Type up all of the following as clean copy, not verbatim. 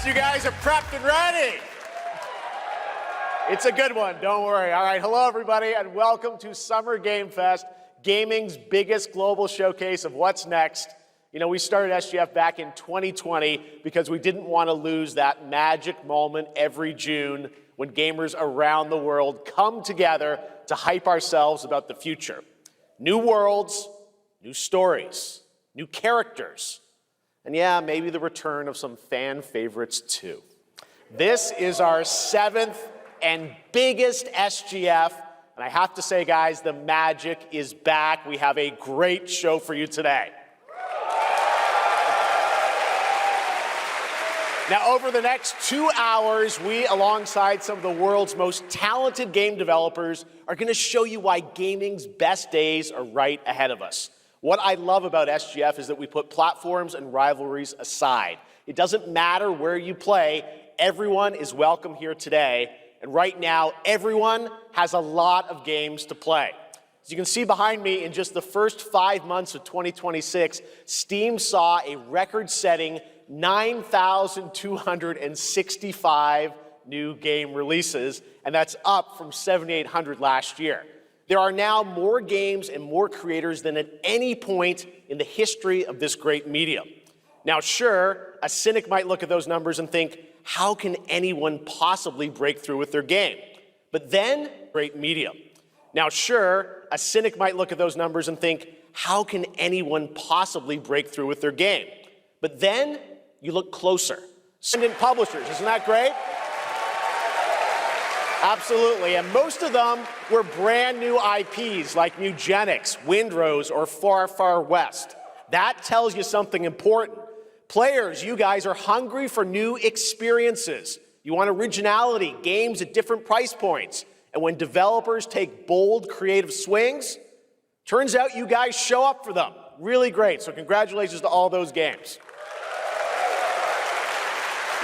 You guys are prepped and ready. It's a good one, don't worry. All right, hello everybody, and welcome to Summer Game Fest, gaming's biggest global showcase of what's next. You know, we started SGF back in 2020 because we didn't want to lose that magic moment every June when gamers around the world come together to hype ourselves about the future. New worlds, new stories, new characters, and yeah, maybe the return of some fan favorites too. This is our 7th and biggest SGF, and I have to say, guys, the magic is back. We have a great show for you today. Now, over the next 2 hours, we, alongside some of the world's most talented game developers, are going to show you why gaming's best days are right ahead of us. What I love about SGF is that we put platforms and rivalries aside. It doesn't matter where you play, everyone is welcome here today. And right now, everyone has a lot of games to play. As you can see behind me, in just the first 5 months of 2026, Steam saw a record-setting 9,265 new game releases, and that's up from 7,800 last year. There are now more games and more creators than at any point in the history of this great medium. Now, sure, a cynic might look at those numbers and think, how can anyone possibly break through with their game? But then, great medium. Now, sure, a cynic might look at those numbers and think, how can anyone possibly break through with their game? But then, you look closer. Independent publishers, isn't that great? Absolutely, and most of them were brand new IPs like Mugenics, Windrose, or Far Far West. That tells you something important. Players, you guys are hungry for new experiences. You want originality, games at different price points. And when developers take bold, creative swings, turns out you guys show up for them. Really great, so congratulations to all those games.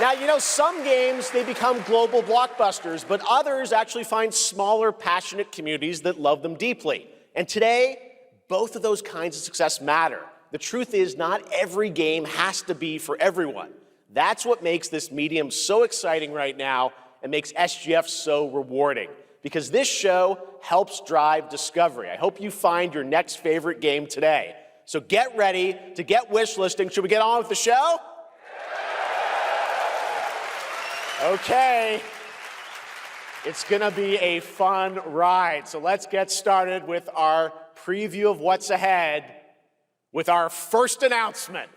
Now, you know, some games, they become global blockbusters, but others actually find smaller, passionate communities that love them deeply. And today, both of those kinds of success matter. The truth is, not every game has to be for everyone. That's what makes this medium so exciting right now and makes SGF so rewarding, because this show helps drive discovery. I hope you find your next favorite game today. So get ready to get wish listing. Should we get on with the show? Okay, it's gonna be a fun ride. So let's get started with our preview of what's ahead with our first announcement.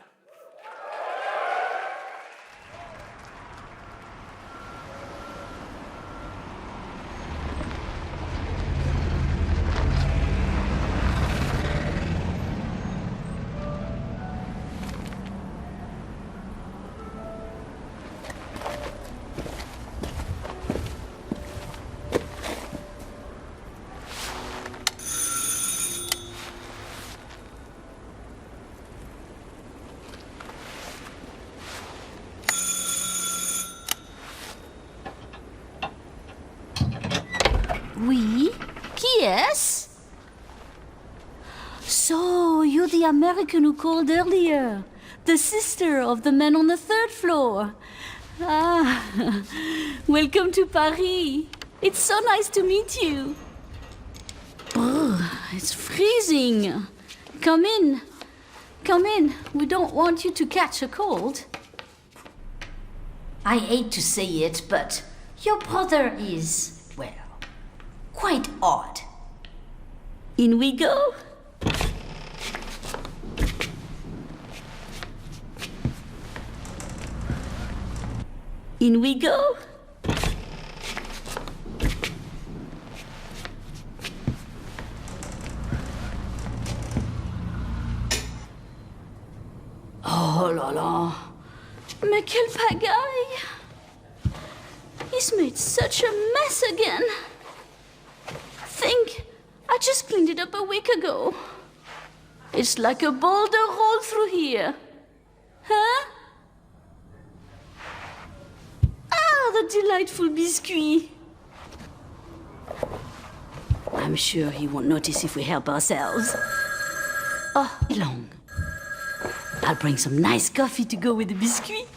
Oui? Qui est-ce? So, you're the American who called earlier. The sister of the man on the 3rd floor. Ah, welcome to Paris. It's so nice to meet you. Brr, it's freezing. Come in. Come in. We don't want you to catch a cold. I hate to say it, but your brother is, well, quite odd. In we go. In we go. Oh là là. Mais quelle pagaille. He's made such a mess again. Think, I just cleaned it up a week ago. It's like a boulder rolled through here. Huh? Ah, the delightful biscuit. I'm sure he won't notice if we help ourselves. Oh, long. I'll bring some nice coffee to go with the biscuit.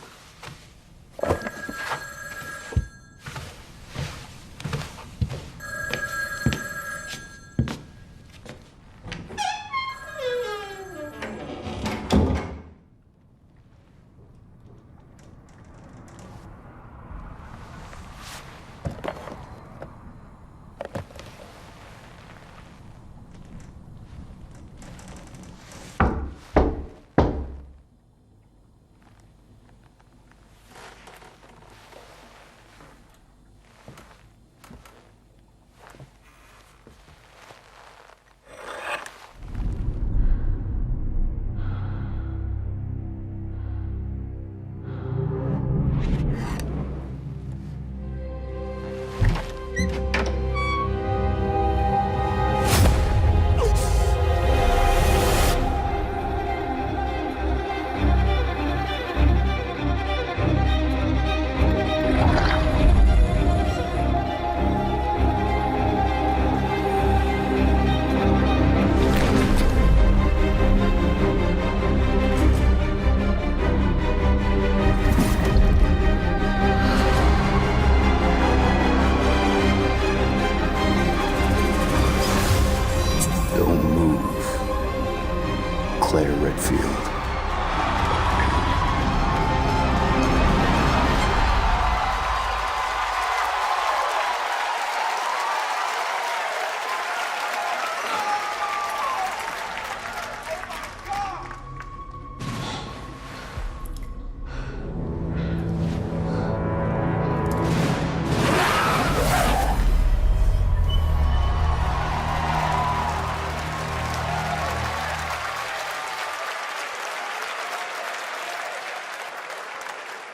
field.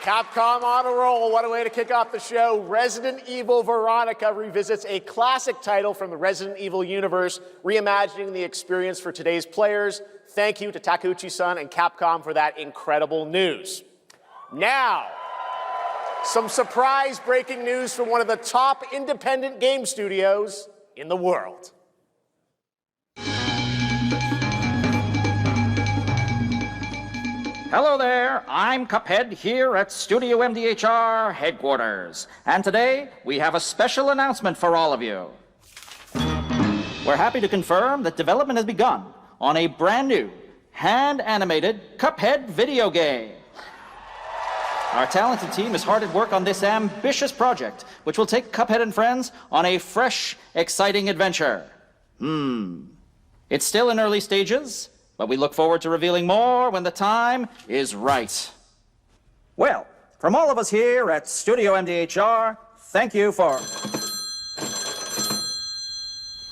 Capcom on a roll. What a way to kick off the show. Resident Evil Veronica revisits a classic title from the Resident Evil universe, reimagining the experience for today's players. Thank you to Takeuchi-san and Capcom for that incredible news. Now, some surprise breaking news from one of the top independent game studios in the world. Hello there, I'm Cuphead here at Studio MDHR headquarters. And today, we have a special announcement for all of you. We're happy to confirm that development has begun on a brand new, hand-animated Cuphead video game. Our talented team is hard at work on this ambitious project, which will take Cuphead and friends on a fresh, exciting adventure. It's still in early stages, but we look forward to revealing more when the time is right. Well, from all of us here at Studio MDHR, thank you for...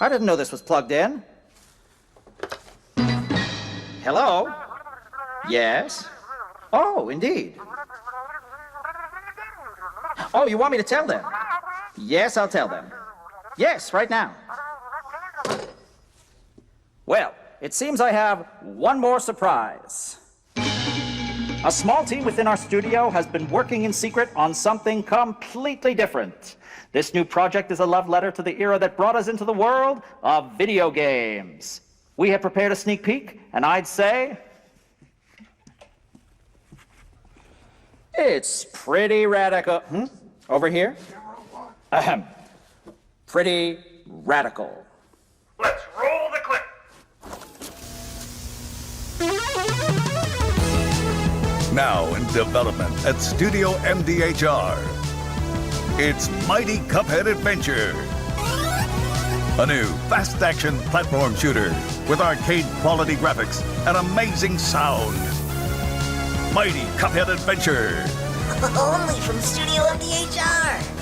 I didn't know this was plugged in. Hello? Yes? Oh, indeed. Oh, you want me to tell them? Yes, I'll tell them. Yes, right now. Well, it seems I have one more surprise. A small team within our studio has been working in secret on something completely different. This new project is a love letter to the era that brought us into the world of video games. We have prepared a sneak peek, and I'd say... it's pretty radical. Over here? Ahem. Pretty radical. Let's roll the clip. Now in development at Studio MDHR. It's Mighty Cuphead Adventure. A new fast-action platform shooter with arcade-quality graphics and amazing sound. Mighty Cuphead Adventure. Only from Studio MDHR.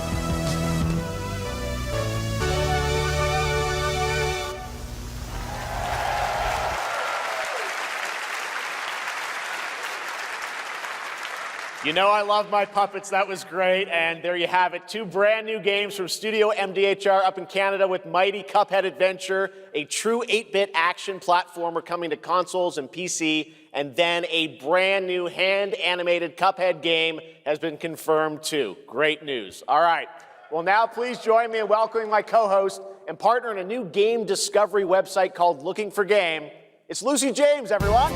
You know I love my puppets. That was great. And there you have it. Two brand new games from Studio MDHR up in Canada with Mighty Cuphead Adventure, a true 8-bit action platformer coming to consoles and PC, and then a brand new hand-animated Cuphead game has been confirmed too. Great news. All right. Well, now please join me in welcoming my co-host and partner in a new game discovery website called Looking for Game. It's Lucy James, everyone.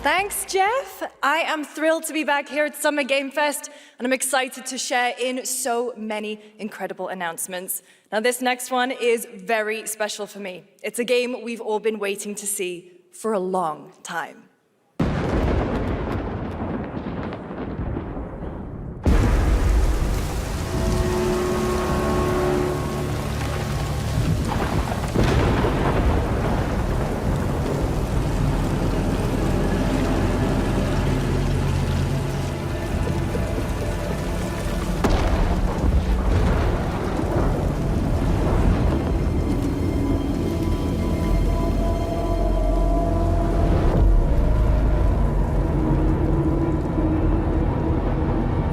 Thanks, Jeff. I am thrilled to be back here at Summer Game Fest, and I'm excited to share in so many incredible announcements. Now, this next one is very special for me. It's a game we've all been waiting to see for a long time.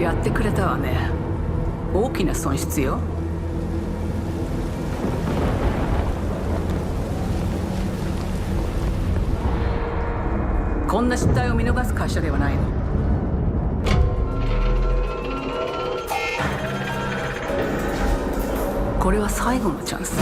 やってくれたわね。大きな損失よ。こんな失態を見逃す会社ではないの。これは最後のチャンス。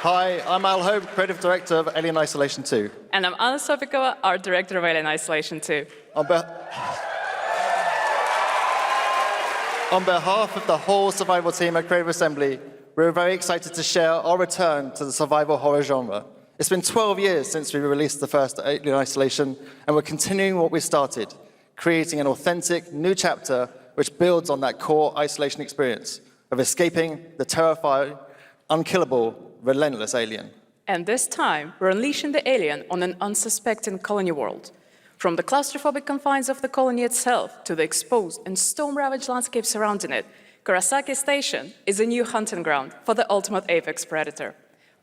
Hi, I'm Al Hope, Creative Director of Alien Isolation 2. And I'm Anna Sofikova, Art Director of Alien Isolation 2. On behalf of the whole survival team at Creative Assembly, we're very excited to share our return to the survival horror genre. It's been 12 years since we released the first Alien Isolation, and we're continuing what we started, creating an authentic new chapter which builds on that core isolation experience of escaping the terrifying, unkillable, relentless alien. And this time, we're unleashing the alien on an unsuspecting colony world. From the claustrophobic confines of the colony itself to the exposed and storm-ravaged landscape surrounding it, Kurosaki Station is a new hunting ground for the ultimate apex predator.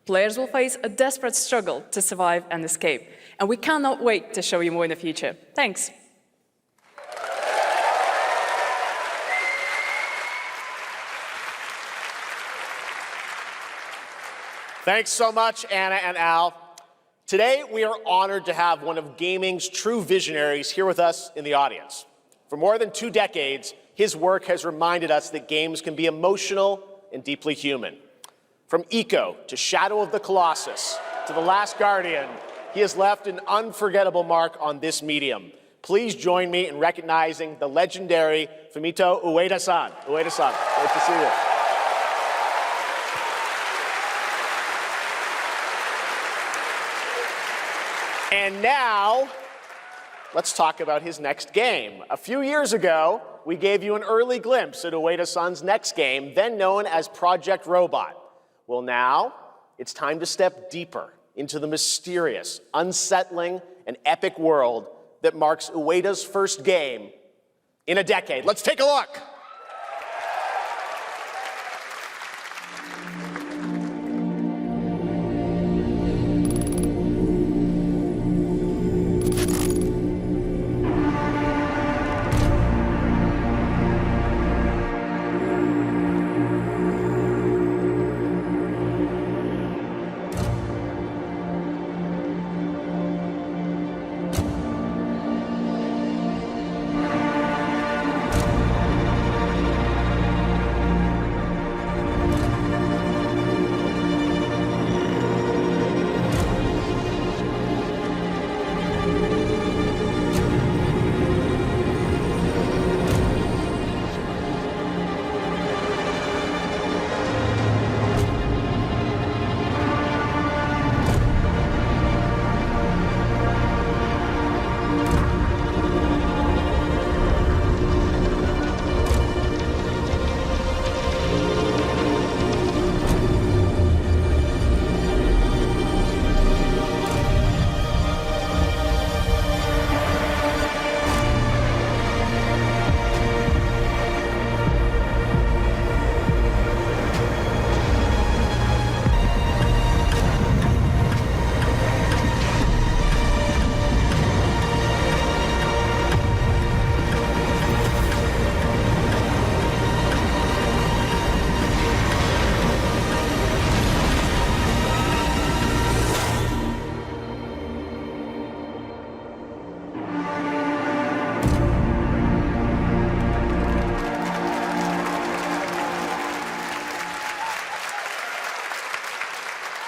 Players will face a desperate struggle to survive and escape, and we cannot wait to show you more in the future. Thanks. Thanks so much, Anna and Al. Today, we are honored to have one of gaming's true visionaries here with us in the audience. For more than 2 decades, his work has reminded us that games can be emotional and deeply human. From Eco to Shadow of the Colossus to The Last Guardian, he has left an unforgettable mark on this medium. Please join me in recognizing the legendary Fumito Ueda-san. Ueda-san, great to see you. And now, let's talk about his next game. A few years ago, we gave you an early glimpse at Ueda-san's next game, then known as Project Robot. Well, now, it's time to step deeper into the mysterious, unsettling, and epic world that marks Ueda's first game in a decade. Let's take a look.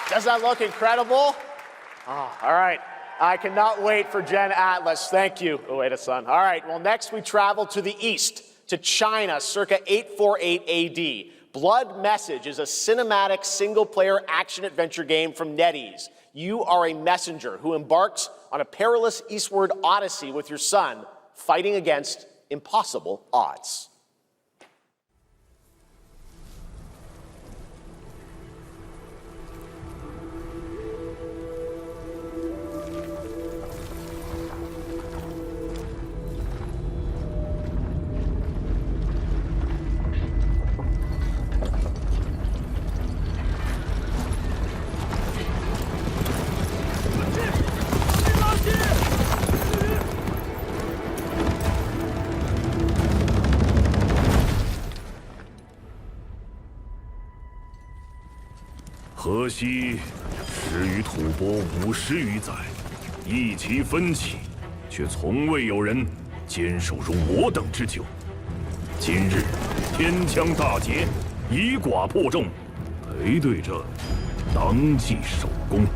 Does that look incredible? Oh, all right. I cannot wait for Gen Atlas. Thank you, Ueda-san. All right, well, next we travel to the east, to China, circa 848 AD. Blood Message is a cinematic single-player action-adventure game from NetEase. You are a messenger who embarks on a perilous eastward odyssey with your son, fighting against impossible odds.河西始于吐蕃50余载，一齐分起，却从未有人坚守如我等之久。今日天枪大捷，以寡破众，背对着当即首功。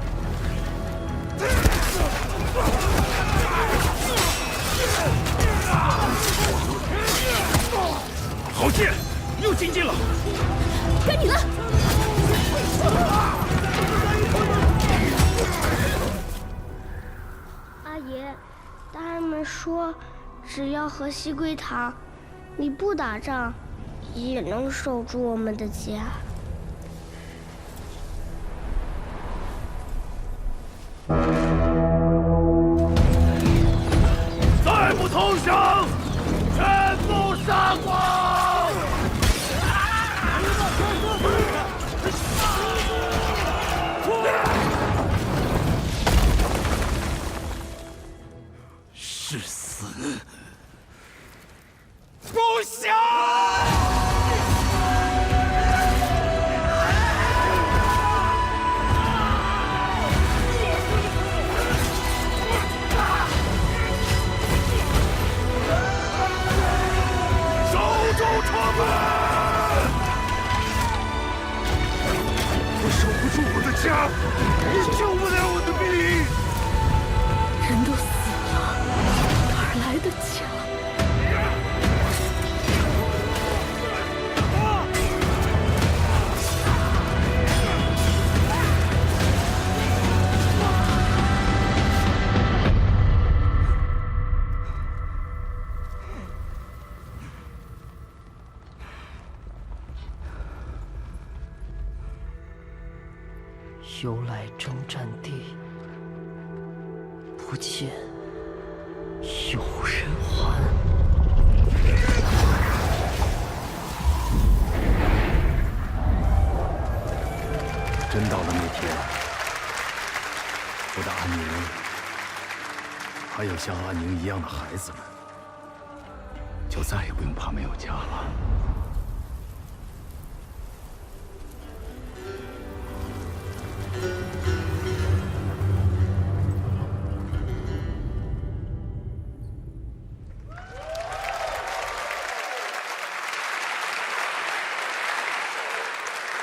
好剑，又进进了。该你了。阿爷，大人们说，只要和西归堂，你不打仗，也能守住我们的家。再不投降，全部杀光！是死不降！守住城门！我守不住我的家，也救不了我的兵。人都死了，哪来的家？由来征战地，不见有人还。真到了那天，我的安宁，还有像安宁一样的孩子们，就再也不用怕没有家了。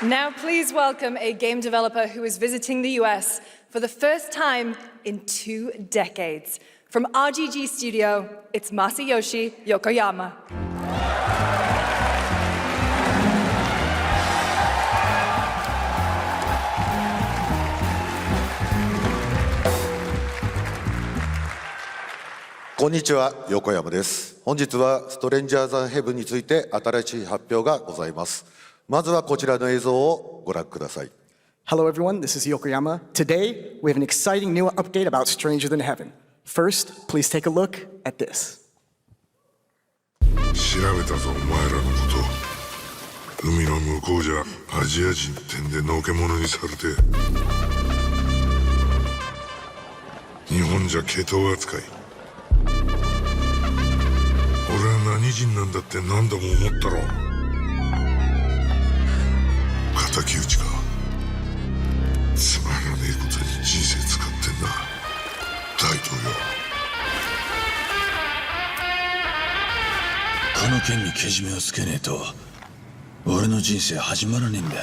Now please welcome a game developer who is visiting the US for the first time in 2 decades. From RGG Studio, it's Masayoshi Yokoyama. こんにちは、横山です。本日はストレンジャーズ・ヘブンについて新しい発表がございます。まずはこちらの映像をご覧ください。Hello everyone, this is Yokoyama. Today, we have an exciting new update about Stranger Than Heaven. First, please take a look at this. 調べたぞ、お前らのこと。海の向こうじゃアジア人ってんでのけ者にされて。日本じゃ毛頭扱い。俺は何人なんだって何度も思ったろ。敵討ちか。つまらねえことに人生使ってんだ。大統領。この件にけじめをつけねえと俺の人生始まらねえんだ。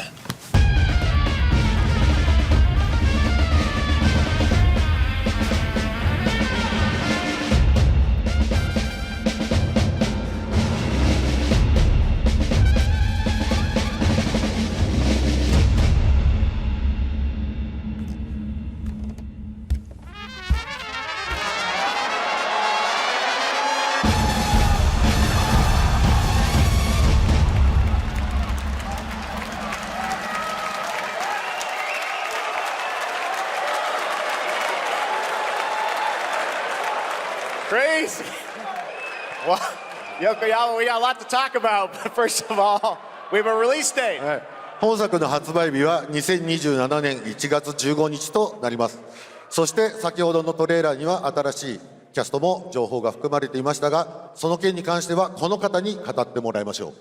Crazy. Well, Yokoyama, we got a lot to talk about, but first of all, we have a release date. 本作の発売日は2027年1月15日となります。そして先ほどのトレーラーには新しいキャストも情報が含まれていましたが、その件に関してはこの方に語ってもらいましょう。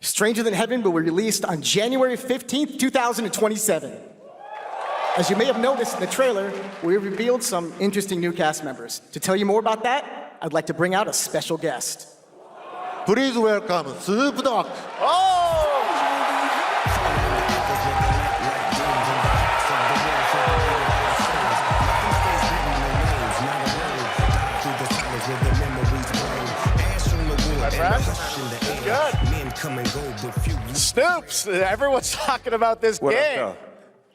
Stranger Than Heaven will be released on January 15th, 2027. As you may have noticed in the trailer, we revealed some interesting new cast members. To tell you more about that, I'd like to bring out a special guest. Please welcome Snoop Dogg. Oh! come and go, but few. Snoops, everyone's talking about this What up, game. though?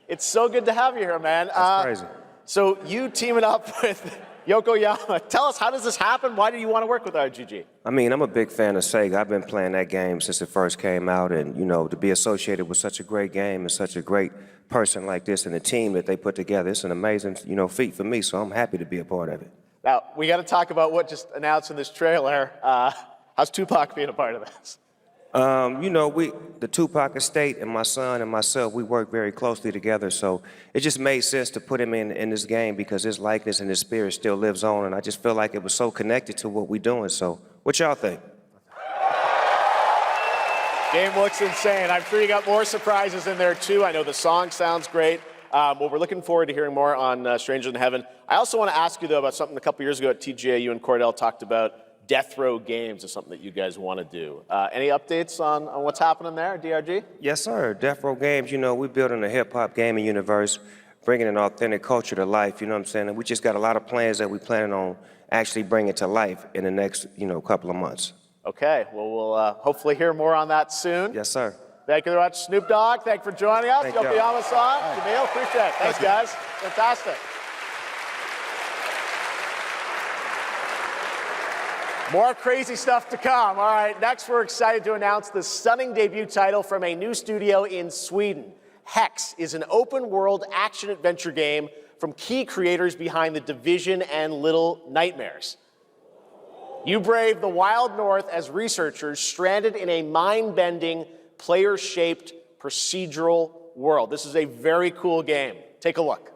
It's so good to have you here, man. That's crazy. So you teaming up with Yokoyama. Tell us, how does this happen? Why do you want to work with RGG? I mean, I'm a big fan of Sega. I've been playing that game since it first came out, and you know, to be associated with such a great game and such a great person like this and the team that they put together, it's an amazing, feat for me. So I'm happy to be a part of it. Now we got to talk about what just announced in this trailer. How's Tupac being a part of this? The Tupac estate and my son and myself, we work very closely together, so it just made sense to put him in this game because his likeness and his spirit still lives on, and I just feel like it was so connected to what we're doing. So what y'all think? Game looks insane. I'm sure you got more surprises in there too. I know the song sounds great. Well, we're looking forward to hearing more on Stranger Than Heaven. I also want to ask you, though, about something a couple years ago at TGA, you and Cordell talked about Death Row Games is something that you guys want to do. Any updates on what's happening there, DRG? Yes, sir. Death Row Games, we're building a hip-hop gaming universe, bringing an authentic culture to life, you know what I'm saying? And we just got a lot of plans that we're planning on actually bringing to life in the next, couple of months. Okay, well, we'll hopefully hear more on that soon. Yes, sir. Thank you very much, Snoop Dogg. Thank you for joining us. Thank you. Yokoyama-san, Jamil, appreciate it. Thanks, guys. Fantastic. More crazy stuff to come. All right, next we're excited to announce the stunning debut title from a new studio in Sweden. Hex is an open-world action-adventure game from key creators behind The Division and Little Nightmares. You brave the wild north as researchers stranded in a mind-bending, player-shaped procedural world. This is a very cool game. Take a look.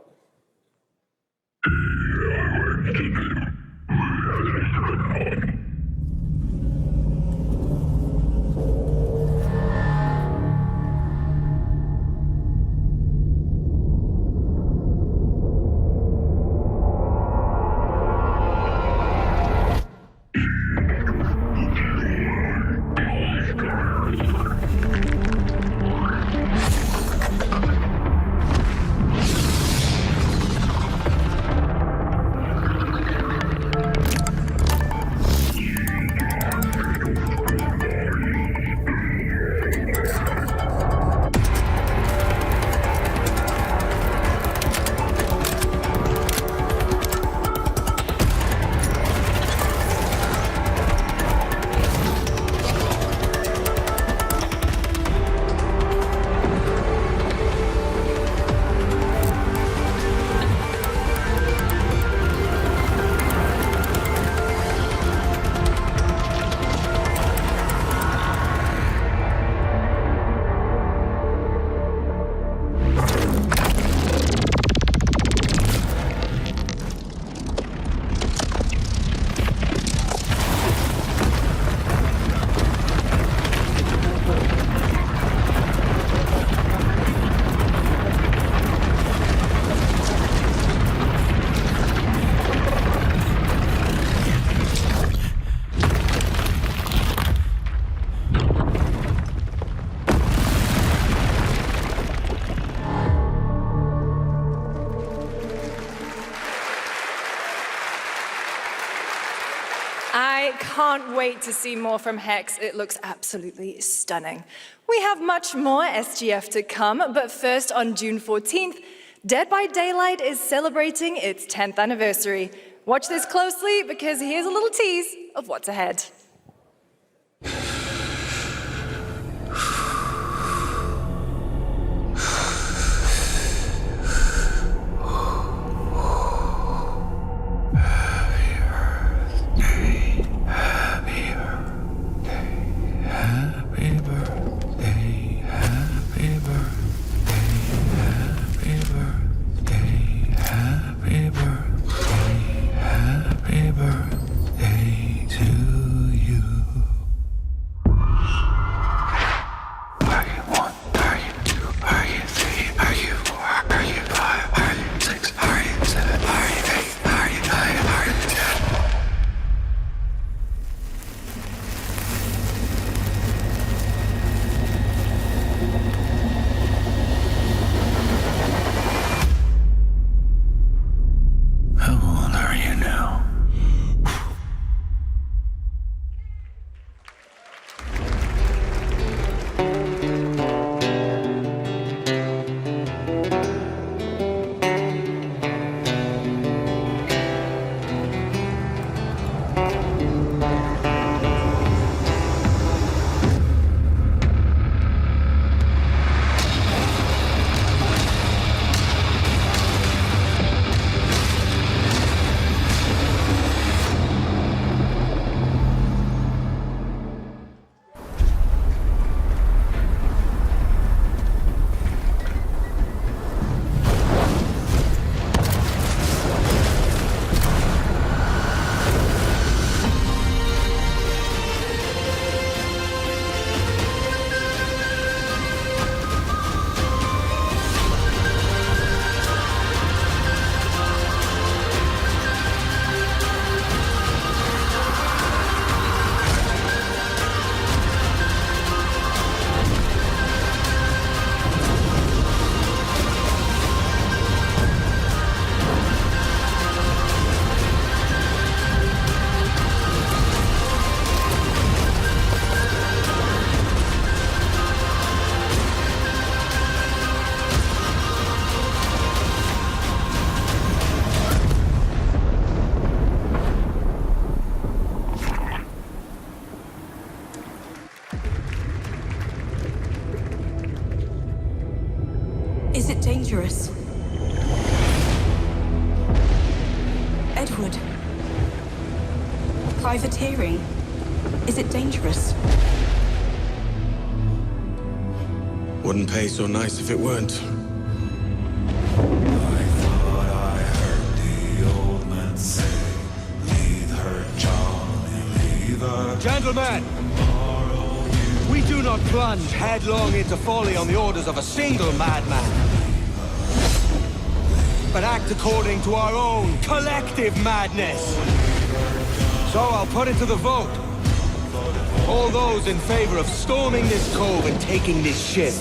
I can't wait to see more from Hex. It looks absolutely stunning. We have much more SGF to come, but first on June 14th, Dead by Daylight is celebrating its 10th anniversary. Watch this closely because here's a little tease of what's ahead. Happy birthday to Is it dangerous? Edward. Privateering. Is it dangerous? Wouldn't pay so nice if it weren't. Gentlemen, we do not plunge headlong into folly on the orders of a single madman, but act according to our own collective madness. So I'll put it to the vote. All those in favor of storming this cove and taking this ship,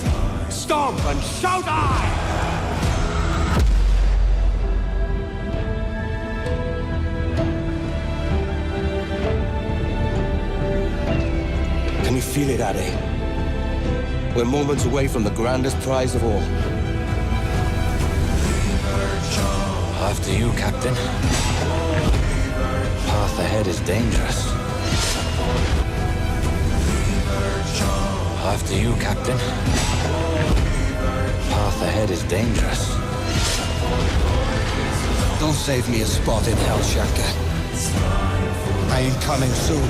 stomp and shout aye! Can you feel it, Addy? We're moments away from the grandest prize of all. After you, Captain. Path ahead is dangerous. After you, Captain. Path ahead is dangerous. Don't save me a spot in hell, Shaka. I ain't coming soon.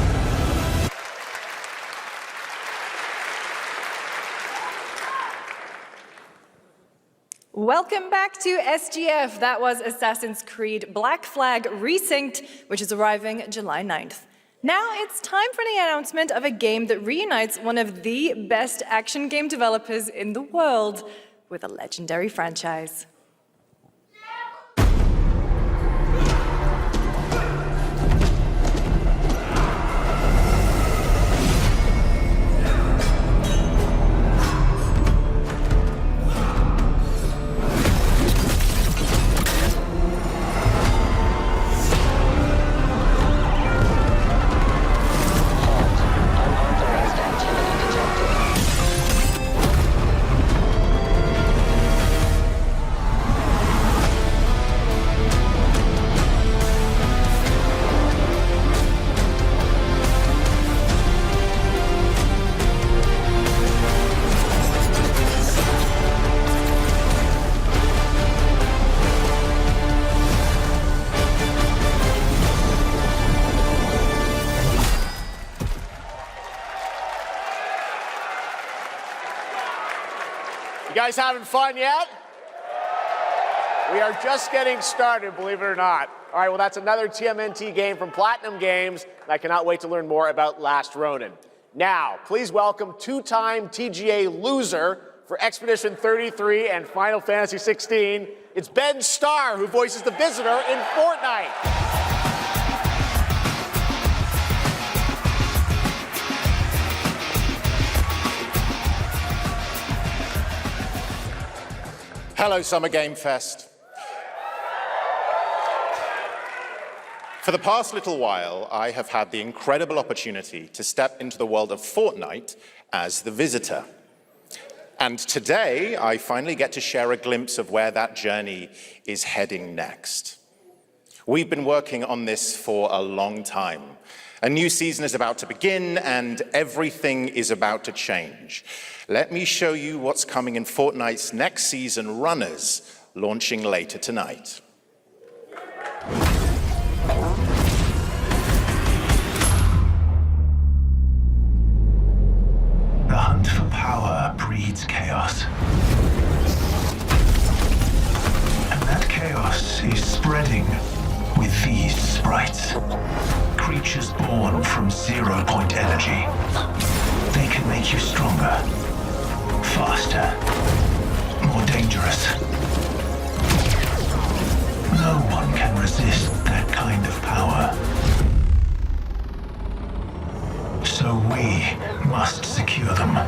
Welcome back to SGF. That was Assassin's Creed Black Flag Resynced, which is arriving July 9th. Now it's time for the announcement of a game that reunites one of the best action game developers in the world with a legendary franchise. You guys having fun yet? We are just getting started, believe it or not. All right, well, that's another TMNT game from Platinum Games, and I cannot wait to learn more about Last Ronin. Now, please welcome two-time TGA loser for Expedition 33 and Final Fantasy 16. It's Ben Starr, who voices the Visitor in Fortnite. Hello, Summer Game Fest. For the past little while, I have had the incredible opportunity to step into the world of Fortnite as the Visitor. And today, I finally get to share a glimpse of where that journey is heading next. We've been working on this for a long time. A new season is about to begin, and everything is about to change. Let me show you what's coming in Fortnite's next season, Runners, launching later tonight. The hunt for power breeds chaos. And that chaos is spreading with these sprites. Creatures born from 0-point energy. They can make you stronger, faster, more dangerous. No one can resist that kind of power. So we must secure them.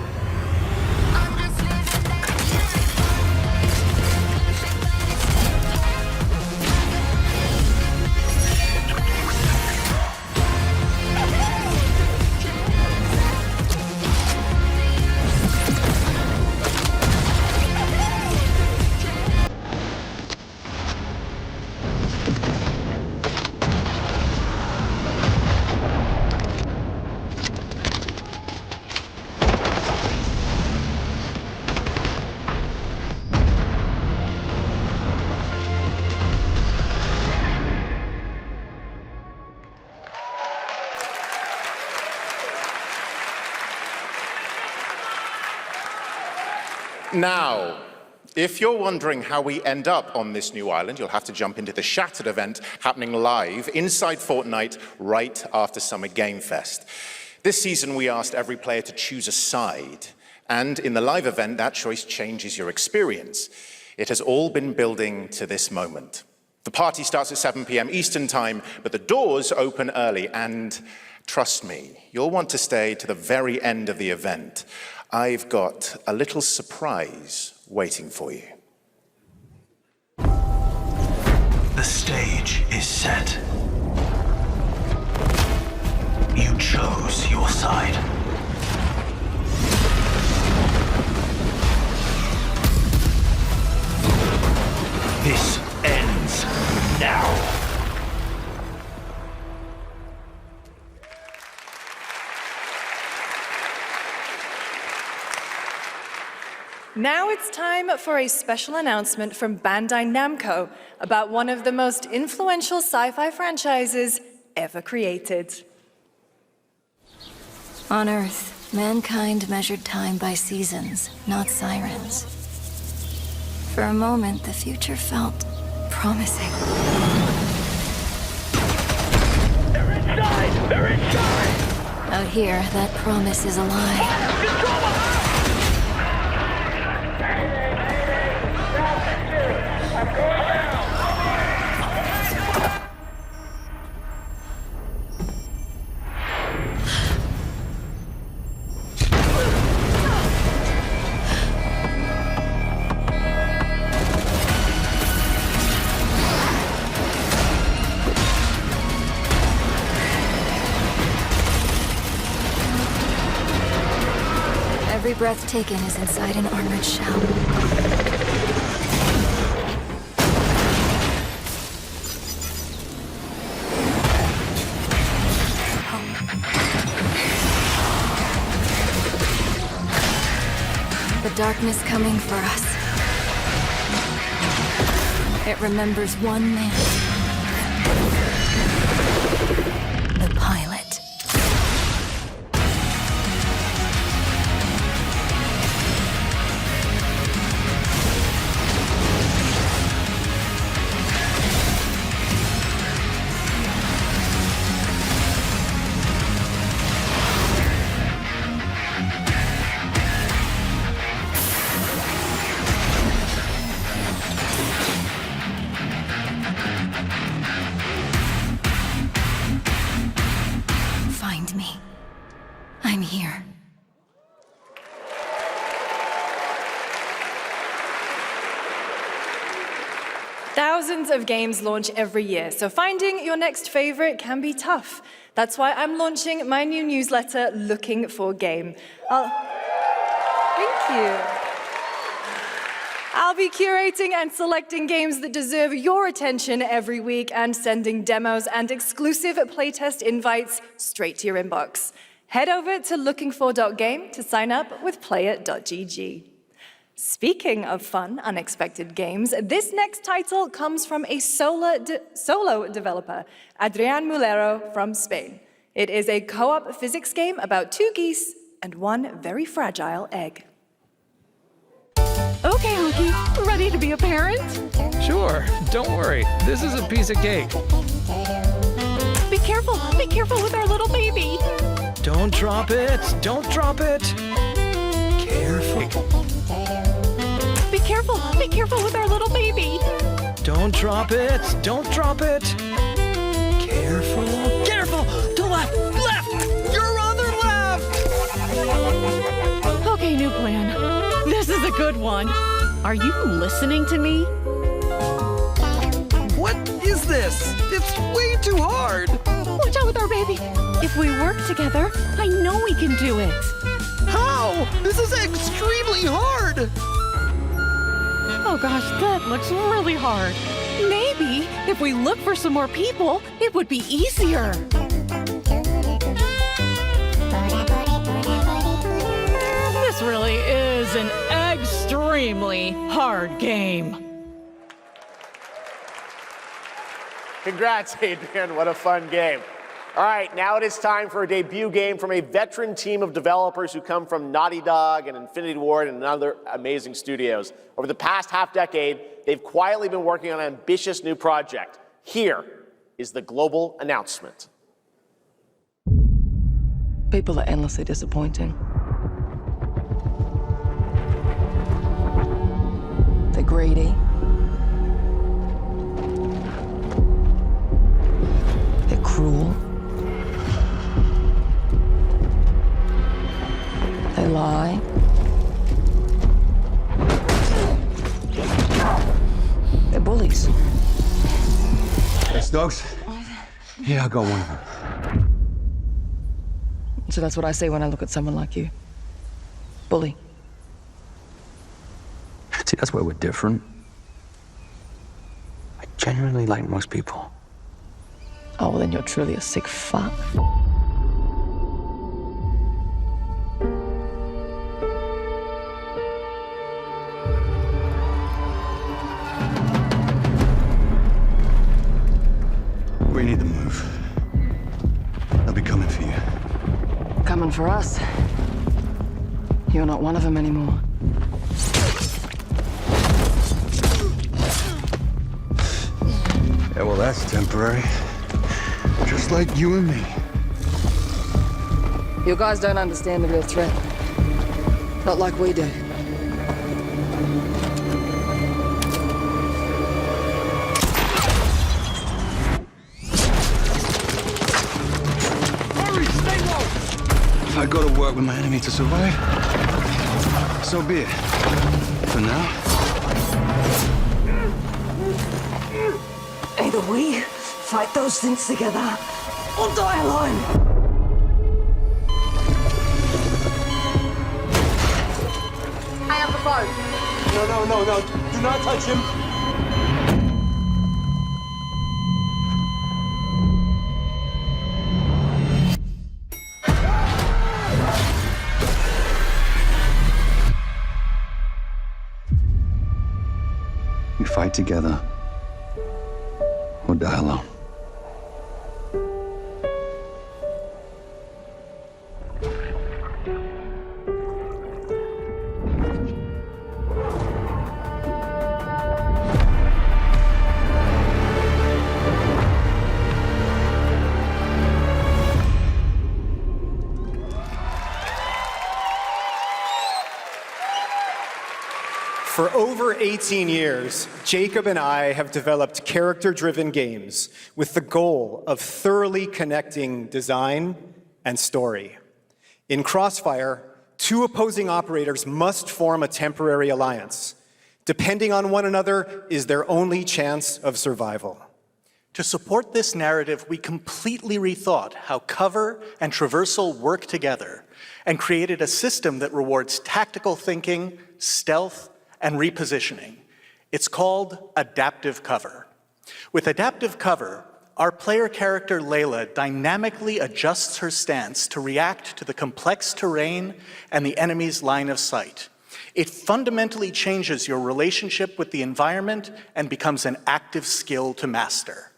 Now, if you're wondering how we end up on this new island, you'll have to jump into the Shattered event happening live inside Fortnite right after Summer Game Fest. This season, we asked every player to choose a side. And in the live event, that choice changes your experience. It has all been building to this moment. The party starts at 7 p.m. Eastern Time, but the doors open early. And trust me, you'll want to stay to the very end of the event. I've got a little surprise waiting for you. The stage is set. You chose your side. This ends now. Now it's time for a special announcement from Bandai Namco about one of the most influential sci-fi franchises ever created. On Earth, mankind measured time by seasons, not sirens. For a moment, the future felt promising. They're inside! They're inside! Out here, that promise is a lie. Every breath taken is inside an armored shell. The darkness coming for us. It remembers one man. The pilot. Find me. I'm here. Thousands of games launch every year, so finding your next favorite can be tough. That's why I'm launching my new newsletter, Looking for Game. Thank you. I'll be curating and selecting games that deserve your attention every week and sending demos and exclusive playtest invites straight to your inbox. Head over to lookingfor.game to sign up with play.it.gg. Speaking of fun, unexpected games, this next title comes from a solo developer, Adrián Mulero from Spain. It is a co-op physics game about two geese and one very fragile egg. Okay, Honky, ready to be a parent? Sure, don't worry. This is a piece of cake. Be careful with our little baby. Don't drop it, don't drop it. Careful. Be careful with our little baby. Don't drop it, don't drop it. Careful. Careful! To left! Left! Your other left! Okay, new plan. This is a good one. Are you listening to me? What is this? It's way too hard. Watch out with our baby. If we work together, I know we can do it. How? This is extremely hard. Oh gosh, that looks really hard. Maybe if we look for some more people, it would be easier. This really is an extremely hard game. Congrats, Adrian. What a fun game. All right, now it is time for a debut game from a veteran team of developers who come from Naughty Dog and Infinity Ward and other amazing studios. Over the past half-decade, they've quietly been working on an ambitious new project. Here is the global announcement. People are endlessly disappointing. They're greedy. They're cruel. They lie. They're bullies. Yes, dogs? Yeah, I got one of them. So that's what I see when I look at someone like you. Bully. See, that's where we're different. I genuinely like most people. Oh, well, then you're truly a sick fuck. We need to move. They'll be coming for you. Coming for us. You're not one of them anymore. Yeah, well, that's temporary. Just like you and me. You guys don't understand the real threat. Not like we do. If I go to work with my enemy to survive, so be it. For now. Either we fight those things together, or die alone. I have the phone. No. Do not touch him. We fight together, or die alone. For over 18 years, Jacob and I have developed character-driven games with the goal of thoroughly connecting design and story. In Crossfire, two opposing operators must form a temporary alliance. Depending on one another is their only chance of survival. To support this narrative, we completely rethought how cover and traversal work together and created a system that rewards tactical thinking, stealth, and repositioning. It's called adaptive cover. With adaptive cover, our player character Layla dynamically adjusts her stance to react to the complex terrain and the enemy's line of sight. It fundamentally changes your relationship with the environment and becomes an active skill to master.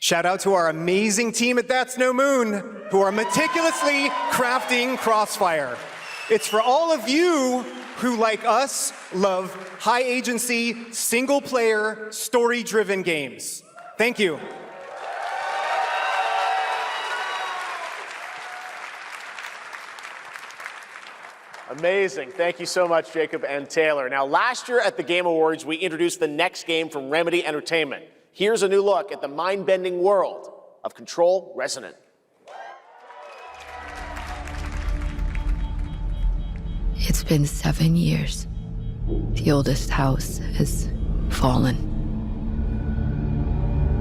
Shout out to our amazing team at That's No Moon, who are meticulously crafting Crossfire. It's for all of you who, like us, love high-agency, single-player, story-driven games. Thank you. Amazing. Thank you so much, Jacob and Taylor. Now, last year at the Game Awards, we introduced the next game from Remedy Entertainment. Here's a new look at the mind-bending world of Control Resonant. It's been 7 years. The oldest house has fallen.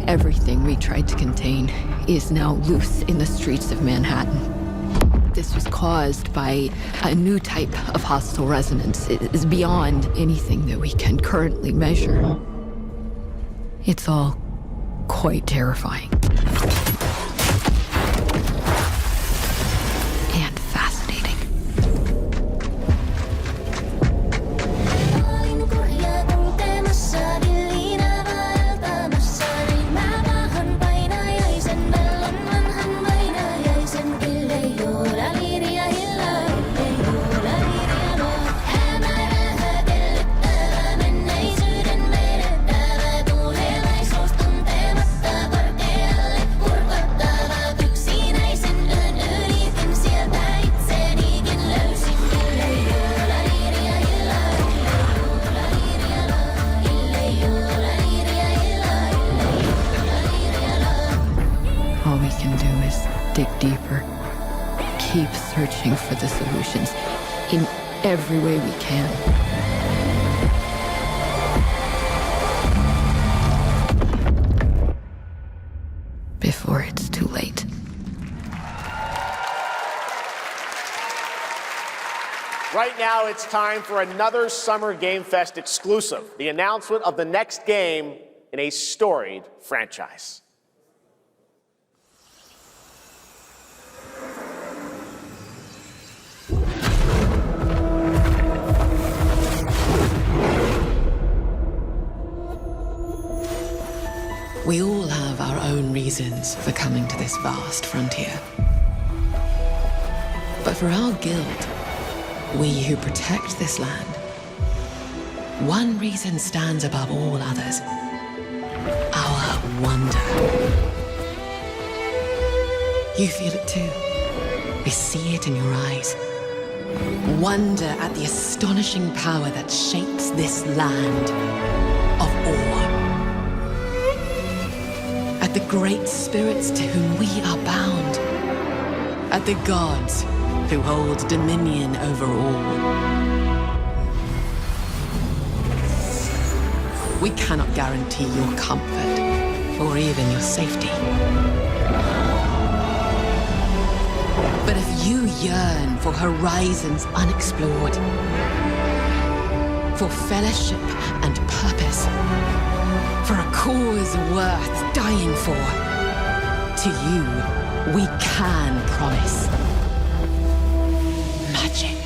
Everything we tried to contain is now loose in the streets of Manhattan. This was caused by a new type of hostile resonance. It is beyond anything that we can currently measure. It's all quite terrifying. And fascinating. dig deeper, keep searching for the solutions in every way we can. Before it's too late. Right now, it's time for another Summer Game Fest exclusive, the announcement of the next game in a storied franchise. We all have our own reasons for coming to this vast frontier. But for our guild, we who protect this land, one reason stands above all others: our wonder. You feel it too. We see it in your eyes. Wonder at the astonishing power that shapes this land of awe. At the great spirits to whom we are bound. At the gods who hold dominion over all. We cannot guarantee your comfort or even your safety. But if you yearn for horizons unexplored, for fellowship and purpose, for a cause worth dying for, to you, we can promise magic.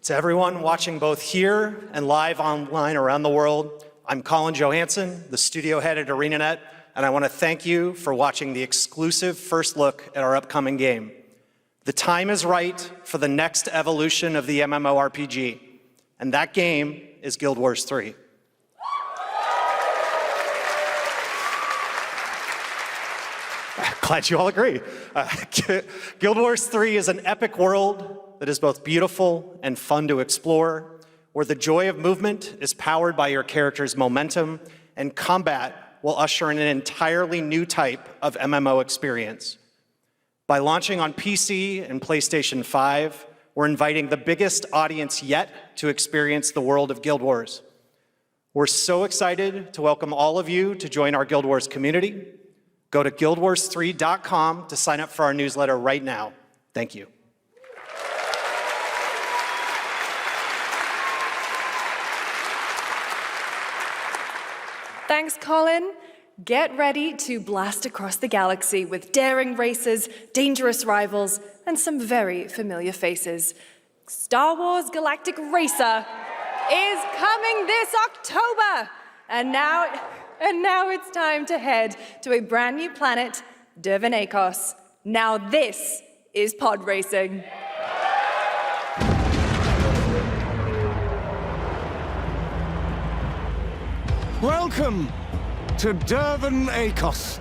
To everyone watching both here and live online around the world, I'm Colin Johansson, the studio head at ArenaNet, and I want to thank you for watching the exclusive first look at our upcoming game. The time is right for the next evolution of the MMORPG, and that game is Guild Wars 3. Glad you all agree. Guild Wars 3 is an epic world that is both beautiful and fun to explore, where the joy of movement is powered by your character's momentum, and combat will usher in an entirely new type of MMO experience. By launching on PC and PlayStation 5, we're inviting the biggest audience yet to experience the world of Guild Wars. We're so excited to welcome all of you to join our Guild Wars community. Go to guildwars3.com to sign up for our newsletter right now. Thank you. Thanks, Colin. Get ready to blast across the galaxy with daring races, dangerous rivals, and some very familiar faces. Star Wars Galactic Racer is coming this October. And now it's time to head to a brand new planet, Dervenakos. Now this is pod racing. Welcome to Dervenakos,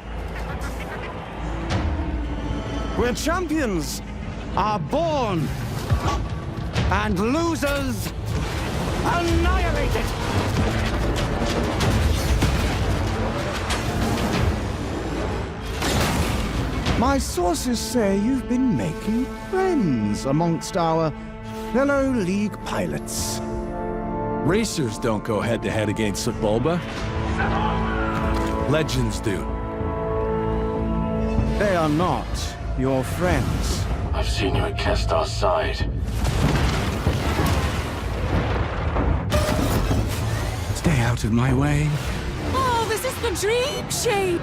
where champions are born and losers annihilated. My sources say you've been making friends amongst our fellow League pilots. Racers don't go head-to-head against Sebulba. Legends do. They are not your friends. I've seen you at Kestar's side. Stay out of my way. Oh, this is the dream shape!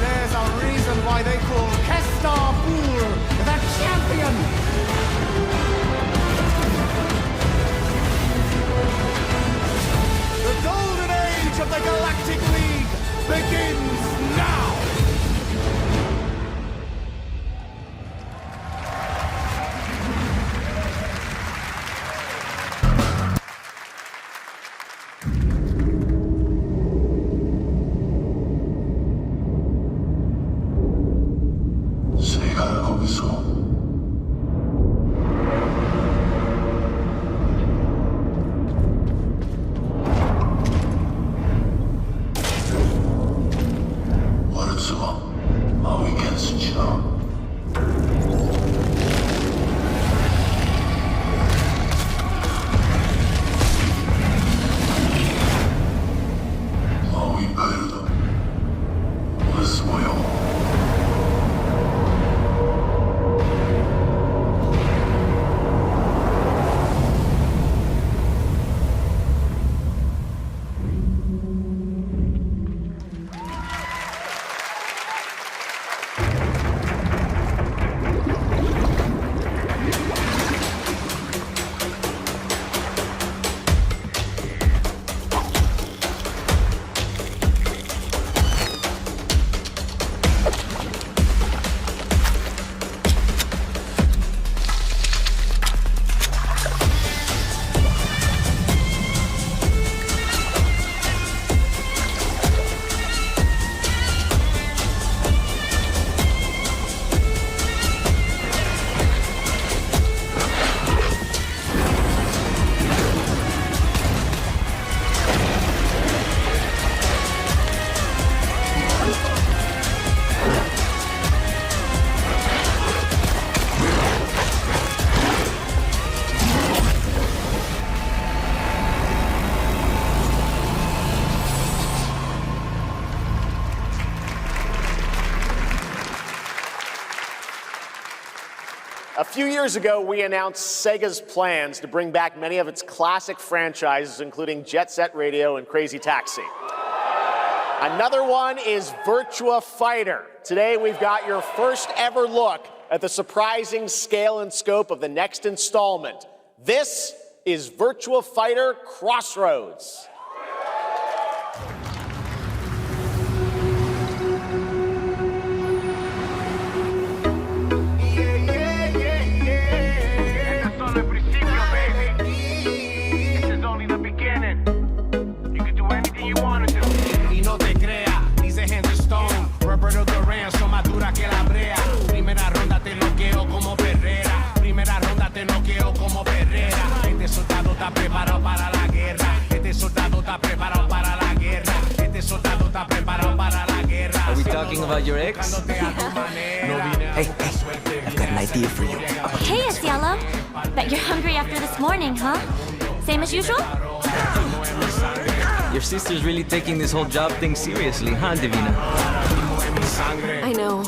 There's a reason why they call Kestar the champion! A few years ago, we announced Sega's plans to bring back many of its classic franchises, including Jet Set Radio and Crazy Taxi. Another one is Virtua Fighter. Today, we've got your first ever look at the surprising scale and scope of the next installment. This is Virtua Fighter Crossroads. Are we talking about your ex? Hey, I've got an idea for you. Hey, it's Yellow. Bet you're hungry after this morning, huh? Same as usual? Your sister's really taking this whole job thing seriously, huh, Divina? I know.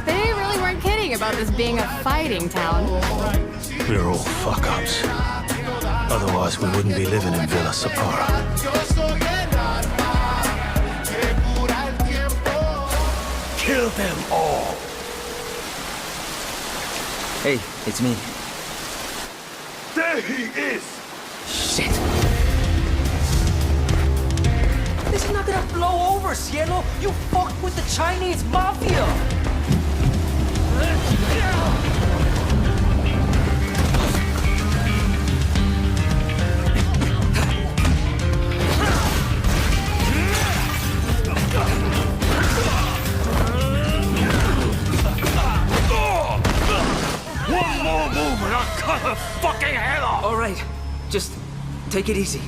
They really weren't kidding about this being a fighting town. We're all fuck-ups. Otherwise, we wouldn't be living in Villa Sapara. Kill them all! Hey, it's me. There he is! Shit. This is not gonna blow over, Cielo! You fucked with the Chinese mafia! One more move and I'll cut her fucking head off! All right, just take it easy.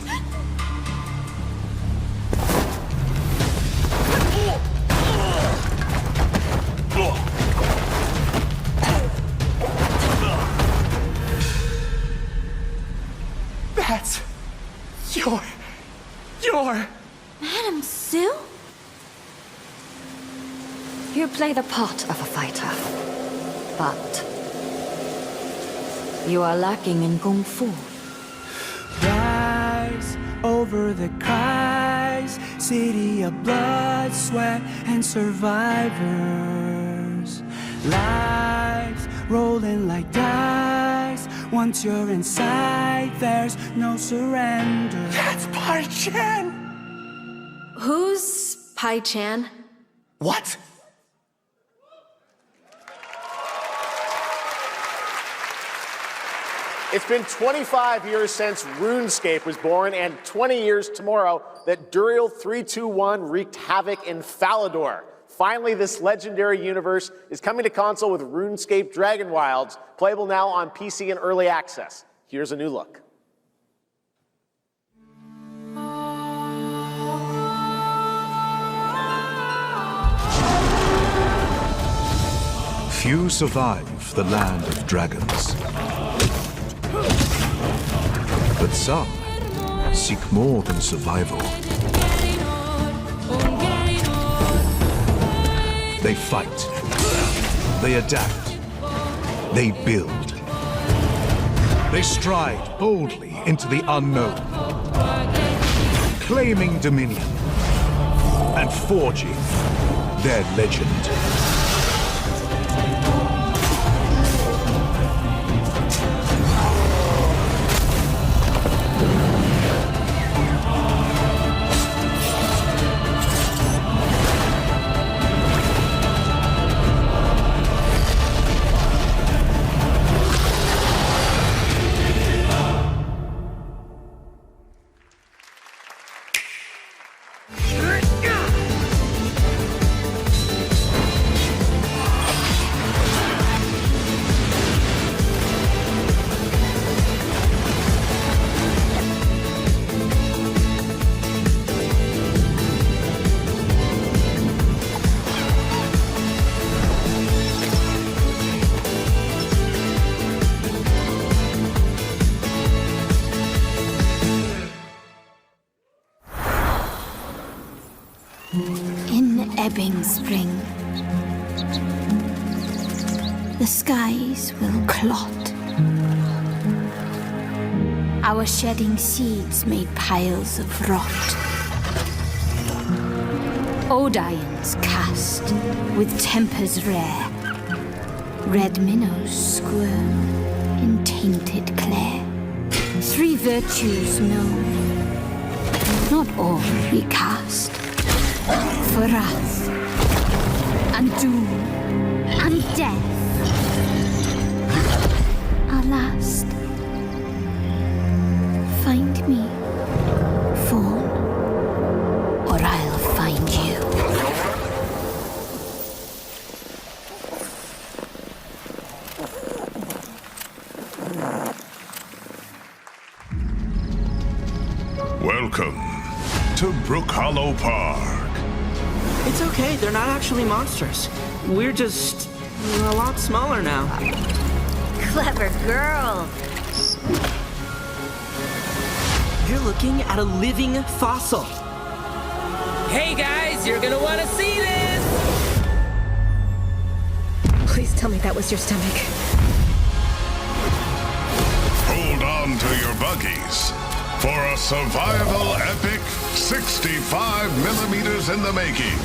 That's your... Madam Sue? You play the part of a fighter, but you are lacking in kung fu. Rise over the cries, city of blood, sweat, and survivors. Lives rolling like dice. Once you're inside, there's no surrender. That's Pai Chan! Who's Pai Chan? What? It's been 25 years since RuneScape was born, and 20 years tomorrow that Duriel 321 wreaked havoc in Falador. Finally, this legendary universe is coming to console with RuneScape Dragon Wilds, playable now on PC in early access. Here's a new look. Few survive the land of dragons. But some seek more than survival. They fight. They adapt. They build. They stride boldly into the unknown, claiming dominion and forging their legend. In ebbing spring, the skies will clot. Our shedding seeds made piles of rot. Odions cast with tempers rare. Red minnows squirm in tainted clay. Three virtues known, not all recast. For wrath, and doom, and death. Our last. Find me, Fawn, or I'll find you. Welcome to Brook Hollow Park. It's okay, they're not actually monsters. We're just a lot smaller now. Clever girl. You're looking at a living fossil. Hey guys, you're gonna want to see this! Please tell me that was your stomach. Hold on to your buggies for a survival epic 65 millimeters in the making.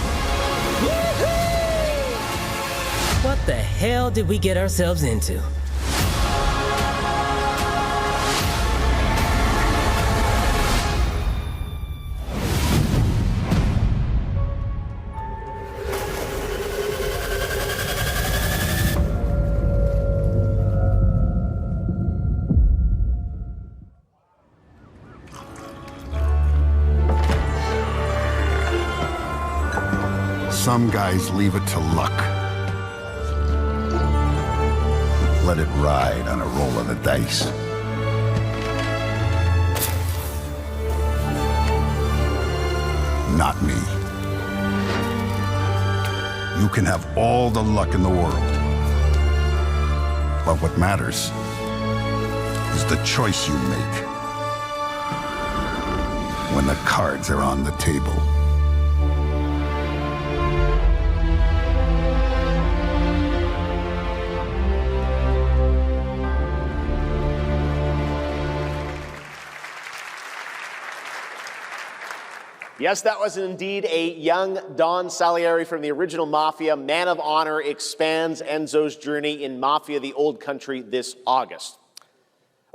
What the hell did we get ourselves into? Some guys leave it to luck. Let it ride on a roll of the dice. Not me. You can have all the luck in the world. But what matters is the choice you make when the cards are on the table. Yes, that was indeed a young Don Salieri from the original Mafia. Man of Honor expands Enzo's journey in Mafia: The Old Country this August.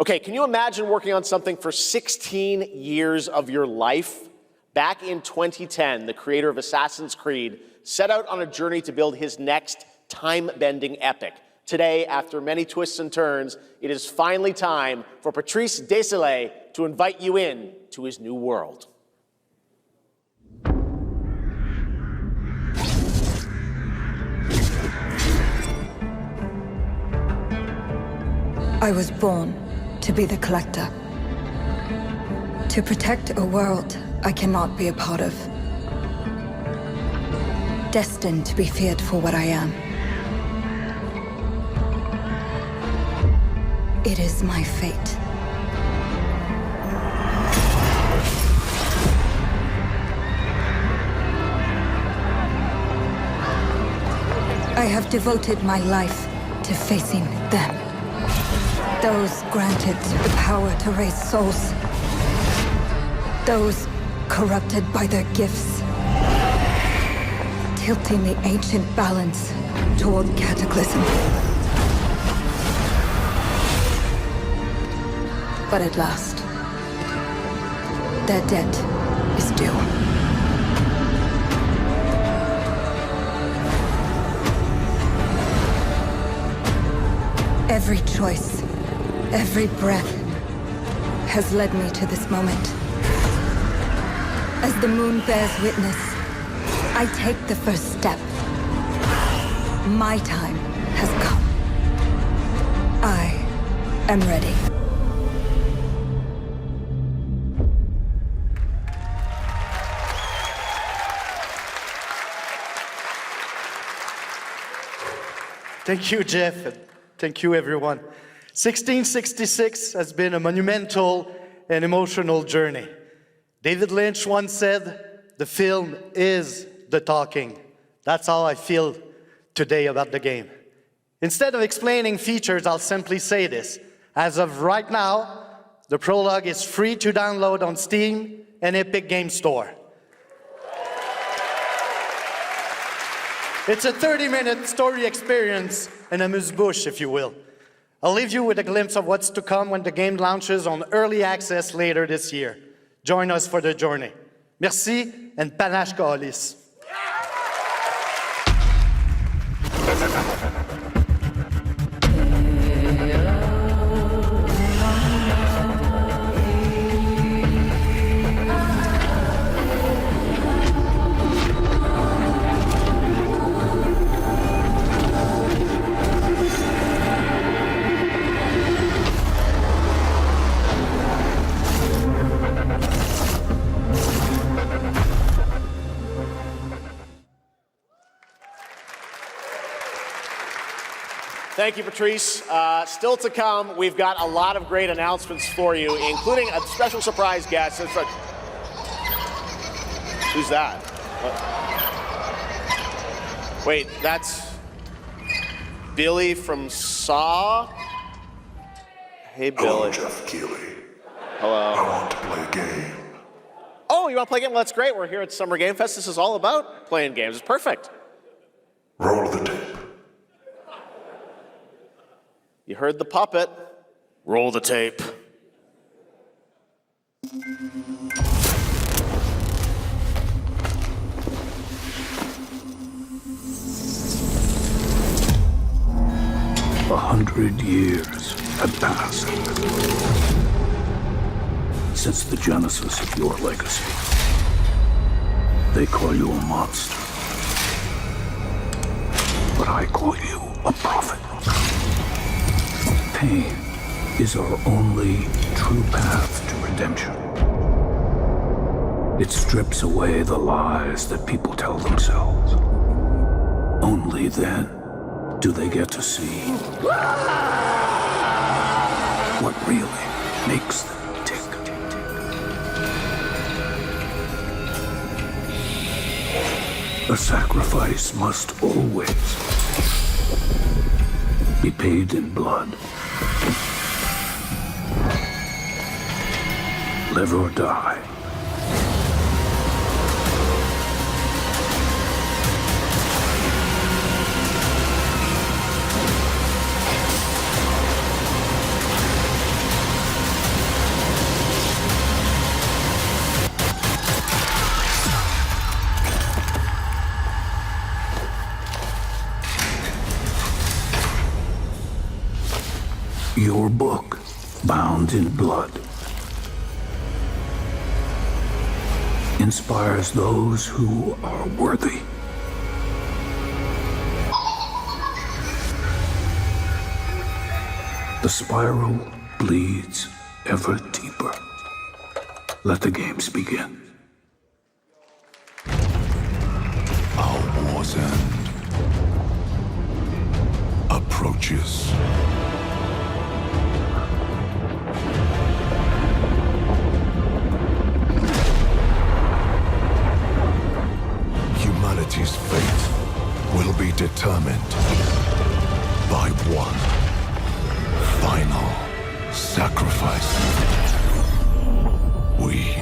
Okay, can you imagine working on something for 16 years of your life? Back in 2010, the creator of Assassin's Creed set out on a journey to build his next time-bending epic. Today, after many twists and turns, it is finally time for Patrice Désilets to invite you in to his new world. I was born to be the collector. To protect a world I cannot be a part of. Destined to be feared for what I am. It is my fate. I have devoted my life to facing them. Those granted the power to raise souls. Those corrupted by their gifts. Tilting the ancient balance toward cataclysm. But at last, their debt is due. Every choice, every breath has led me to this moment. As the moon bears witness, I take the first step. My time has come. I am ready. Thank you, Jeff, and thank you, everyone. 1666 has been a monumental and emotional journey. David Lynch once said, "The film is the talking." That's how I feel today about the game. Instead of explaining features, I'll simply say this. As of right now, the prologue is free to download on Steam and Epic Games Store. It's a 30-minute story experience and amuse-bouche, if you will. I'll leave you with a glimpse of what's to come when the game launches on early access later this year. Join us for the journey. Merci and panache kaolis. Thank you, Patrice. Still to come, we've got a lot of great announcements for you, including a special surprise guest. Who's that? What? Wait, that's Billy from Saw? Hey, Billy. Hello, Jeff Keighley. Hello. I want to play a game. Oh, you want to play a game? Well, that's great. We're here at Summer Game Fest. This is all about playing games. It's perfect. Roll the tape. You heard the puppet. Roll the tape. A 100 years have passed since the genesis of your legacy. They call you a monster, but I call you a prophet. Pain is our only true path to redemption. It strips away the lies that people tell themselves. Only then do they get to see what really makes them tick. A sacrifice must always be paid in blood. Live or die. Your book, bound in blood, inspires those who are worthy. The spiral bleeds ever deeper. Let the games begin. Our war's end approaches. Humanity's fate will be determined by one final sacrifice. We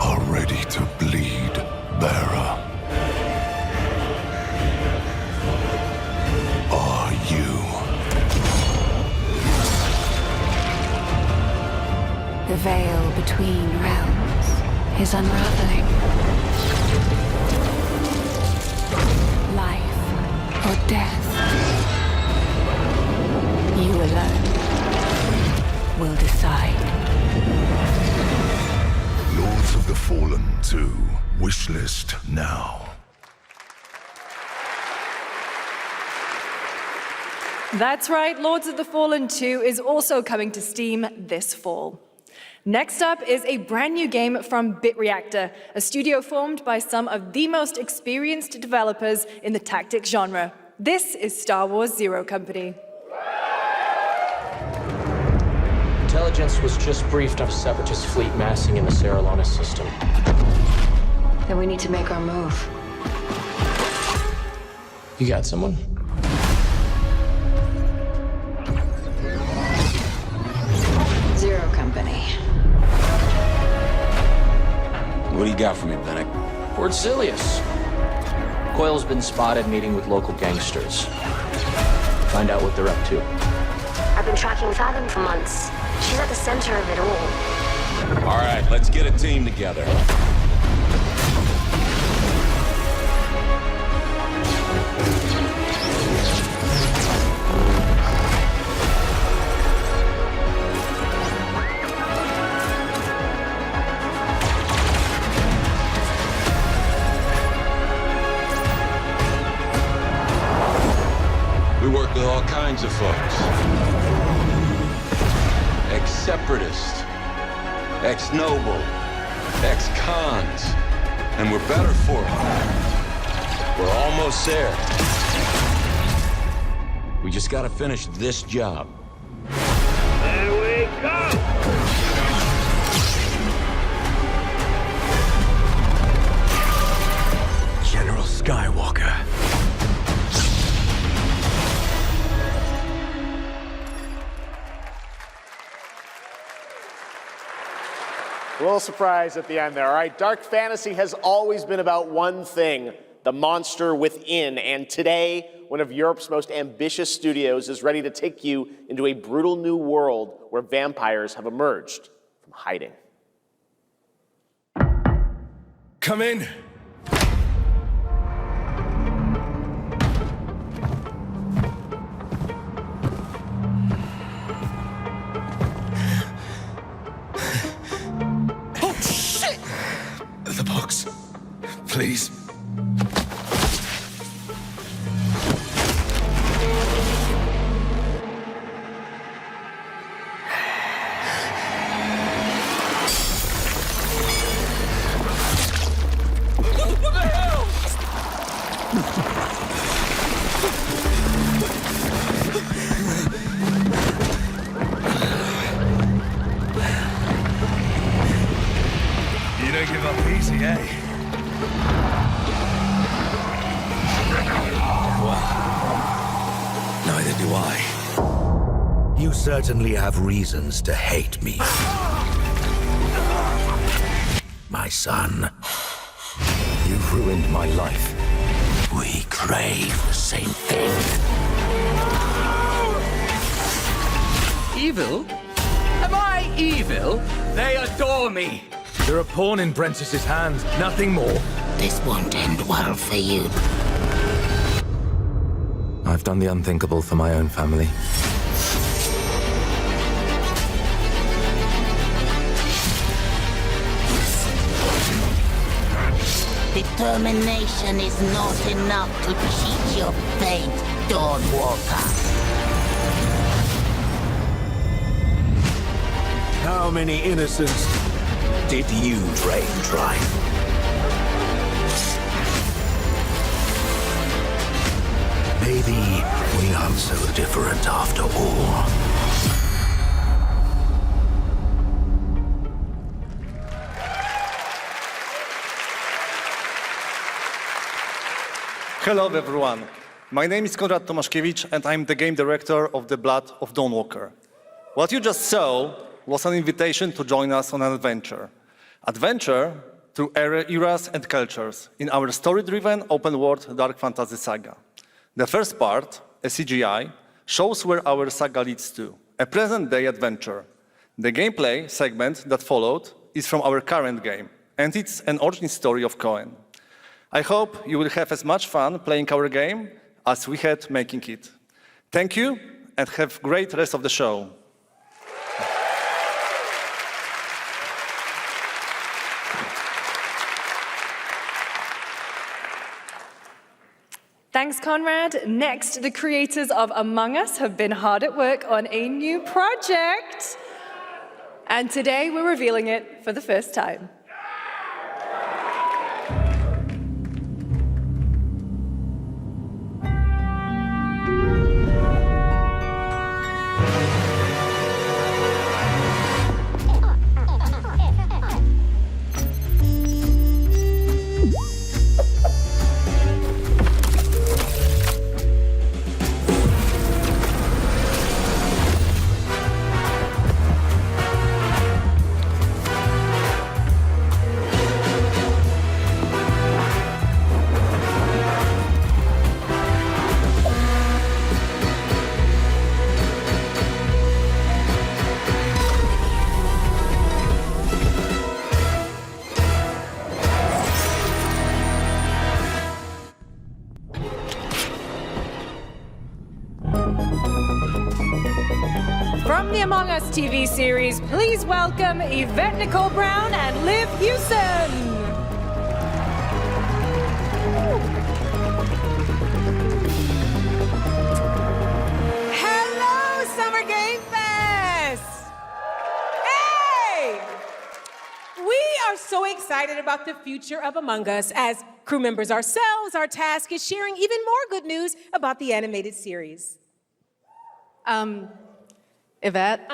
are ready to bleed, bearer. Are you? The veil between realms is unraveling. Life or death. You alone will decide. Lords of the Fallen 2. Wishlist now. That's right, Lords of the Fallen 2 is also coming to Steam this fall. Next up is a brand new game from BitReactor, a studio formed by some of the most experienced developers in the tactics genre. This is Star Wars Zero Company. Intelligence was just briefed of a Separatist fleet massing in the Serralona system. Then we need to make our move. You got someone? Zero Company. What do you got for me, Bennett? Port Silius. Coil's been spotted meeting with local gangsters. Find out what they're up to. I've been tracking Fathom for months. She's at the center of it all. All right, let's get a team together. We work with all kinds of folks. Ex-separatists, ex-noble, ex-cons, and we're better for it. We're almost there. We just gotta finish this job. There we go! General Skywalker. A little surprise at the end there. All right, dark fantasy has always been about one thing, the monster within. And today, one of Europe's most ambitious studios is ready to take you into a brutal new world where vampires have emerged from hiding. Come in. The box, please. What the hell? You don't give up easy, eh? Well, neither do I. You certainly have reasons to hate me. My son, you've ruined my life. We crave the same thing. Evil? Am I evil? They adore me. You're a pawn in Brentus's hands, nothing more. This won't end well for you. I've done the unthinkable for my own family. Determination is not enough to cheat your fate, Dawnwalker. How many innocents did you drain dry? Maybe we aren't so different after all. Hello everyone. My name is Konrad Tomaszkiewicz and I'm the game director of The Blood of Dawnwalker. What you just saw was an invitation to join us on an adventure. Adventure through eras and cultures in our story-driven open-world dark fantasy saga. The first part, a CGI, shows where our saga leads to, a present-day adventure. The gameplay segment that followed is from our current game, and it's an origin story of Cohen. I hope you will have as much fun playing our game as we had making it. Thank you, and have a great rest of the show. Thanks, Conrad. Next, the creators of Among Us have been hard at work on a new project. And today we're revealing it for the first time. From the Among Us TV series, please welcome Yvette Nicole Brown and Liv Hewson. Hello, Summer Game Fest! Hey! We are so excited about the future of Among Us. As crew members ourselves, our task is sharing even more good news about the animated series. Yvette?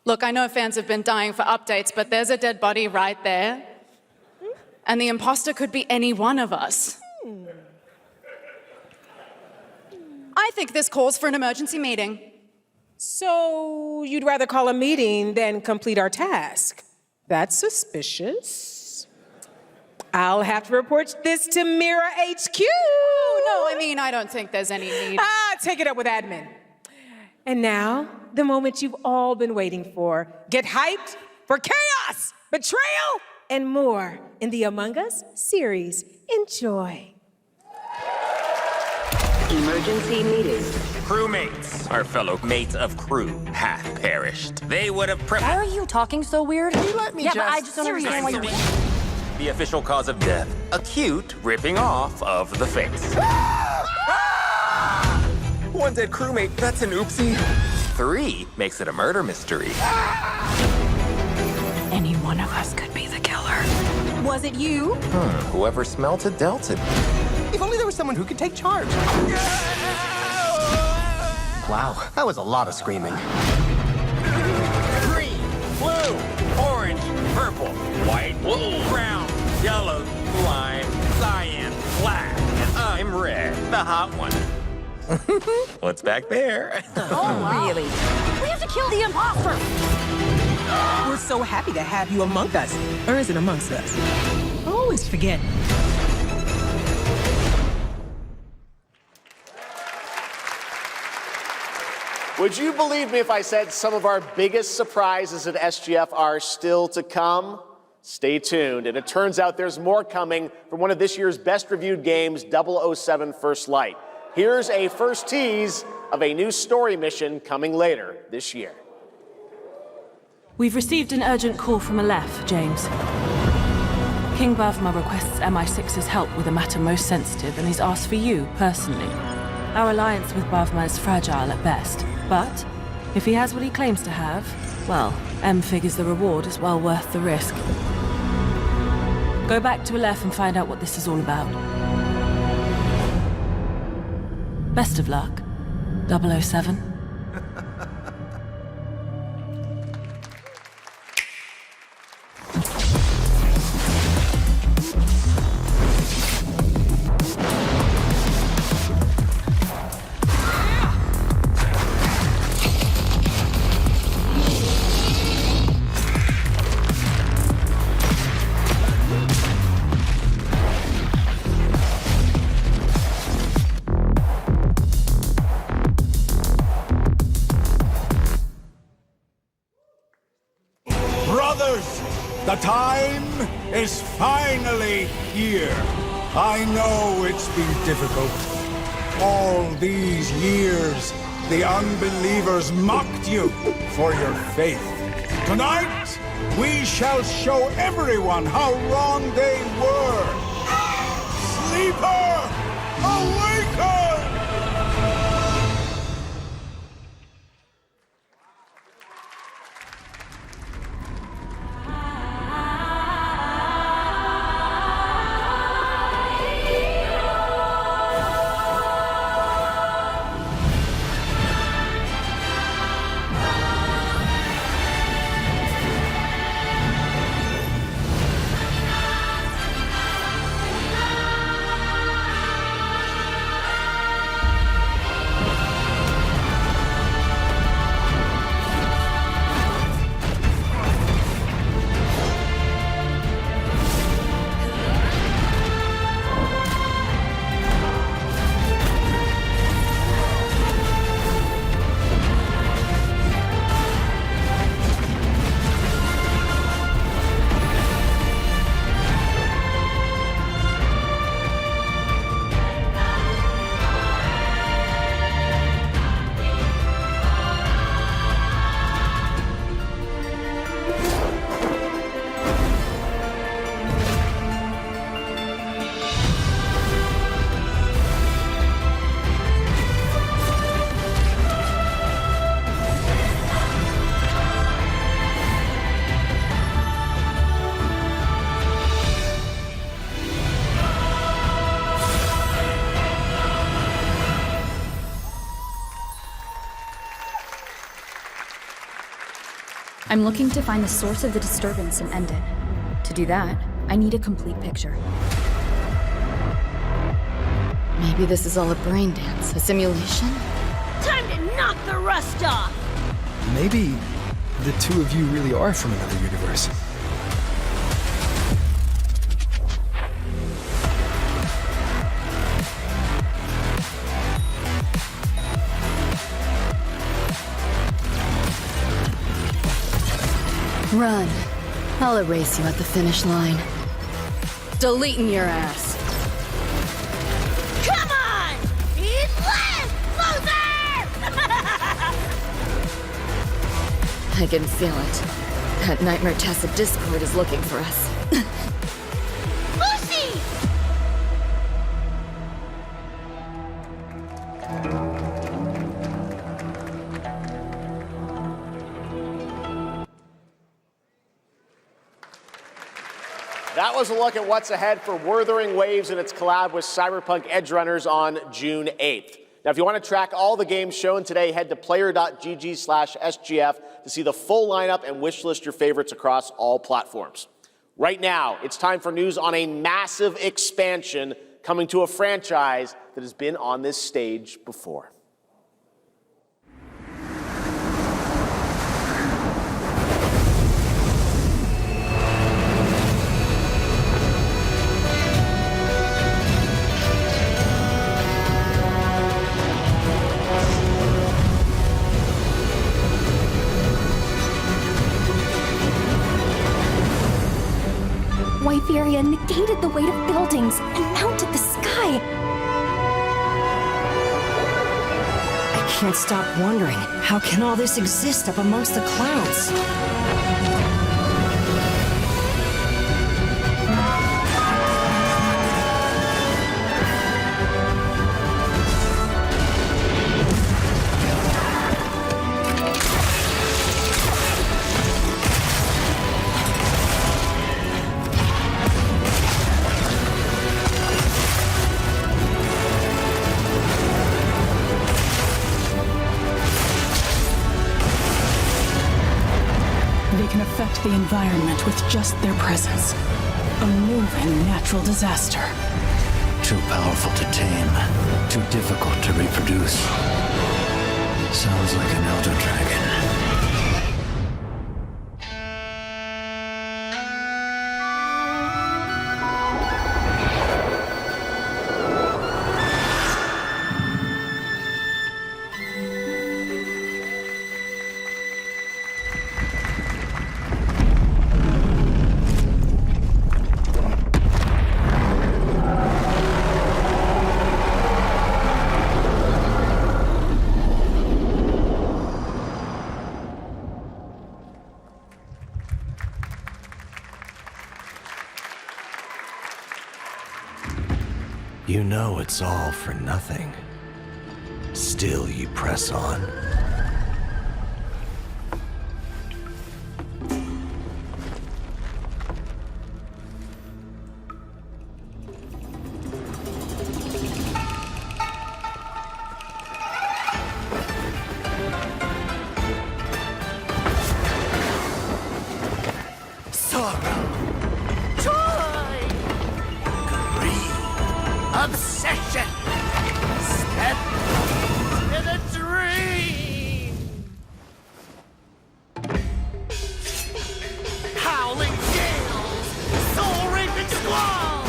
Look, I know fans have been dying for updates, but there's a dead body right there. And the imposter could be any one of us. I think this calls for an emergency meeting. So you'd rather call a meeting than complete our task? That's suspicious. I'll have to report this to Mira HQ. Oh, no, I mean, I don't think there's any need. Take it up with admin. And now, the moment you've all been waiting for. Get hyped for chaos, betrayal, and more in the Among Us series. Enjoy. Emergency meeting. Crewmates, our fellow mates of crew, hath perished. They would have Why are you talking so weird? Can you let me but I just don't understand why you're... The official cause of death, acute ripping off of the face. One dead crewmate, that's an oopsie. 3 makes it a murder mystery. Any one of us could be the killer. Was it you? Whoever smelt it dealt it. If only there was someone who could take charge. Wow, that was a lot of screaming. Green, blue, orange, purple, white, brown, yellow, lime, cyan, black, and I'm red, the hot one. What's back there? Oh, wow. Really? We have to kill the imposter! We're so happy to have you among us. Or is it amongst us? I always forget. Would you believe me if I said some of our biggest surprises at SGF are still to come? Stay tuned. And it turns out there's more coming from one of this year's best reviewed games, 007 First Light. Here's a first tease of a new story mission coming later this year. We've received an urgent call from Aleph, James. King Bavma requests MI6's help with a matter most sensitive, and he's asked for you, personally. Our alliance with Bavma is fragile at best, but If he has what he claims to have, well, M figures the reward is well worth the risk. Go back to Aleph and find out what this is all about. Best of luck, 007. The time is finally here. I know it's been difficult. All these years, the unbelievers mocked you for your faith. Tonight, we shall show everyone how wrong they were. Sleeper, awaken! I'm looking to find the source of the disturbance and end it. To do that, I need a complete picture. Maybe this is all a brain dance, a simulation? Time to knock the rust off! Maybe the two of you really are from another universe. Run. I'll erase you at the finish line. Deleting your ass. Come on! Eat less, loser! I can feel it. That Nightmare Tacit Discord is looking for us. Lucy! That was a look at what's ahead for Wuthering Waves and its collab with Cyberpunk Edgerunners on June 8th. Now, if you want to track all the games shown today, head to player.gg/SGF to see the full lineup and wishlist your favorites across all platforms. Right now, it's time for news on a massive expansion coming to a franchise that has been on this stage before. Wyveria negated the weight of buildings and mounted the sky. I can't stop wondering, how can all this exist up amongst the clouds? can affect the environment with just their presence. A moving natural disaster. Too powerful to tame. Too difficult to reproduce. Sounds like an elder dragon. You know it's all for nothing. Still you press on. Obsession! Step in a dream! Howling gales! Soul-raping squall!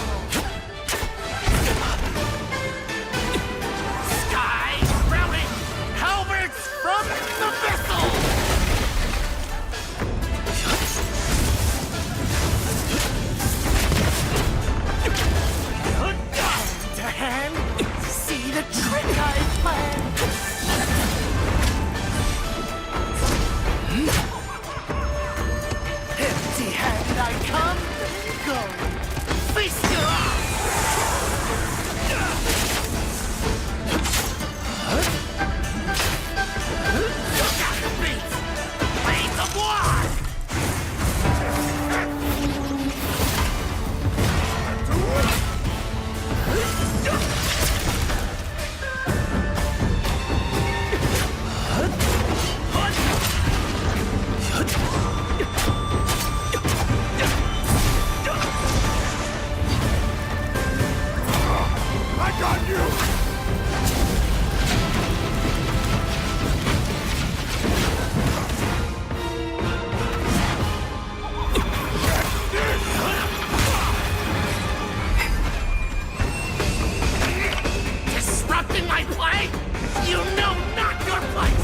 Sky drowning! Halberds from the vessel! Hand, see the trick I planned. Empty-handed I come, go, feast your eyes. Look out the beats, blades of war. I got you! Disrupting my play? You know not your place!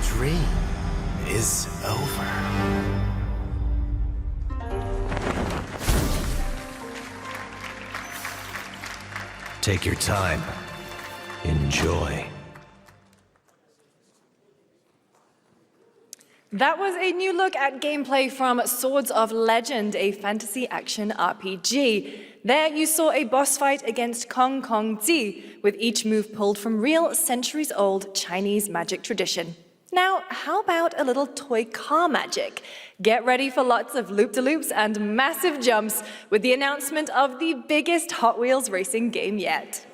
Dream is over. Take your time. Enjoy. That was a new look at gameplay from Swords of Legend, a fantasy action RPG. There you saw a boss fight against Kong Kong Zi, with each move pulled from real centuries-old Chinese magic tradition. Now, how about a little toy car magic? Get ready for lots of loop-de-loops and massive jumps with the announcement of the biggest Hot Wheels racing game yet.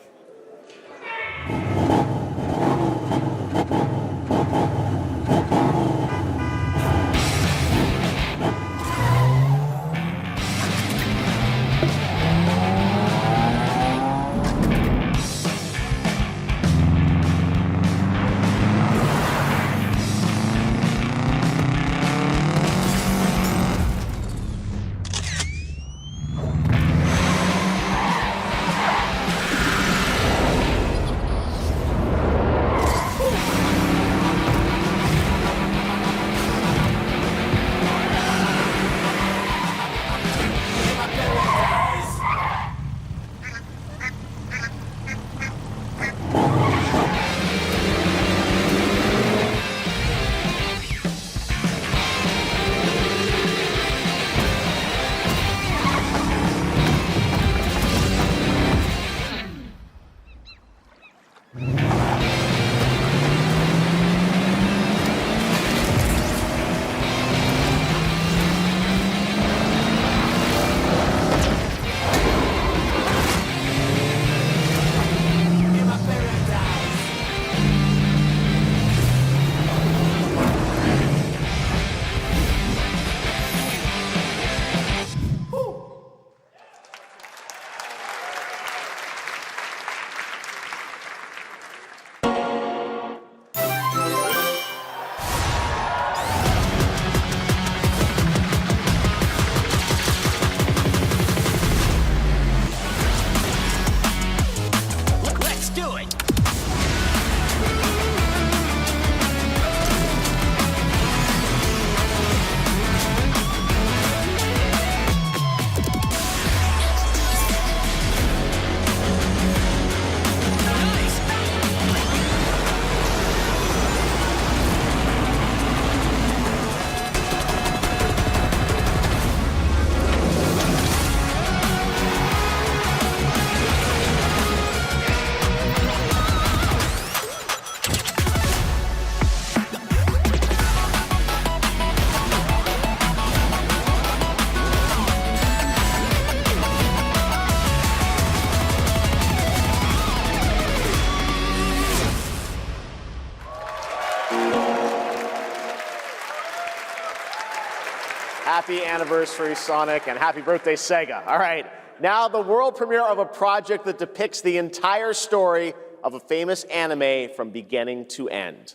Happy anniversary, Sonic, and happy birthday, Sega. All right, now the world premiere of a project that depicts the entire story of a famous anime from beginning to end.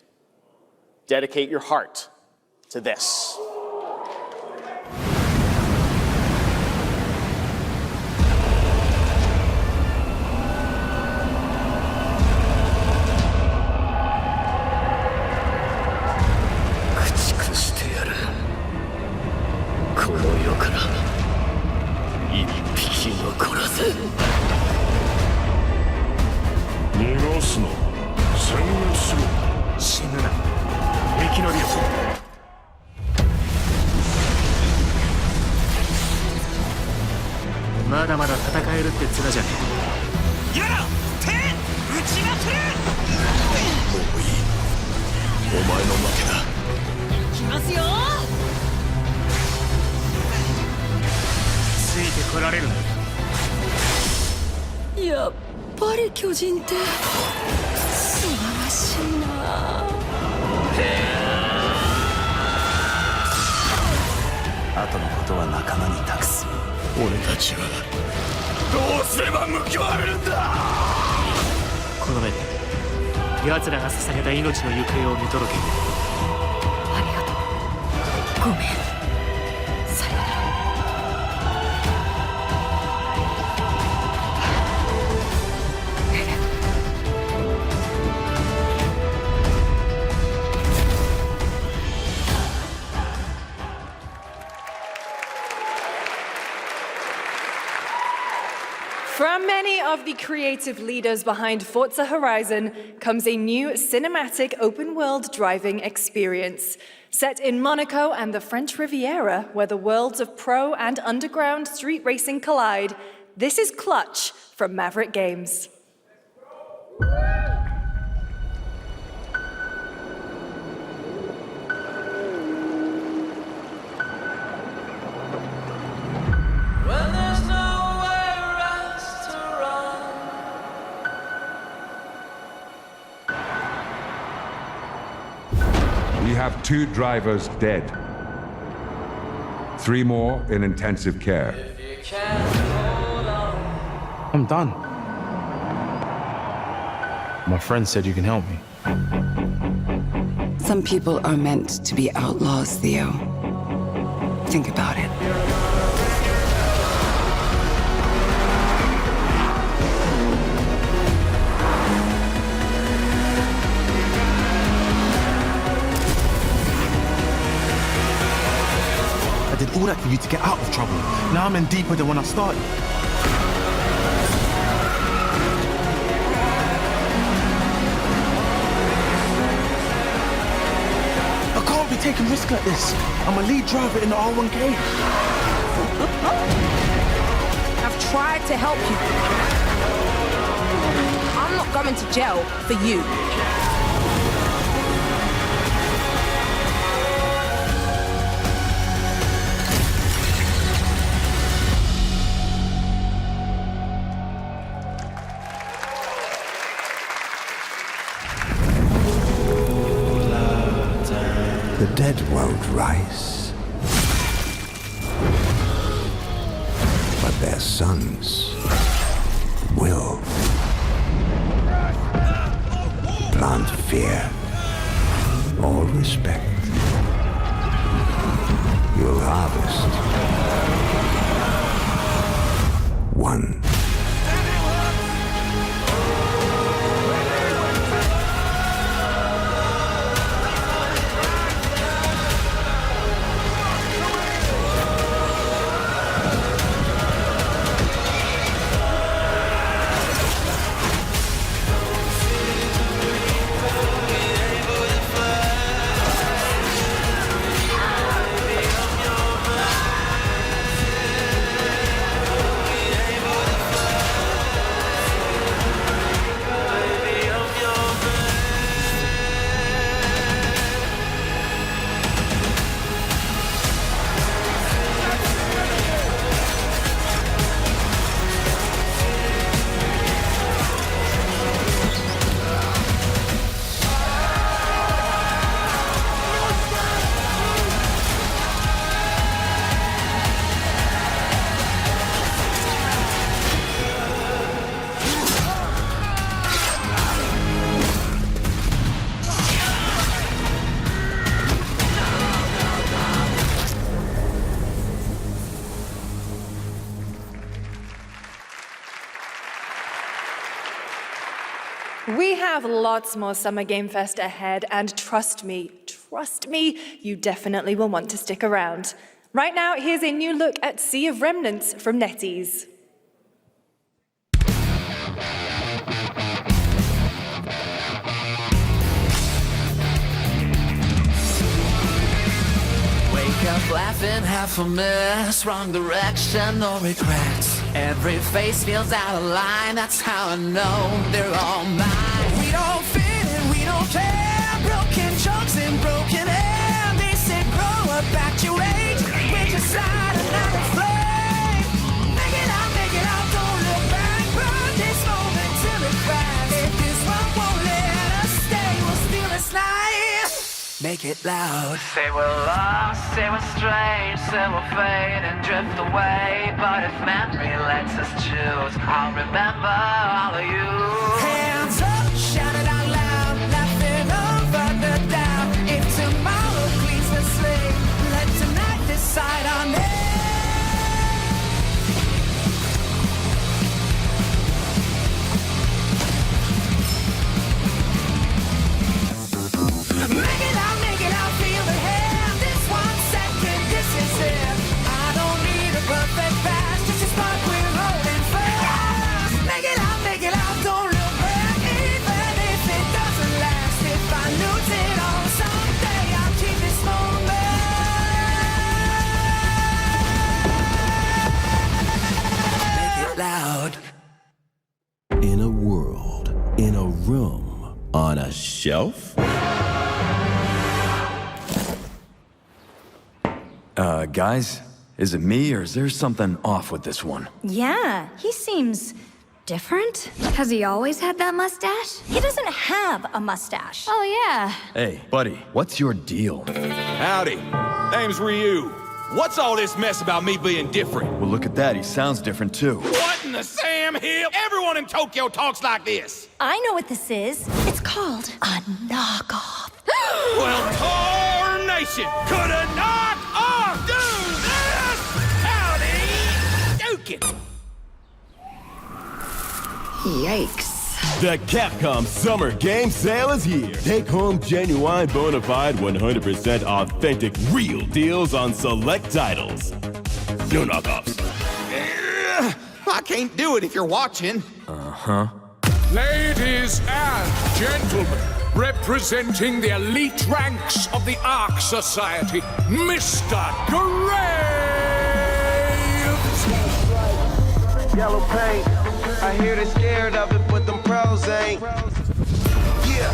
Dedicate your heart to this.やっぱり巨人って素晴らしいな。後のことは仲間に託す。俺たちはどうすれば報われるんだ。この目で奴らが捧げた命の行方を見届ける。ありがとう。ごめん。さよなら。From many of the creative leaders behind Forza Horizon comes a new cinematic open-world driving experience. Set in Monaco and the French Riviera, where the worlds of pro and underground street racing collide, this is Clutch from Maverick Games. We have 2 drivers dead. 3 more in intensive care. I'm done. My friend said you can help me. Some people are meant to be outlaws, Theo. Think about it. I did all that for you to get out of trouble. Now I'm in deeper than when I started. I can't be taking risks like this. I'm a lead driver in the R1K. I've tried to help you. I'm not going to jail for you. The dead won't rise, but their sons will. Plant fear or respect. You'll harvest one. We have lots more Summer Game Fest ahead, and trust me, you definitely will want to stick around. Right now, here's a new look at Sea of Remnants from NetEase. Wake up laughing, half a mess, wrong direction, no regrets. Every face feels out of line, that's how I know they're all mine. We don't fit and we don't care, broken jokes and broken air. They say grow up at your age, we're just light another flame. Make it out, don't look back, burn this moment till it cracks. If this one won't let us stay, we'll steal this night. Make it loud. Say we're lost, say we're strange, say we'll fade and drift away. But if memory lets us choose, I'll remember all of you. Hands up, shout it out loud, laughing over the doubt. If tomorrow cleans the slate, let tonight decide on it. Make it out, feel the hand. This 1 second, this is it. I don't need a perfect pass, just a spark we're rolling fast. Make it out, don't look back, even if it doesn't last. If I lose it all someday, I'll keep this moment. Make it loud. In a world, in a room, on a shelf? Guys, is it me or is there something off with this one? Yeah, he seems different. Has he always had that mustache? He doesn't have a mustache. Oh, yeah. Hey, buddy, what's your deal? Howdy. Name's Ryu. What's all this mess about me being different? Well, look at that. He sounds different, too. What in the Sam Hill? Everyone in Tokyo talks like this. I know what this is. It's called a knockoff. Well, tarnation! Could a knock-off do this? Howdy, Dukin! Yikes. The Capcom Summer Game Sale is here. Take home genuine, bona fide, 100% authentic, real deals on select titles. No knockoffs. I can't do it if you're watching. Uh-huh. Ladies and gentlemen, representing the elite ranks of the Ark Society, Mr. Graves! Yellow paint. I hear they're scared of it, but them pros ain't. Yeah,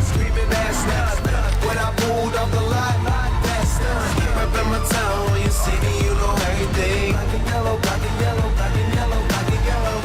screaming that's nuts. When I pulled off the lot, that's nuts. Reppin' my town, when you see me, you know everything. Black and yellow, black and yellow, black and yellow, black and yellow.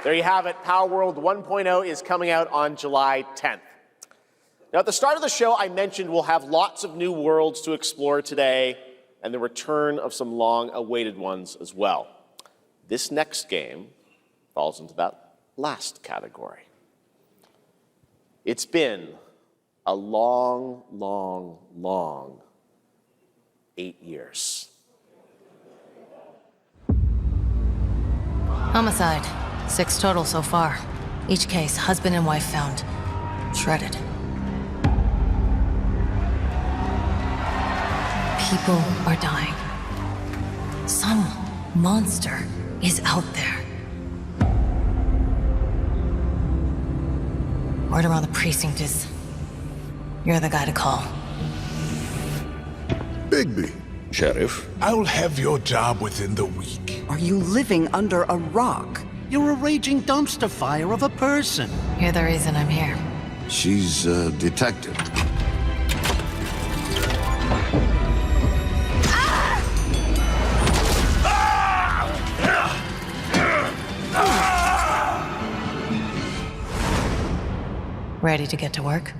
There you have it. Power World 1.0 is coming out on July 10th. Now, at the start of the show, I mentioned we'll have lots of new worlds to explore today and the return of some long-awaited ones as well. This next game falls into that last category. It's been a long, long, long 8 years. Homicide. 6 total so far. Each case, husband and wife found shredded. People are dying. Some monster is out there. Word around the precinct is you're the guy to call. Bigby. Sheriff? I'll have your job within the week. Are you living under a rock? You're a raging dumpster fire of a person. You're the reason I'm here. She's a detective. Ready to get to work?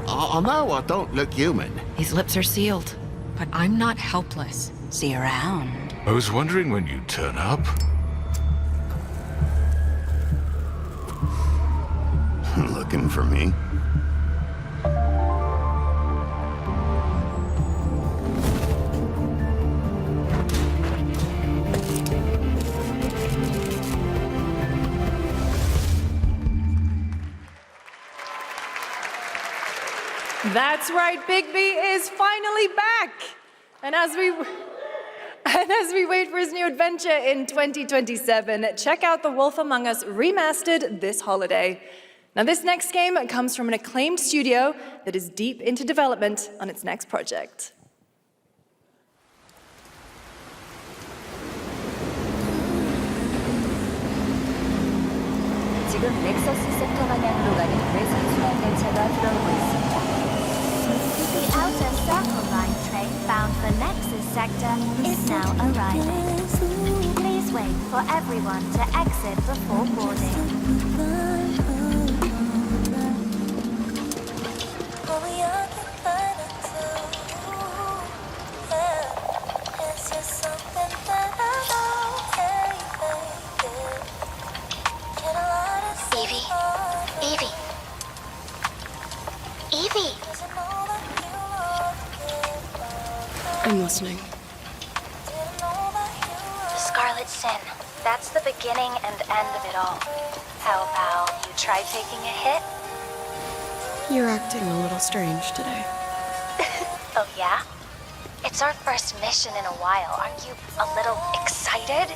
Oh, no, I don't look human. His lips are sealed, but I'm not helpless. See you around. I was wondering when you'd turn up. Looking for me? That's right, Bigby is finally back. And as we wait for his new adventure in 2027, check out The Wolf Among Us remastered this holiday. Now, this next game comes from an acclaimed studio that is deep into development on its next project. 지금 넥서스 섹터 방향으로 가는 외선 수환 열차가 들어오고 있습니다. The outer circle line train bound for Nexus sector is now arriving. Please wait for everyone to exit before boarding. I'm listening. The Scarlet Sin. That's the beginning and end of it all. How about you try taking a hit? You're acting a little strange today. Oh, yeah? It's our first mission in a while. Aren't you a little excited?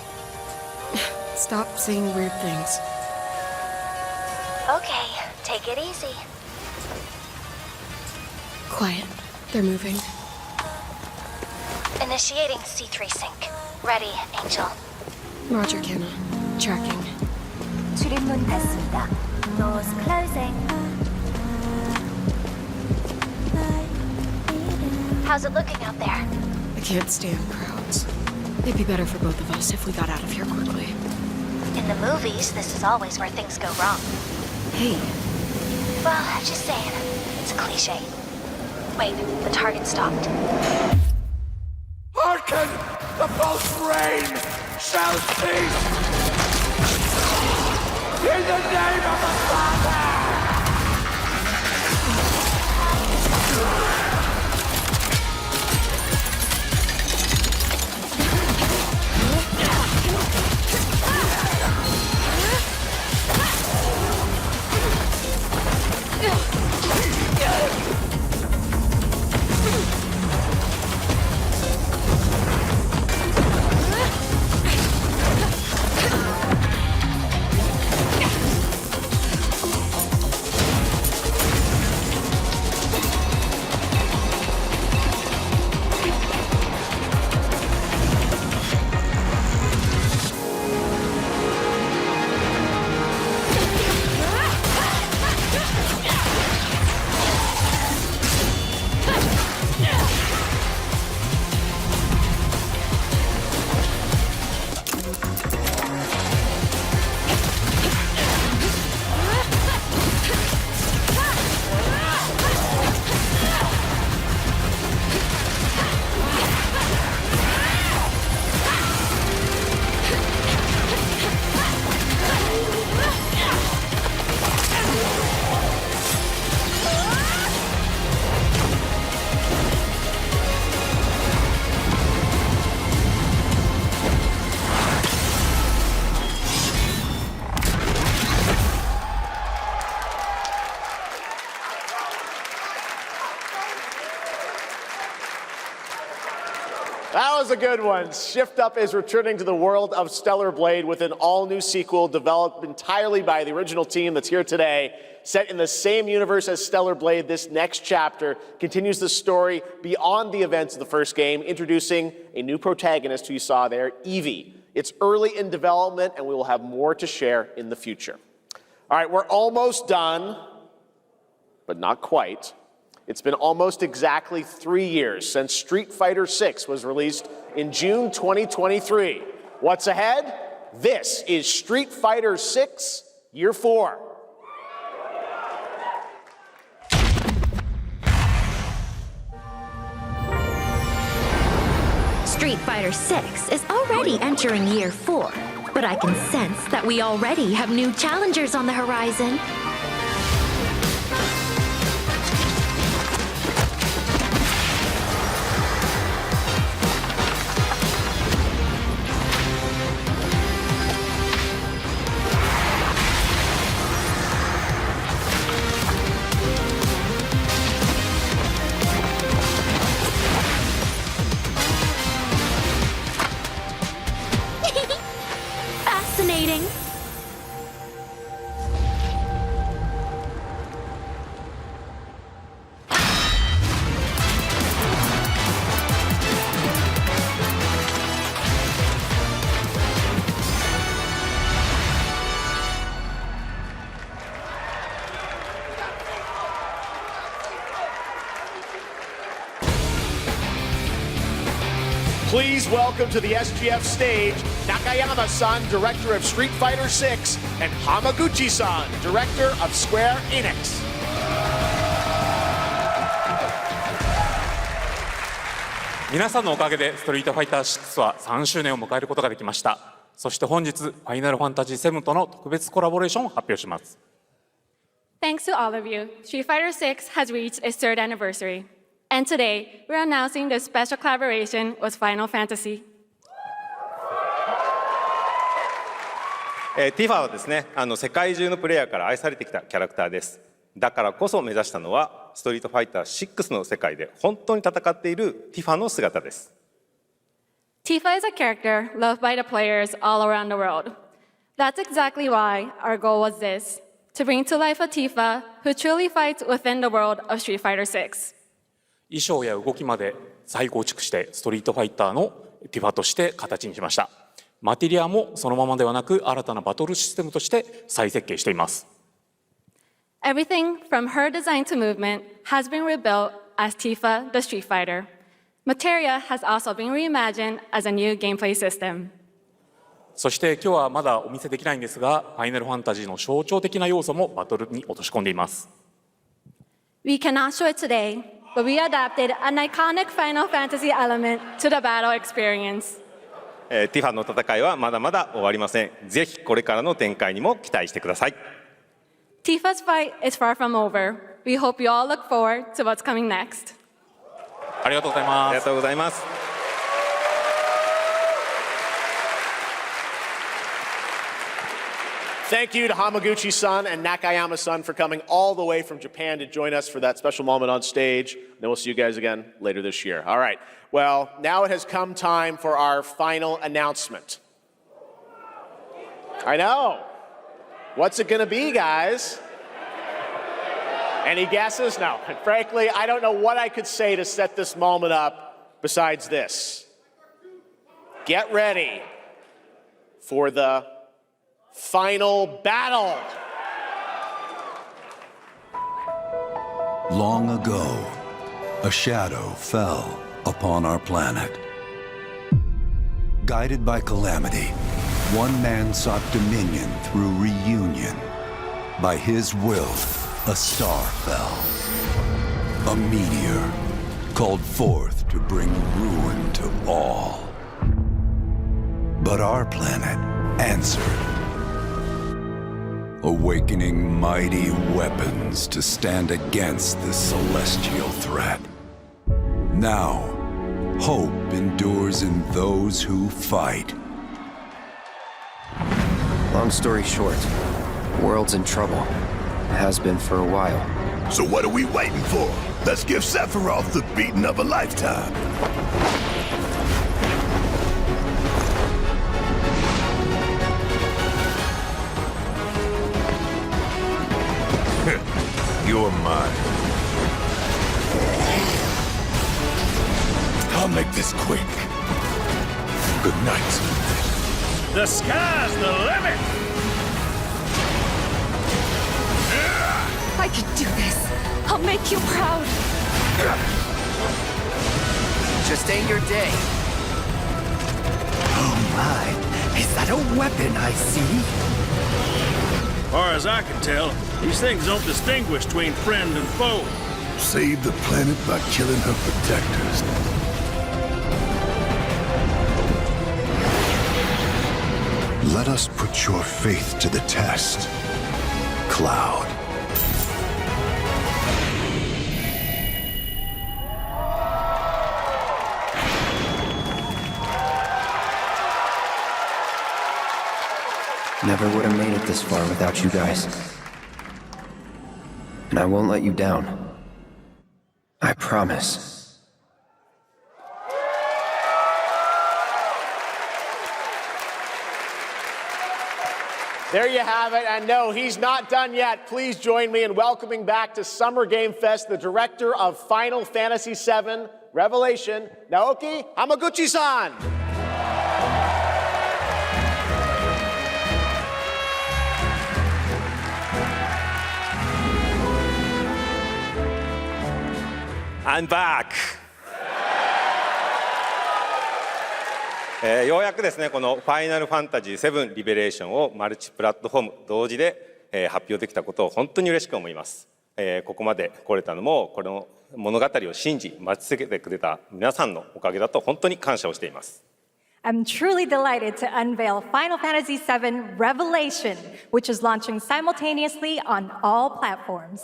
Stop saying weird things. Okay, take it easy. Quiet. They're moving. Initiating C3 sync. Ready, Angel. Roger, Kenna. Tracking. 출입문 닫습니다. Doors closing. How's it looking out there? I can't stand crowds. It'd be better for both of us if we got out of here quickly. In the movies, this is always where things go wrong. Hey. Well, just saying. It's a cliche. Wait, the target stopped. Hearken! The false rain shall cease! In the name of the Father! That was a good one. Shift Up is returning to the world of Stellar Blade with an all-new sequel developed entirely by the original team that's here today. Set in the same universe as Stellar Blade, this next chapter continues the story beyond the events of the first game, introducing a new protagonist who you saw there, Evie. It's early in development, and we will have more to share in the future. All right, we're almost done, but not quite. It's been almost exactly 3 years since Street Fighter VI was released in June 2023. What's ahead? This is Street Fighter VI Year 4. Street Fighter VI is already entering Year 4, but I can sense that we already have new challengers on the horizon. Fascinating. Please welcome to the SGF stage, Nakayama-san, Director of Street Fighter VI, and Hamaguchi-san, Director of Square Enix. 皆さんのおかげでストリートファイター6は3周年を迎えることができました。そして本日、ファイナルファンタジー7との特別コラボレーションを発表します。Thanks to all of you, Street Fighter VI has reached its 3rd anniversary. And today, we're announcing the special collaboration with Final Fantasy. ティファはですね、世界中のプレイヤーから愛されてきたキャラクターです。だからこそ目指したのは、ストリートファイター6の世界で本当に戦っているティファの姿です。Tifa is a character loved by the players all around the world. That's exactly why our goal was this, to bring to life a Tifa who truly fights within the world of Street Fighter VI. 衣装や動きまで再構築してストリートファイターのティファとして形にしました。マテリアもそのままではなく新たなバトルシステムとして再設計しています。Everything from her design to movement has been rebuilt as Tifa the Street Fighter. Materia has also been reimagined as a new gameplay system. そして今日はまだお見せできないんですが、ファイナルファンタジーの象徴的な要素もバトルに落とし込んでいます。We cannot show it today, but we adapted an iconic Final Fantasy element to the battle experience. ティファの戦いはまだまだ終わりません。ぜひこれからの展開にも期待してください。Tifa's fight is far from over. We hope you all look forward to what's coming next. ありがとうございます。ありがとうございます。Thank you to Hamaguchi-san and Nakayama-san for coming all the way from Japan to join us for that special moment on stage. Then we'll see you guys again later this year. All right. Well, now it has come time for our final announcement. I know. What's it going to be, guys? Any guesses? No. And frankly, I don't know what I could say to set this moment up besides this. Get ready for the final battle. Long ago, a shadow fell upon our planet. Guided by calamity, one man sought dominion through reunion. By his will, a star fell. A meteor called forth to bring ruin to all. But our planet answered, awakening mighty weapons to stand against this celestial threat. Now, hope endures in those who fight. Long story short, the world's in trouble. It has been for a while. So what are we waiting for? Let's give Sephiroth the beating of a lifetime. You're mine. I'll make this quick. Good night. The sky's the limit! I can do this. I'll make you proud. Just ain't your day. Oh my, is that a weapon I see? Far as I can tell, these things don't distinguish between friend and foe. Save the planet by killing her protectors. Let us put your faith to the test, Cloud. Never would have made it this far without you guys. And I won't let you down. I promise. There you have it, and no, he's not done yet. Please join me in welcoming back to Summer Game Fest the director of Final Fantasy VII Revelation, Naoki Hamaguchi-san. I'm back! ようやくですね、このファイナルファンタジー7リベレーションをマルチプラットフォーム同時で発表できたことを本当に嬉しく思います。ここまで来れたのも、この物語を信じ、待ち続けてくれた皆さんのおかげだと本当に感謝をしています。I'm truly delighted to unveil Final Fantasy VII Revelation, which is launching simultaneously on all platforms.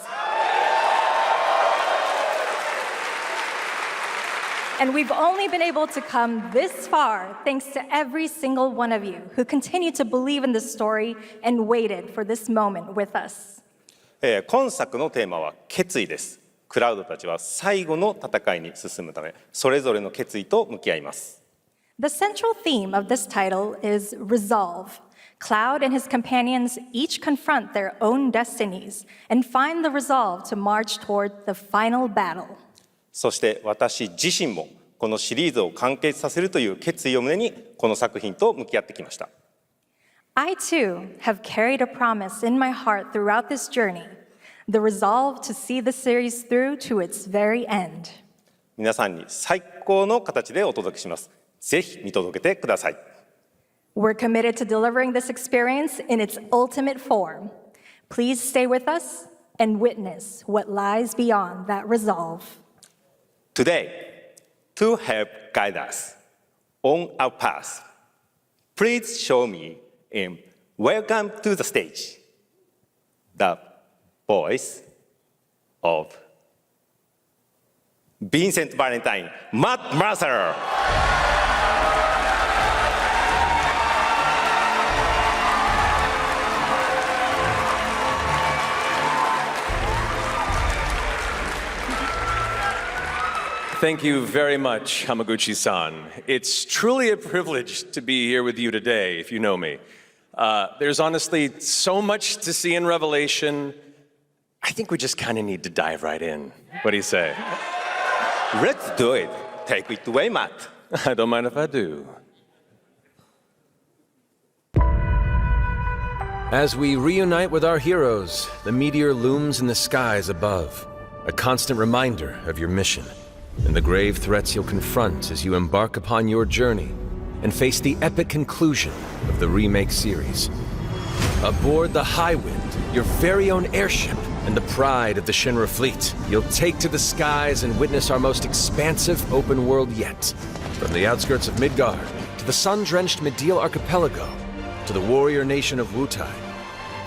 And we've only been able to come this far thanks to every single one of you who continue to believe in this story and waited for this moment with us. 今作のテーマは決意です。クラウドたちは最後の戦いに進むため、それぞれの決意と向き合います。The central theme of this title is resolve. Cloud and his companions each confront their own destinies and find the resolve to march toward the final battle. そして私自身もこのシリーズを完結させるという決意を胸にこの作品と向き合ってきました。I too have carried a promise in my heart throughout this journey, the resolve to see the series through to its very end. 皆さんに最高の形でお届けします。ぜひ見届けてください。We're committed to delivering this experience in its ultimate form. Please stay with us and witness what lies beyond that resolve. Today, to help guide us on our path, please show me in Welcome to the Stage, the voice of Vincent Valentine, Matt Mercer. Thank you very much, Hamaguchi-san. It's truly a privilege to be here with you today, if you know me. There's honestly so much to see in Revelation. I think we just kind of need to dive right in. What do you say? Let's do it. Take it away, Matt. I don't mind if I do. As we reunite with our heroes, the meteor looms in the skies above, a constant reminder of your mission and the grave threats you'll confront as you embark upon your journey and face the epic conclusion of the remake series. Aboard the Highwind, your very own airship and the pride of the Shinra fleet, you'll take to the skies and witness our most expansive open world yet. From the outskirts of Midgard, to the sun-drenched Medial Archipelago, to the warrior nation of Wutai.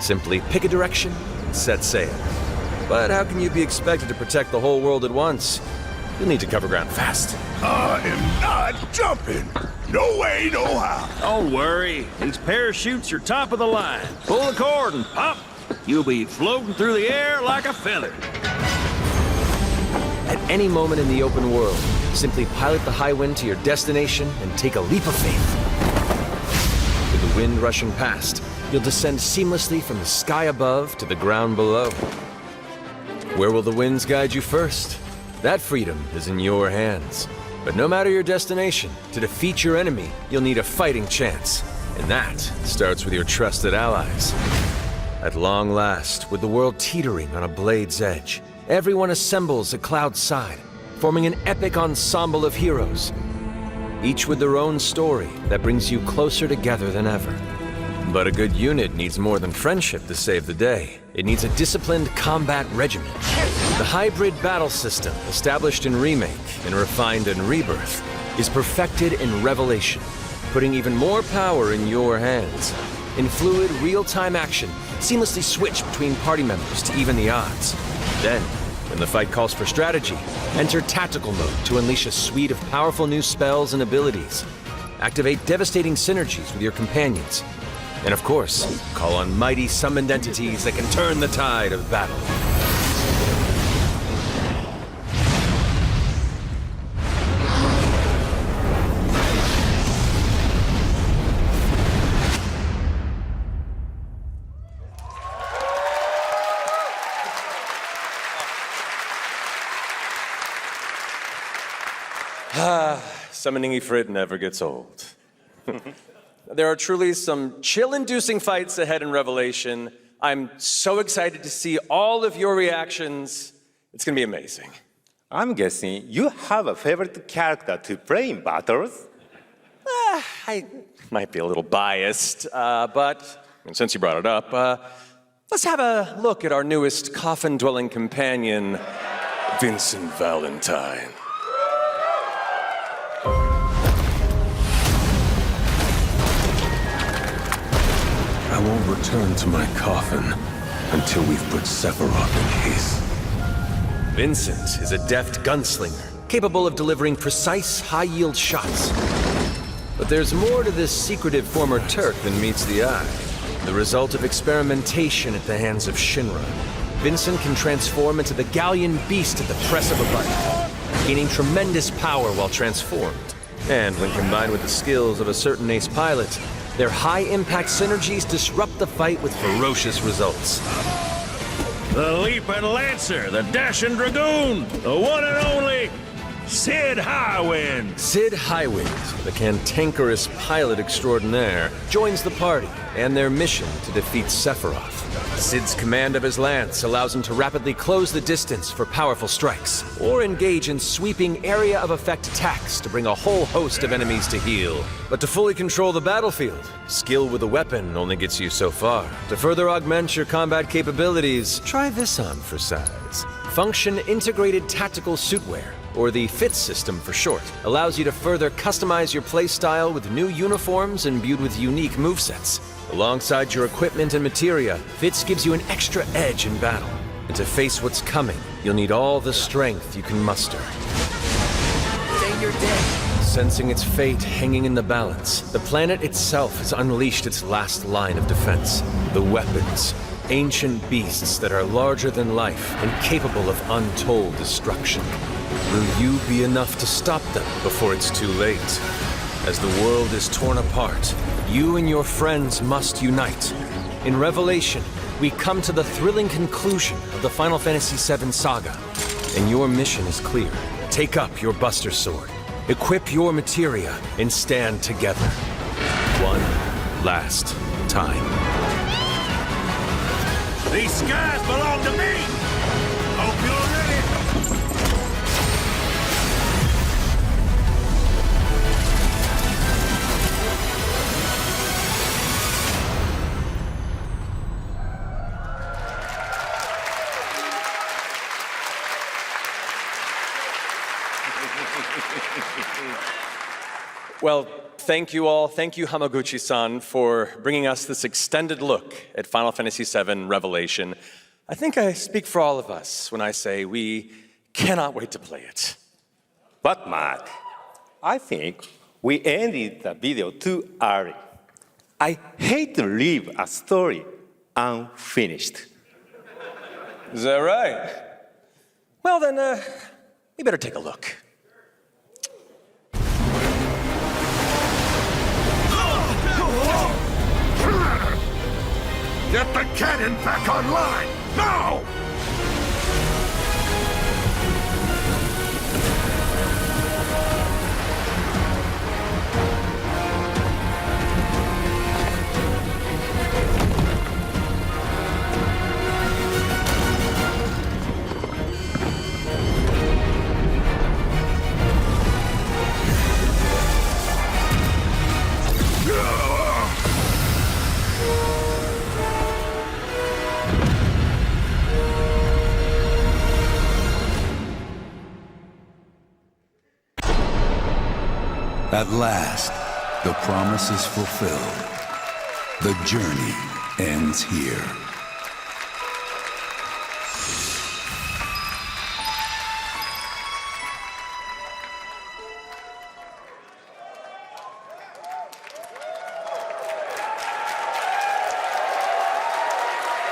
Simply pick a direction and set sail. But how can you be expected to protect the whole world at once? You'll need to cover ground fast. I am not jumping. No way, no how. Don't worry. These parachutes are top of the line. Pull the cord and pop. You'll be floating through the air like a feather. At any moment in the open world, simply pilot the Highwind to your destination and take a leap of faith. With the wind rushing past, you'll descend seamlessly from the sky above to the ground below. Where will the winds guide you first? That freedom is in your hands. But no matter your destination, to defeat your enemy, you'll need a fighting chance. And that starts with your trusted allies. At long last, with the world teetering on a blade's edge, everyone assembles at Cloud's side, forming an epic ensemble of heroes, each with their own story that brings you closer together than ever. But a good unit needs more than friendship to save the day. It needs a disciplined combat regiment. The hybrid battle system, established in Remake and refined in Rebirth, is perfected in Revelation, putting even more power in your hands. In fluid, real-time action, seamlessly switch between party members to even the odds. Then, when the fight calls for strategy, enter tactical mode to unleash a suite of powerful new spells and abilities. Activate devastating synergies with your companions. And of course, call on mighty summoned entities that can turn the tide of battle. Summoning Ifrit never gets old. There are truly some chill-inducing fights ahead in Revelation. I'm so excited to see all of your reactions. It's gonna be amazing. I'm guessing you have a favorite character to play in battles? I might be a little biased, but since you brought it up, let's have a look at our newest coffin-dwelling companion, Vincent Valentine. I won't return to my coffin until we've put Sephiroth in his. Vincent is a deft gunslinger, capable of delivering precise, high-yield shots. But there's more to this secretive former Turk than meets the eye. The result of experimentation at the hands of Shinra. Vincent can transform into the Galleon beast at the press of a button, gaining tremendous power while transformed. And when combined with the skills of a certain ace pilot, their high-impact synergies disrupt the fight with ferocious results. The Leaping Lancer, the Dashing Dragoon, the one and only Sid Highwind. Sid Highwind, the cantankerous pilot extraordinaire, joins the party and their mission to defeat Sephiroth. Sid's command of his lance allows him to rapidly close the distance for powerful strikes, or engage in sweeping area of effect attacks to bring a whole host of enemies to heel. But to fully control the battlefield, skill with a weapon only gets you so far. To further augment your combat capabilities, try this on for size. Function Integrated Tactical Suitwear, or the FITS system for short, allows you to further customize your playstyle with new uniforms imbued with unique movesets. Alongside your equipment and materia, FITS gives you an extra edge in battle. And to face what's coming, you'll need all the strength you can muster. Say you're dead. Sensing its fate hanging in the balance, the planet itself has unleashed its last line of defense. The weapons. Ancient beasts that are larger than life and capable of untold destruction. Will you be enough to stop them before it's too late? As the world is torn apart, you and your friends must unite. In Revelation, we come to the thrilling conclusion of the Final Fantasy VII saga. And your mission is clear. Take up your Buster Sword, equip your materia, and stand together. One last time. These skies belong to me! Hope you're ready! Well, thank you all. Thank you, Hamaguchi-san, for bringing us this extended look at Final Fantasy VII Revelation. I think I speak for all of us when I say we cannot wait to play it. But Matt, I think we ended the video too early. I hate to leave a story unfinished. Is that right? Well then, we better take a look. Get the cannon back online, now! At last, the promise is fulfilled. The journey ends here.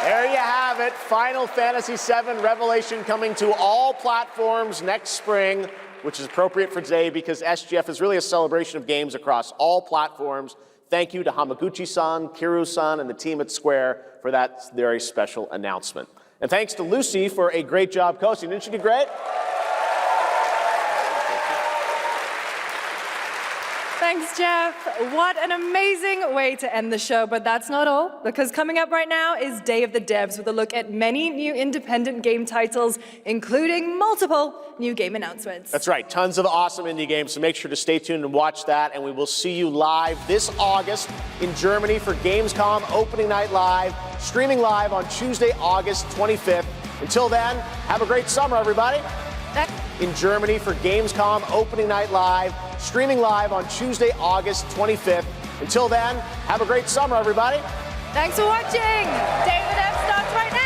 There you have it. Final Fantasy VII Revelation coming to all platforms next spring, which is appropriate for today because SGF is really a celebration of games across all platforms. Thank you to Hamaguchi-san, Kiru-san, and the team at Square for that very special announcement. And thanks to Lucy for a great job coaching. Didn't she do great? Thanks, Jeff. What an amazing way to end the show, but that's not all, because coming up right now is Day of the Devs with a look at many new independent game titles, including multiple new game announcements. That's right, tons of awesome indie games, so make sure to stay tuned and watch that, and we will see you live this August in Germany for Gamescom Opening Night Live, streaming live on Tuesday, August 25th. Until then, have a great summer, everybody. In Germany for Gamescom Opening Night Live, streaming live on Tuesday, August 25th. Until then, have a great summer, everybody. Thanks for watching. Day of the Devs starts right now.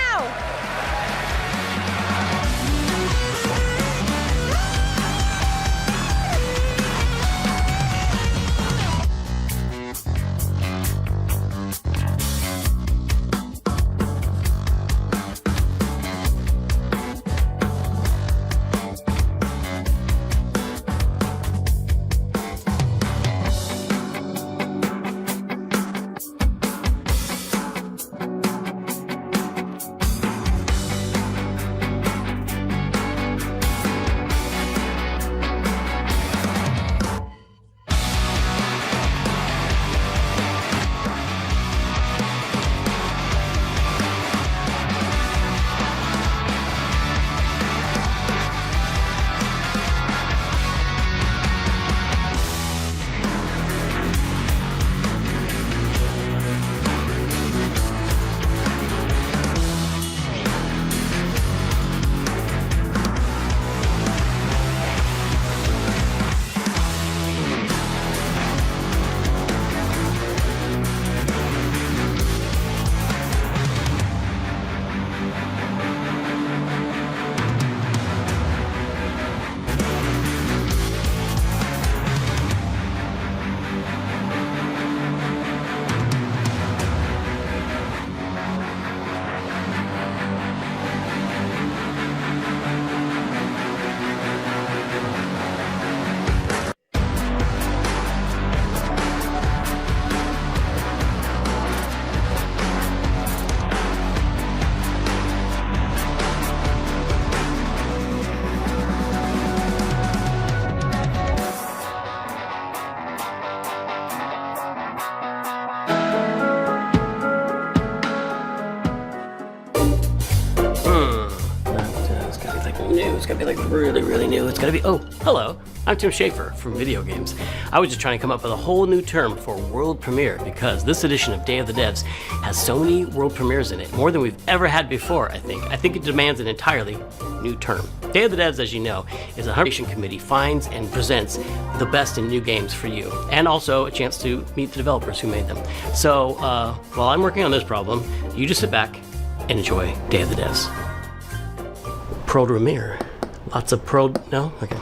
It's gotta be like really, really new. It's gotta be, oh, hello, I'm Tim Schafer from Video Games. I was just trying to come up with a whole new term for world premiere because this edition of Day of the Devs has so many world premieres in it, more than we've ever had before, I think. I think it demands an entirely new term. Day of the Devs, as you know, is a curation committee finds and presents the best in new games for you, and also a chance to meet the developers who made them. So while I'm working on this problem, you just sit back and enjoy Day of the Devs. World premiere. Lots of no? Okay.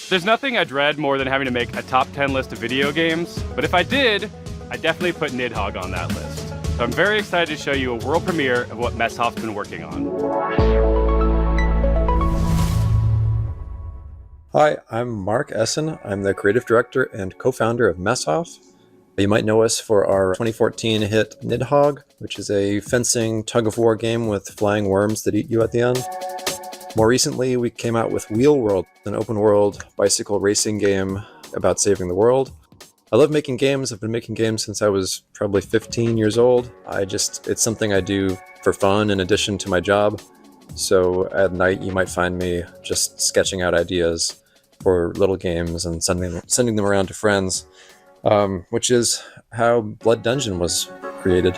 There's nothing I dread more than having to make a top 10 list of video games, but if I did, I'd definitely put Nidhogg on that list. So I'm very excited to show you a world premiere of what Messhoff's been working on. Hi, I'm Mark Essen. I'm the creative director and co-founder of Messhoff. You might know us for our 2014 hit Nidhogg, which is a fencing tug-of-war game with flying worms that eat you at the end. More recently, we came out with Wheel World, an open-world bicycle racing game about saving the world. I love making games. I've been making games since I was probably 15 years old. It's something I do for fun in addition to my job. So at night, you might find me just sketching out ideas for little games and sending them around to friends, which is how Blood Dungeon was created.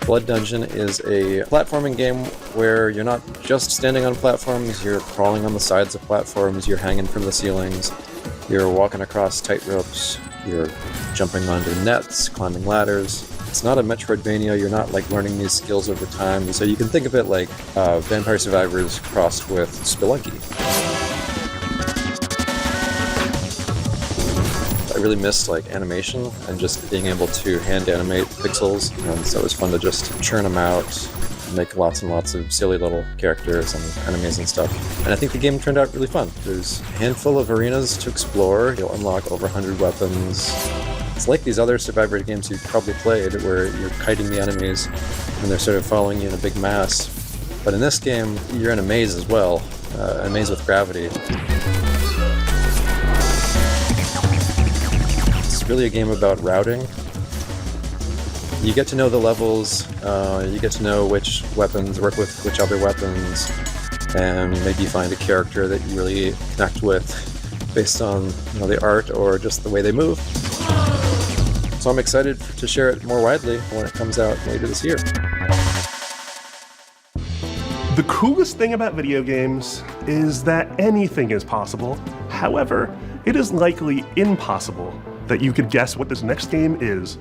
Blood Dungeon is a platforming game where you're not just standing on platforms, you're crawling on the sides of platforms, you're hanging from the ceilings, you're walking across tight ropes, you're jumping onto nets, climbing ladders. It's not a Metroidvania, you're not like learning these skills over time, so you can think of it like Vampire Survivors crossed with Spelunky. I really missed like animation and just being able to hand animate pixels, and so it was fun to just churn them out, make lots and lots of silly little characters and enemies and stuff. And I think the game turned out really fun. There's a handful of arenas to explore, you'll unlock over 100 weapons. It's like these other Survivor games you've probably played where you're kiting the enemies and they're sort of following you in a big mass. But in this game, you're in a maze as well, a maze with gravity. It's really a game about routing. You get to know the levels, you get to know which weapons work with which other weapons, and maybe find a character that you really connect with based on the art or just the way they move. So I'm excited to share it more widely when it comes out later this year. The coolest thing about video games is that anything is possible. However, it is likely impossible that you could guess what this next game is.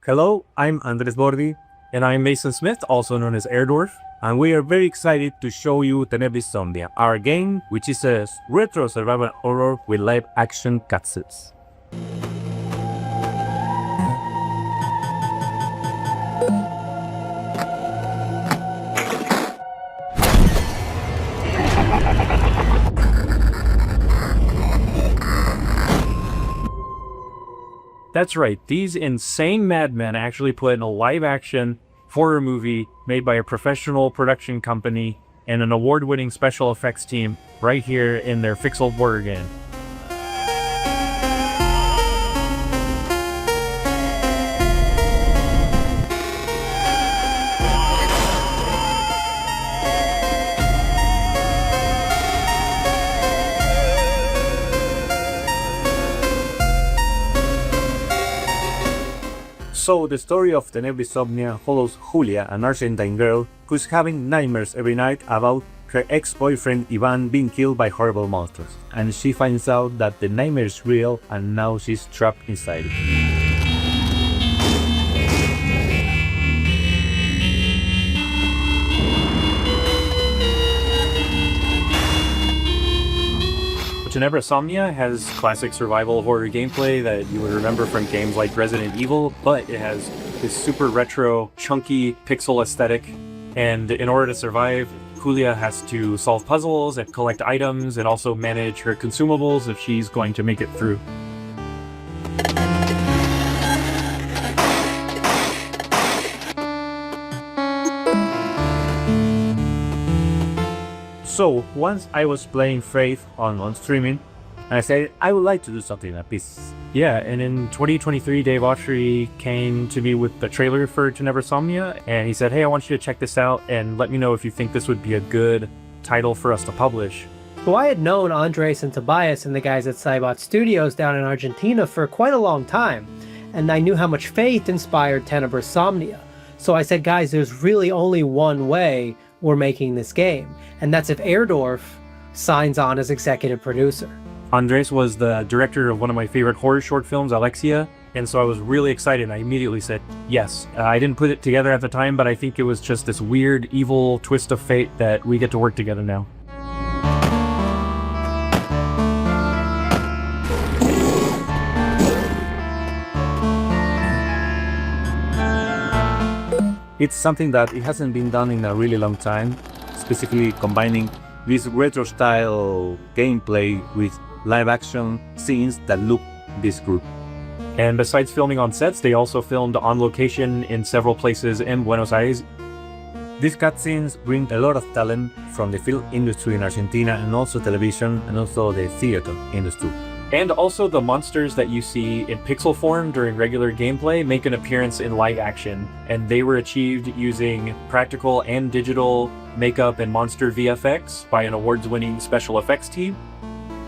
Hello, I'm Andres Bordi, and I'm Mason Smith, also known as Airdorf, and we are very excited to show you Tenebrisomnia, our game, which is a retro survival horror with live-action cutscenes. That's right, these insane madmen actually put in a live-action horror movie made by a professional production company and an award-winning special effects team right here in their Fixel horror game. So, the story of Tenebrisomnia follows Julia, an Argentine girl who's having nightmares every night about her ex-boyfriend Ivan being killed by horrible monsters. And she finds out that the nightmare is real and now she's trapped inside it. Tenebrisomnia has classic survival horror gameplay that you would remember from games like Resident Evil, but it has this super retro, chunky pixel aesthetic. And in order to survive, Julia has to solve puzzles and collect items and also manage her consumables if she's going to make it through. So, once I was playing Faith on streaming, and I said, I would like to do something like this. Yeah, and in 2023, Dave Autry came to me with the trailer for Tenebrisomnia, and he said, hey, I want you to check this out, and let me know if you think this would be a good title for us to publish. So I had known Andres and Tobias and the guys at Cybot Studios down in Argentina for quite a long time, and I knew how much Faith inspired Tenebrisomnia. So I said, guys, there's really only one way we're making this game, and that's if Airdorf signs on as executive producer. Andres was the director of one of my favorite horror short films, Alexia, and so I was really excited. I immediately said yes. I didn't put it together at the time, but I think it was just this weird, evil twist of fate that we get to work together now. It's something that it hasn't been done in a really long time, specifically combining this retro-style gameplay with live-action scenes that look this good. And besides filming on sets, they also filmed on location in several places in Buenos Aires. These cutscenes bring a lot of talent from the film industry in Argentina and also television and also the theater industry. And also the monsters that you see in pixel form during regular gameplay make an appearance in live action, and they were achieved using practical and digital makeup and monster VFX by an awards-winning special effects team,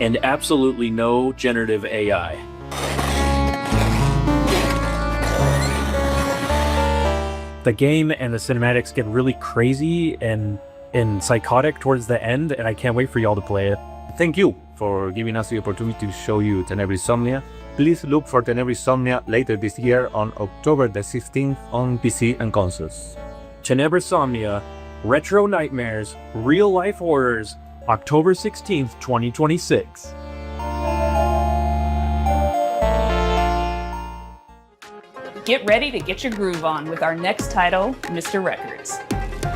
and absolutely no generative AI. The game and the cinematics get really crazy and psychotic towards the end, and I can't wait for y'all to play it. Thank you for giving us the opportunity to show you Tenebrae Somnia. Please look for Tenebrae Somnia later this year on October the 16th on PC and consoles. Tenebrae Somnia, Retro Nightmares, Real Life Horrors, October 16th, 2026. Get ready to get your groove on with our next title, Mr. Records.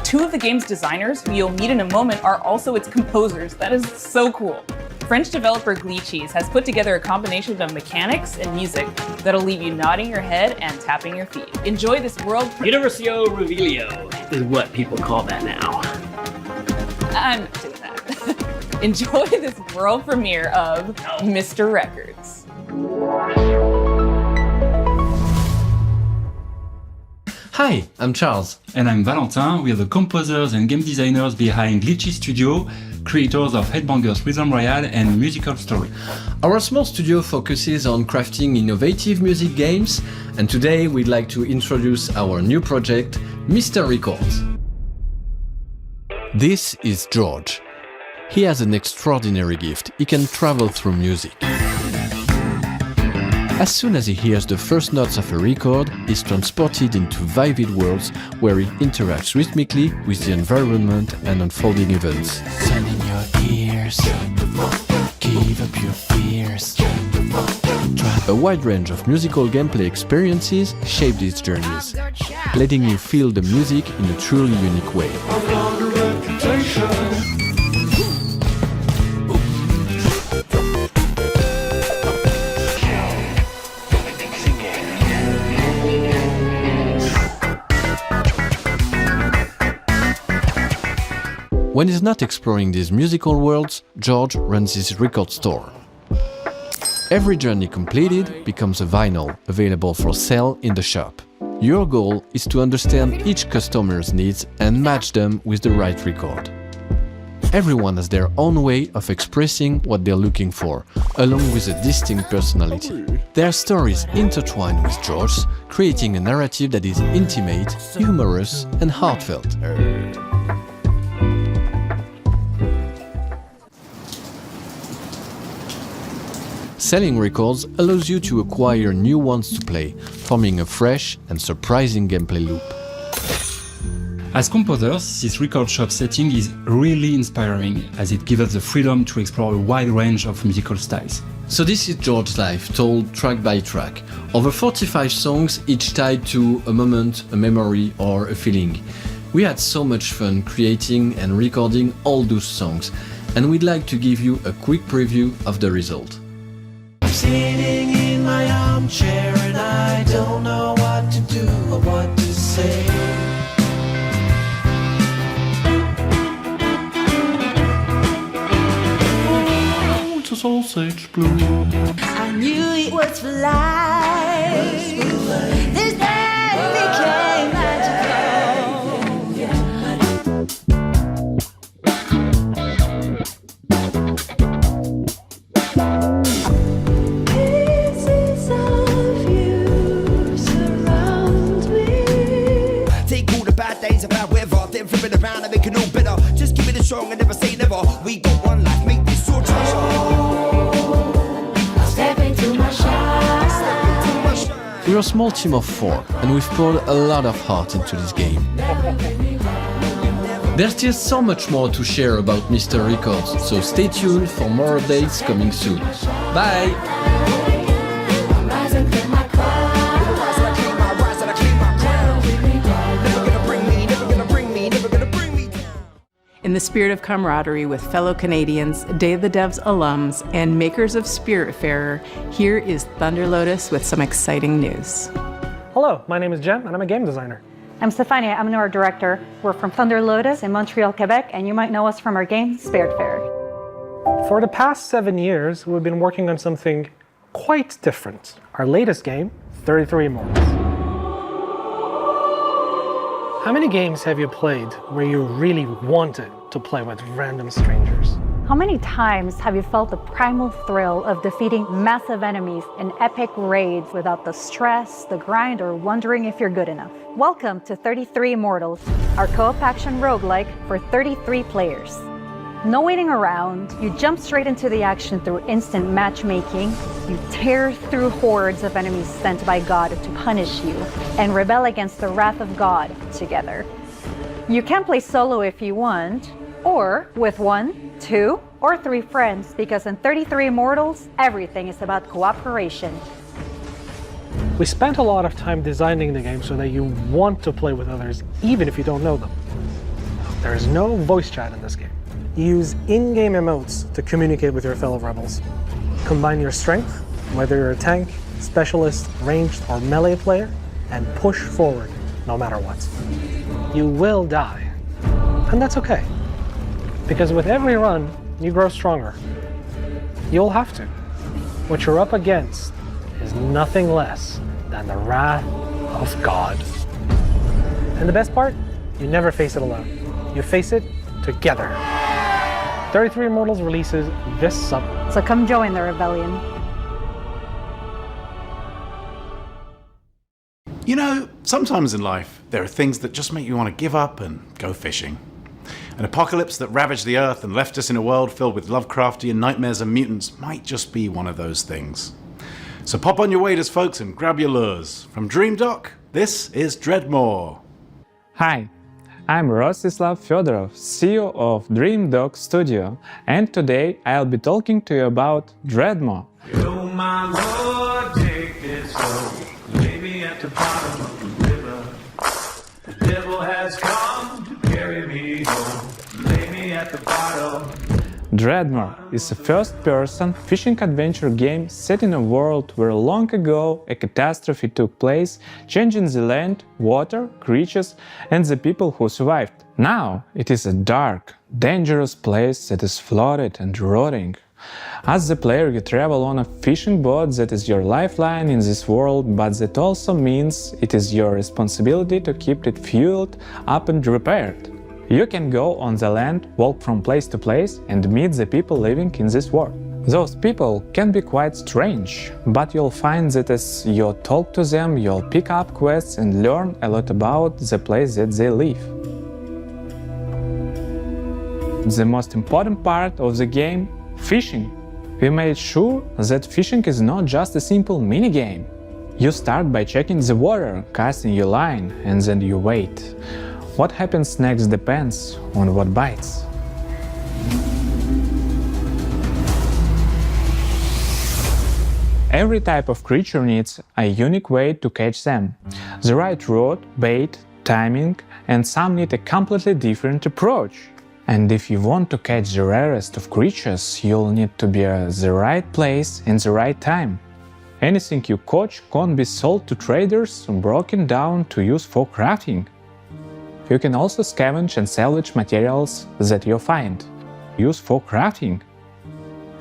Two of the game's designers, who you'll meet in a moment, are also its composers. That is so cool. French developer Glitchies has put together a combination of mechanics and music that'll leave you nodding your head and tapping your feet. Enjoy this world... Universio Revelio is what people call that now. I'm not doing that. Enjoy this world premiere of Mr. Records. Hi, I'm Charles. And I'm Valentin. We are the composers and game designers behind Glitchy Studio, creators of Headbangers Rhythm Royale and Musical Story. Our small studio focuses on crafting innovative music games, and today we'd like to introduce our new project, Mr. Records. This is George. He has an extraordinary gift. He can travel through music. As soon as he hears the first notes of a record, he's transported into vivid worlds where he interacts rhythmically with the environment and unfolding events. Send in your ears, give up your fears. A wide range of musical gameplay experiences shape these journeys, letting you feel the music in a truly unique way. When he's not exploring these musical worlds, George runs his record store. Every journey completed becomes a vinyl available for sale in the shop. Your goal is to understand each customer's needs and match them with the right record. Everyone has their own way of expressing what they're looking for, along with a distinct personality. Their stories intertwine with George's, creating a narrative that is intimate, humorous, and heartfelt. Selling records allows you to acquire new ones to play, forming a fresh and surprising gameplay loop. As composers, this record shop setting is really inspiring, as it gives us the freedom to explore a wide range of musical styles. So this is George's life, told track by track. Over 45 songs, each tied to a moment, a memory, or a feeling. We had so much fun creating and recording all those songs, and we'd like to give you a quick preview of the result. Sitting in my armchair and I don't know what to do or what to say. Oh, it's a sausage blue. I knew it was for life. This day became magical. Days of bad weather, then flip it around and make it all better. Just give it a strong and never say never. We got one life, make this your treasure. Step into my shine. We're a small team of 4, and we've poured a lot of heart into this game. There's still so much more to share about Mr. Records, so stay tuned for more updates coming soon. Bye! In the spirit of camaraderie with fellow Canadians, Day of the Devs alums, and makers of Spiritfarer, here is Thunder Lotus with some exciting news. Hello, my name is Jen, and I'm a game designer. I'm Stefania, I'm our director. We're from Thunder Lotus in Montreal, Quebec, and you might know us from our game, Spiritfarer. For the past 7 years, we've been working on something quite different. Our latest game, 33 Immortals. How many games have you played where you really wanted to play with random strangers? How many times have you felt the primal thrill of defeating massive enemies in epic raids without the stress, the grind, or wondering if you're good enough? Welcome to 33 Immortals, our co-op action roguelike for 33 players. No waiting around, you jump straight into the action through instant matchmaking, you tear through hordes of enemies sent by God to punish you, and rebel against the wrath of God together. You can play solo if you want, or with 1, 2, or 3 friends, because in 33 Immortals, everything is about cooperation. We spent a lot of time designing the game so that you want to play with others, even if you don't know them. There is no voice chat in this game. You use in-game emotes to communicate with your fellow rebels. Combine your strength, whether you're a tank, specialist, ranged, or melee player, and push forward no matter what. You will die, and that's okay. Because with every run, you grow stronger. You'll have to. What you're up against is nothing less than the wrath of God. And the best part? You never face it alone. You face it together. 33 Immortals releases this summer. So come join the rebellion. You know, sometimes in life, there are things that just make you want to give up and go fishing. An apocalypse that ravaged the Earth and left us in a world filled with Lovecraftian nightmares and mutants might just be one of those things. So pop on your waders, folks, and grab your lures. From Dream Dock, this is Dreadmore. Hi, I'm Rostislav Fedorov, CEO of Dream Dock Studio, and today I'll be talking to you about Dreadmore. Oh my Lord, take it slow. Lay me at the bottom of the river. The devil has come to carry me home. Lay me at the bottom. Dreadmore is a first-person fishing adventure game set in a world where long ago a catastrophe took place, changing the land, water, creatures, and the people who survived. Now it is a dark, dangerous place that is flooded and rotting. As the player, you travel on a fishing boat that is your lifeline in this world, but that also means it is your responsibility to keep it fueled up and repaired. You can go on the land, walk from place to place, and meet the people living in this world. Those people can be quite strange, but you'll find that as you talk to them, you'll pick up quests and learn a lot about the place that they live. The most important part of the game, fishing. We made sure that fishing is not just a simple minigame. You start by checking the water, casting your line, and then you wait. What happens next depends on what bites. Every type of creature needs a unique way to catch them. The right rod, bait, timing, and some need a completely different approach. And if you want to catch the rarest of creatures, you'll need to be at the right place in the right time. Anything you catch can't be sold to traders or broken down to use for crafting. You can also scavenge and salvage materials that you find. Use for crafting.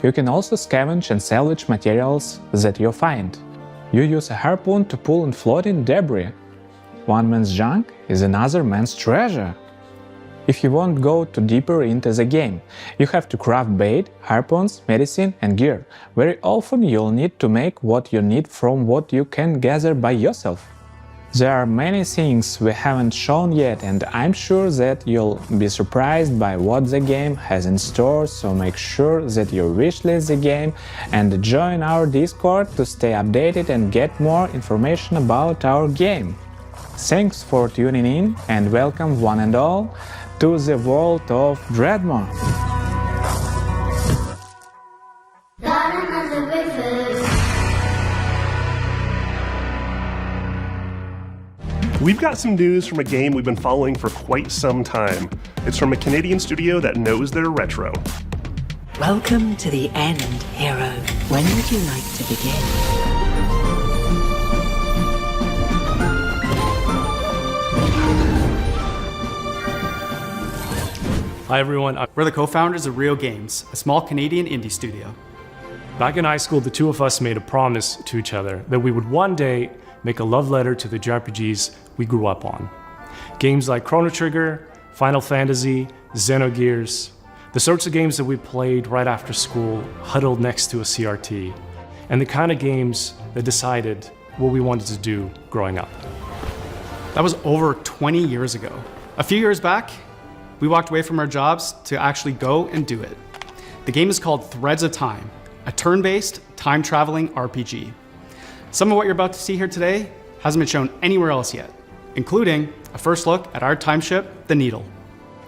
You can also scavenge and salvage materials that you find. You use a harpoon to pull in floating debris. One man's junk is another man's treasure. If you want to go too deeper into the game, you have to craft bait, harpoons, medicine and gear. Very often you'll need to make what you need from what you can gather by yourself. There are many things we haven't shown yet, and I'm sure that you'll be surprised by what the game has in store, so make sure that you wishlist the game and join our Discord to stay updated and get more information about our game. Thanks for tuning in and welcome one and all to the world of Dreadmore. We've got some news from a game we've been following for quite some time. It's from a Canadian studio that knows their retro. Welcome to the end, hero. When would you like to begin? Hi everyone. We're the co-founders of Rio Games, a small Canadian indie studio. Back in high school, the two of us made a promise to each other that we would one day make a love letter to the JRPGs we grew up on. Games like Chrono Trigger, Final Fantasy, Xenogears, the sorts of games that we played right after school, huddled next to a CRT, and the kind of games that decided what we wanted to do growing up. That was over 20 years ago. A few years back, we walked away from our jobs to actually go and do it. The game is called Threads of Time, a turn-based, time-traveling RPG. Some of what you're about to see here today hasn't been shown anywhere else yet, including a first look at our time ship, the Needle.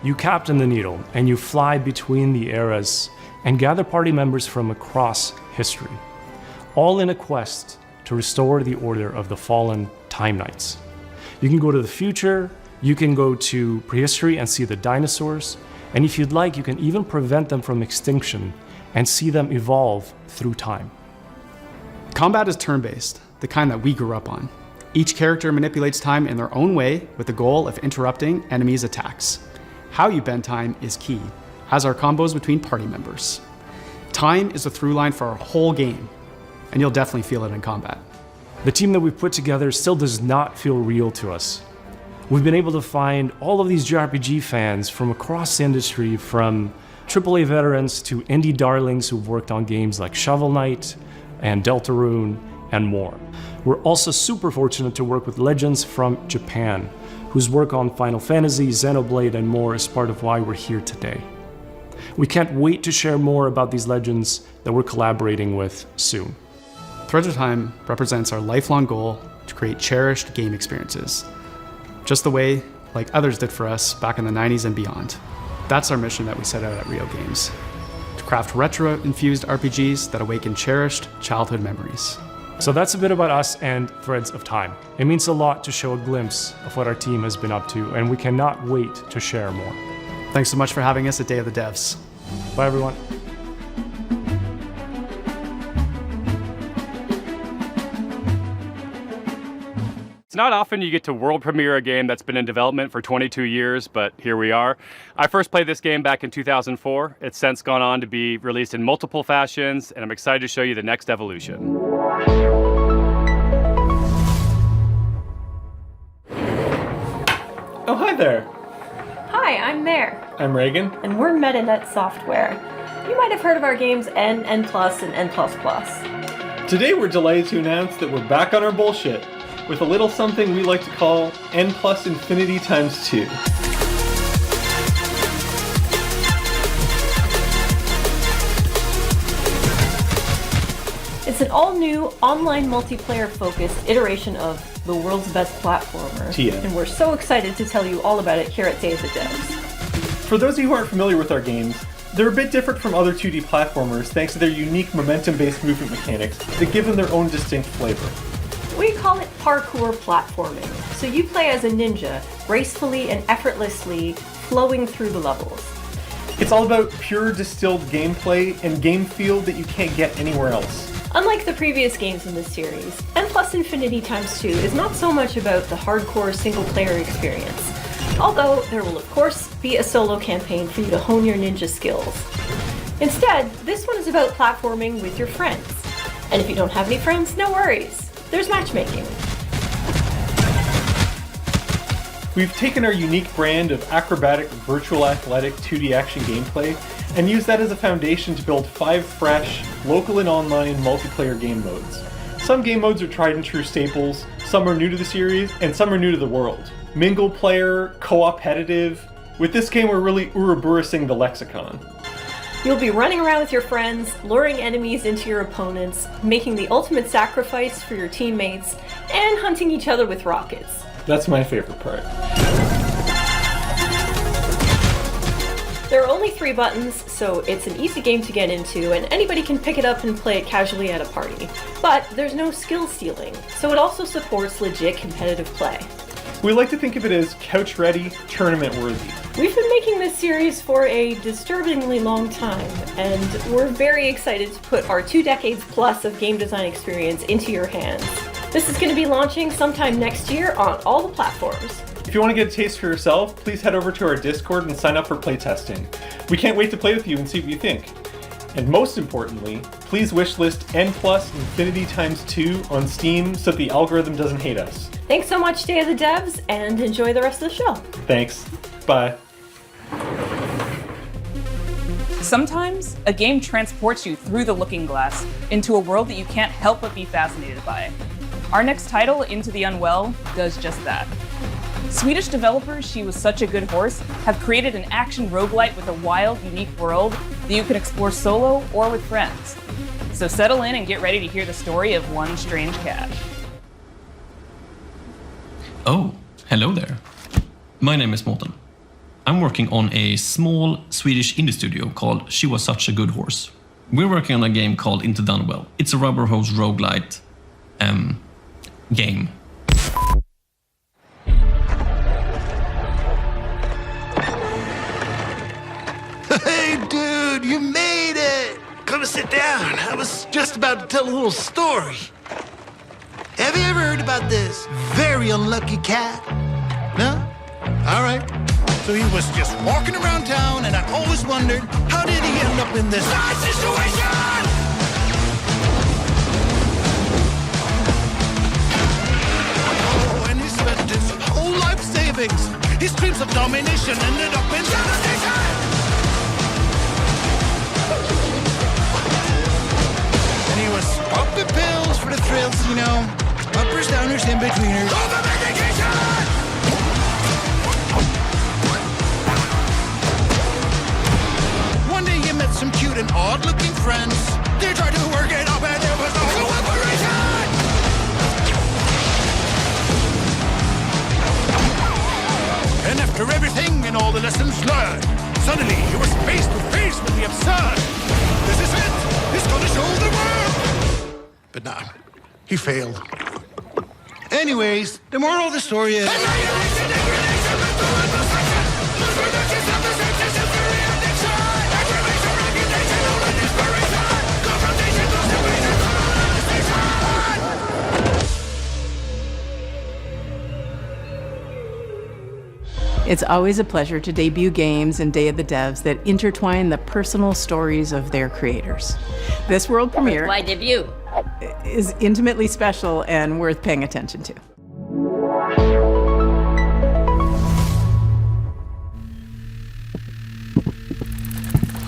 You captain the Needle, and you fly between the eras and gather party members from across history, all in a quest to restore the order of the fallen Time Knights. You can go to the future, you can go to prehistory and see the dinosaurs, and if you'd like, you can even prevent them from extinction and see them evolve through time. Combat is turn-based, the kind that we grew up on. Each character manipulates time in their own way with the goal of interrupting enemies' attacks. How you bend time is key, as are combos between party members. Time is the through line for our whole game, and you'll definitely feel it in combat. The team that we've put together still does not feel real to us. We've been able to find all of these JRPG fans from across the industry, from AAA veterans to indie darlings who've worked on games like Shovel Knight and Deltarune and more. We're also super fortunate to work with legends from Japan, whose work on Final Fantasy, Xenoblade, and more is part of why we're here today. We can't wait to share more about these legends that we're collaborating with soon. Threads of Time represents our lifelong goal to create cherished game experiences, just the way like others did for us back in the 90s and beyond. That's our mission that we set out at Rio Games, to craft retro-infused RPGs that awaken cherished childhood memories. So that's a bit about us and Threads of Time. It means a lot to show a glimpse of what our team has been up to, and we cannot wait to share more. Thanks so much for having us at Day of the Devs. Bye, everyone. It's not often you get to world premiere a game that's been in development for 22 years, but here we are. I first played this game back in 2004. It's since gone on to be released in multiple fashions, and I'm excited to show you the next evolution. Oh, hi there. Hi, I'm Mare. I'm Reagan. And we're MetaNet Software. You might have heard of our games N, N+, and N++. Today we're delighted to announce that we're back on our bullshit with a little something we like to call N+ infinity times 2. It's an all-new, online multiplayer-focused iteration of the world's best platformer. TM. And we're so excited to tell you all about it here at Day of the Devs. For those of you who aren't familiar with our games, they're a bit different from other 2D platformers thanks to their unique momentum-based movement mechanics that give them their own distinct flavor. We call it parkour platforming. So you play as a ninja, gracefully and effortlessly flowing through the levels. It's all about pure distilled gameplay and game feel that you can't get anywhere else. Unlike the previous games in this series, N+ Infinity times 2 is not so much about the hardcore single-player experience, although there will of course be a solo campaign for you to hone your ninja skills. Instead, this one is about platforming with your friends. And if you don't have any friends, no worries. There's matchmaking. We've taken our unique brand of acrobatic, virtual athletic 2D action gameplay and used that as a foundation to build 5 fresh, local and online multiplayer game modes. Some game modes are tried and true staples, some are new to the series, and some are new to the world. Mingle player, co-opetitive. With this game we're really Ouroboros-ing the lexicon. You'll be running around with your friends, luring enemies into your opponents, making the ultimate sacrifice for your teammates, and hunting each other with rockets. That's my favorite part. There are only 3 buttons, so it's an easy game to get into, and anybody can pick it up and play it casually at a party. But there's no skill stealing, so it also supports legit competitive play. We like to think of it as couch-ready, tournament-worthy. We've been making this series for a disturbingly long time, and we're very excited to put our 2 decades plus of game design experience into your hands. This is going to be launching sometime next year on all the platforms. If If you want to get a taste for yourself, please head over to our Discord and sign up for playtesting. We can't wait to play with you and see what you think. And most importantly, please wishlist N+ Infinity x2 on Steam so that the algorithm doesn't hate us. Thanks so much, Day of the Devs, and enjoy the rest of the show. Thanks. Bye. Sometimes, a game transports you through the looking glass into a world that you can't help but be fascinated by. Our next title, Into the Unwell, does just that. Swedish developers She Was Such a Good Horse have created an action roguelite with a wild, unique world that you can explore solo or with friends. So settle in and get ready to hear the story of one strange cat. Oh, hello there. My name is Morten. I'm working on a small Swedish indie studio called She Was Such a Good Horse. We're working on a game called Into the Unwell. It's a rubber hose roguelite game. Hey, dude, you made it! Come sit down. I was just about to tell a little story. Have you ever heard about this very unlucky cat? No? All right. So he was just walking around town, and I always wondered, how did he end up in this bad situation? Oh, and he spent his whole life savings. His dreams of domination ended up in devastation. And he was popping pills for the thrills, you know. Uppers, downers, in-betweeners. One day he met some cute and odd-looking friends. They tried to work it up and there was no cooperation. And after everything and all the lessons learned, suddenly he was face to face with the absurd. This is it. He's gonna show the world. But nah, he failed. Anyways, the moral of the story is... It's always a pleasure to debut games in Day of the Devs that intertwine the personal stories of their creators. This world premiere Why debut? is intimately special and worth paying attention to.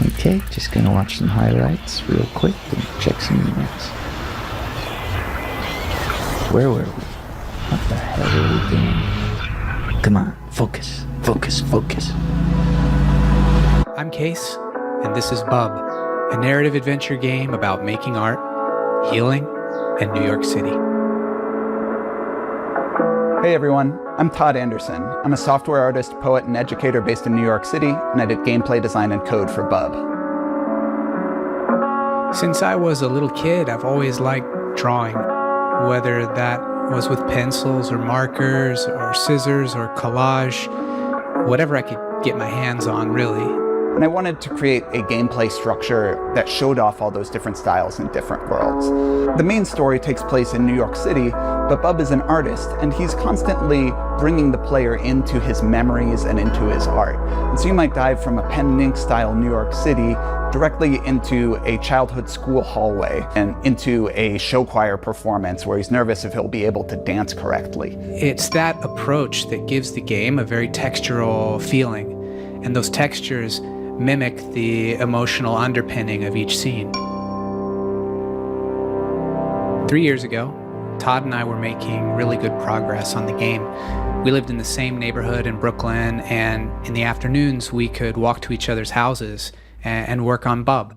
Okay, just gonna watch some highlights real quick and check some emails. Where were we? What the hell are we doing? Come on, focus, focus, focus. I'm Case, and this is Bub, a narrative adventure game about making art, healing, and New York City. Hey everyone, I'm Todd Anderson. I'm a software artist, poet, and educator based in New York City, and I did gameplay design and code for Bub. Since I was a little kid, I've always liked drawing, whether that was with pencils or markers or scissors or collage, whatever I could get my hands on, really. And I wanted to create a gameplay structure that showed off all those different styles in different worlds. The main story takes place in New York City, but Bub is an artist, and he's constantly bringing the player into his memories and into his art. And so you might dive from a pen and ink style New York City directly into a childhood school hallway and into a show choir performance where he's nervous if he'll be able to dance correctly. It's that approach that gives the game a very textural feeling, and those textures mimic the emotional underpinning of each scene. 3 years ago, Todd and I were making really good progress on the game. We lived in the same neighborhood in Brooklyn, and in the afternoons we could walk to each other's houses and work on Bub.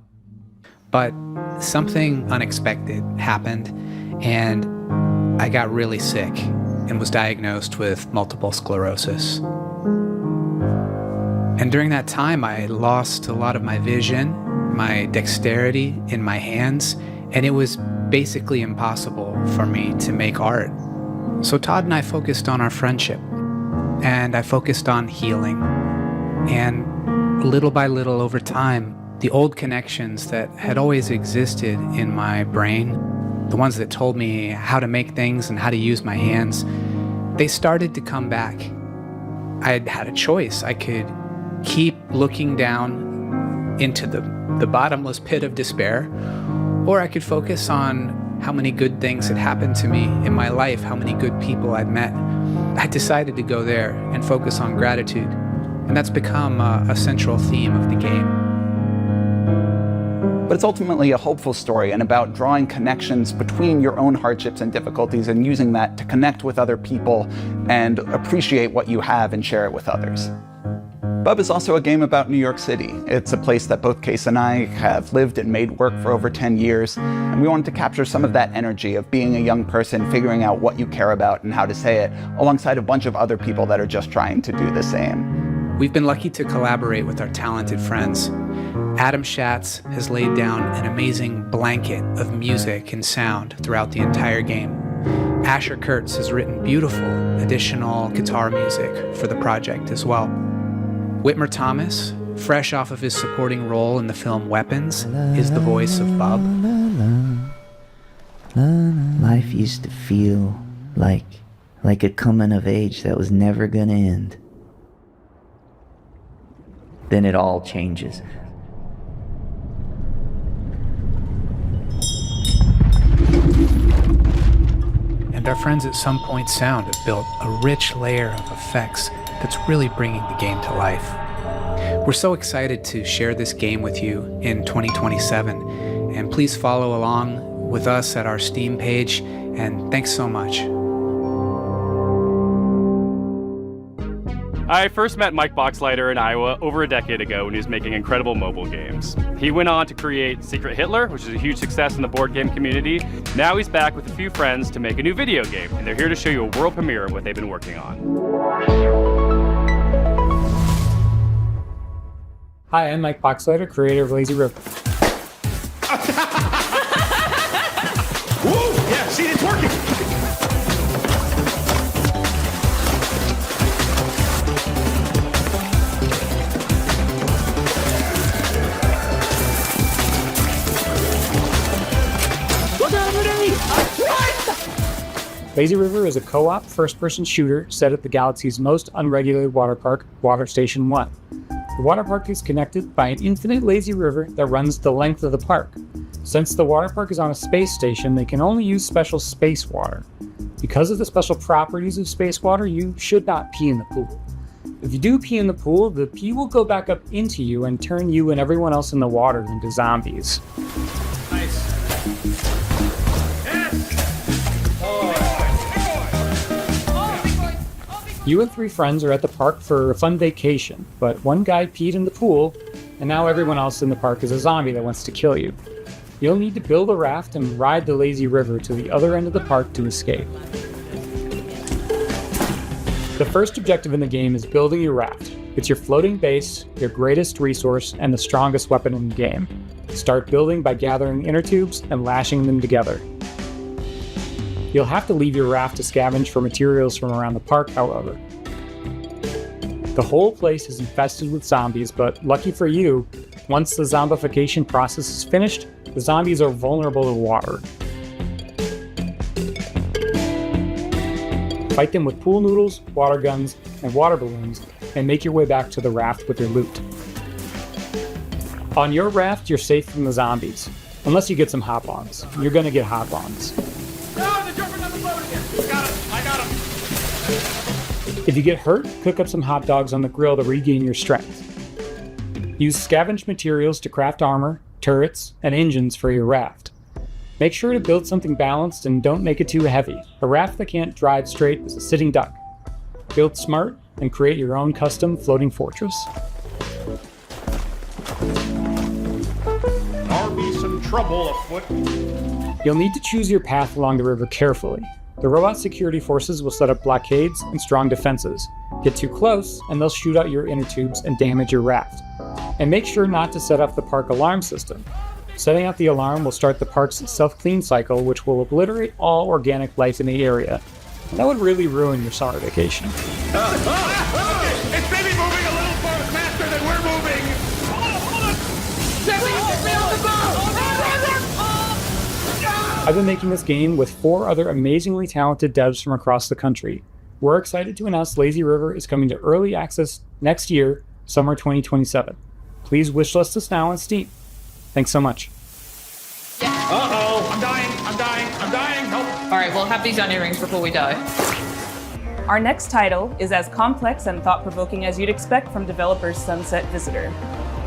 But something unexpected happened, and I got really sick and was diagnosed with multiple sclerosis. And during that time, I lost a lot of my vision, my dexterity in my hands, and it was basically impossible for me to make art. So Todd and I focused on our friendship, and I focused on healing. And little by little over time, the old connections that had always existed in my brain, the ones that told me how to make things and how to use my hands, they started to come back. I had a choice. I could keep looking down into the bottomless pit of despair, or I could focus on how many good things had happened to me in my life, how many good people I'd met. I decided to go there and focus on gratitude, and that's become a central theme of the game. But it's ultimately a hopeful story and about drawing connections between your own hardships and difficulties and using that to connect with other people and appreciate what you have and share it with others. Bub is also a game about New York City. It's a place that both Case and I have lived and made work for over 10 years, and we wanted to capture some of that energy of being a young person, figuring out what you care about and how to say it, alongside a bunch of other people that are just trying to do the same. We've been lucky to collaborate with our talented friends. Adam Schatz has laid down an amazing blanket of music and sound throughout the entire game. Asher Kurtz has written beautiful additional guitar music for the project as well. Whitmer Thomas, fresh off of his supporting role in the film Weapons, is the voice of Bub. Life used to feel like a coming of age that was never gonna end. Then it all changes. And our friends at Some Point Sound have built a rich layer of effects that's really bringing the game to life. We're so excited to share this game with you in 2027, and please follow along with us at our Steam page, and thanks so much. I first met Mike Boxleiter in Iowa over a decade ago when he was making incredible mobile games. He went on to create Secret Hitler, which is a huge success in the board game community. Now he's back with a few friends to make a new video game, and they're here to show you a world premiere of what they've been working on. Hi, I'm Mike Boxleiter, creator of Lazy River. Woo! Yeah, see, it's working! Lazy River is a co-op first-person shooter set at the galaxy's most unregulated water park, Water Station 1. The water park is connected by an infinite lazy river that runs the length of the park. Since the water park is on a space station, they can only use special space water. Because of the special properties of space water, you should not pee in the pool. If you do pee in the pool, the pee will go back up into you and turn you and everyone else in the water into zombies. You and 3 friends are at the park for a fun vacation, but one guy peed in the pool, and now everyone else in the park is a zombie that wants to kill you. You'll need to build a raft and ride the lazy river to the other end of the park to escape. The first objective in the game is building your raft. It's your floating base, your greatest resource, and the strongest weapon in the game. Start building by gathering inner tubes and lashing them together. You'll have to leave your raft to scavenge for materials from around the park, however. The whole place is infested with zombies, but lucky for you, once the zombification process is finished, the zombies are vulnerable to water. Fight them with pool noodles, water guns, and water balloons, and make your way back to the raft with your loot. On your raft, you're safe from the zombies, unless you get some hop-ons. You're gonna get hop-ons. If you get hurt, cook up some hot dogs on the grill to regain your strength. Use scavenged materials to craft armor, turrets, and engines for your raft. Make sure to build something balanced and don't make it too heavy. A raft that can't drive straight is a sitting duck. Build smart and create your own custom floating fortress. There'll be some trouble afoot. You'll need to choose your path along the river carefully. The robot security forces will set up blockades and strong defenses. Get too close, and they'll shoot out your inner tubes and damage your raft. And make sure not to set off the park alarm system. Setting out the alarm will start the park's self-clean cycle, which will obliterate all organic life in the area. And that would really ruin your summer vacation. It's maybe moving a little faster than we're moving! Hold on! Jesse, get me on the boat! I've been making this game with 4 other amazingly talented devs from across the country. We're excited to announce Lazy River is coming to early access next year, summer 2027. Please wishlist us now on Steam. Thanks so much. Uh-oh, I'm dying, help! All right, we'll have these onion rings before we die. Our next title is as complex and thought-provoking as you'd expect from developers Sunset Visitor.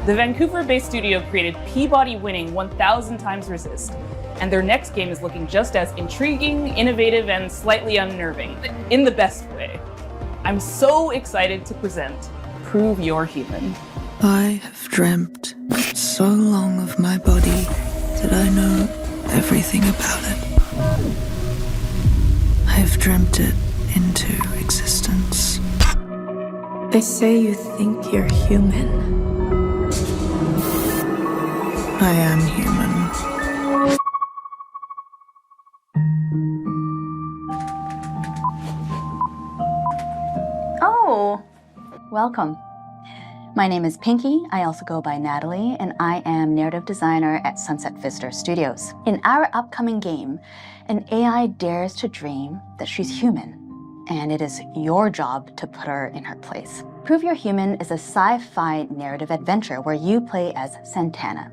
The Vancouver-based studio created Peabody-winning 1000 Times Resist, and their next game is looking just as intriguing, innovative, and slightly unnerving, in the best way. I'm so excited to present Prove You're Human. I have dreamt so long of my body that I know everything about it. I have dreamt it into existence. They say you think you're human. I am human. Oh, welcome. My name is Pinky, I also go by Natalie, and I am narrative designer at Sunset Visitor Studios. In our upcoming game, an AI dares to dream that she's human, and it is your job to put her in her place. Prove You're Human is a sci-fi narrative adventure where you play as Santana.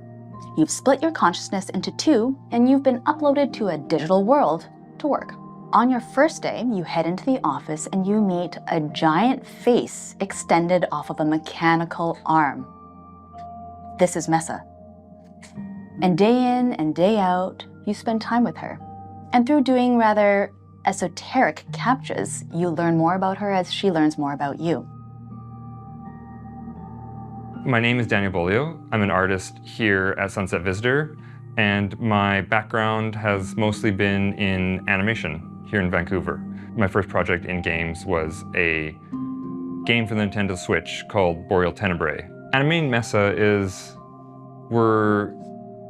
You've split your consciousness into two, and you've been uploaded to a digital world to work. On your first day, you head into the office and you meet a giant face extended off of a mechanical arm. This is Mesa. And day in and day out, you spend time with her. And through doing rather esoteric captchas, you learn more about her as she learns more about you. My name is Daniel Bolio. I'm an artist here at Sunset Visitor, and my background has mostly been in animation here in Vancouver. My first project in games was a game for the Nintendo Switch called Boreal Tenebrae. Animating Mesa is, we're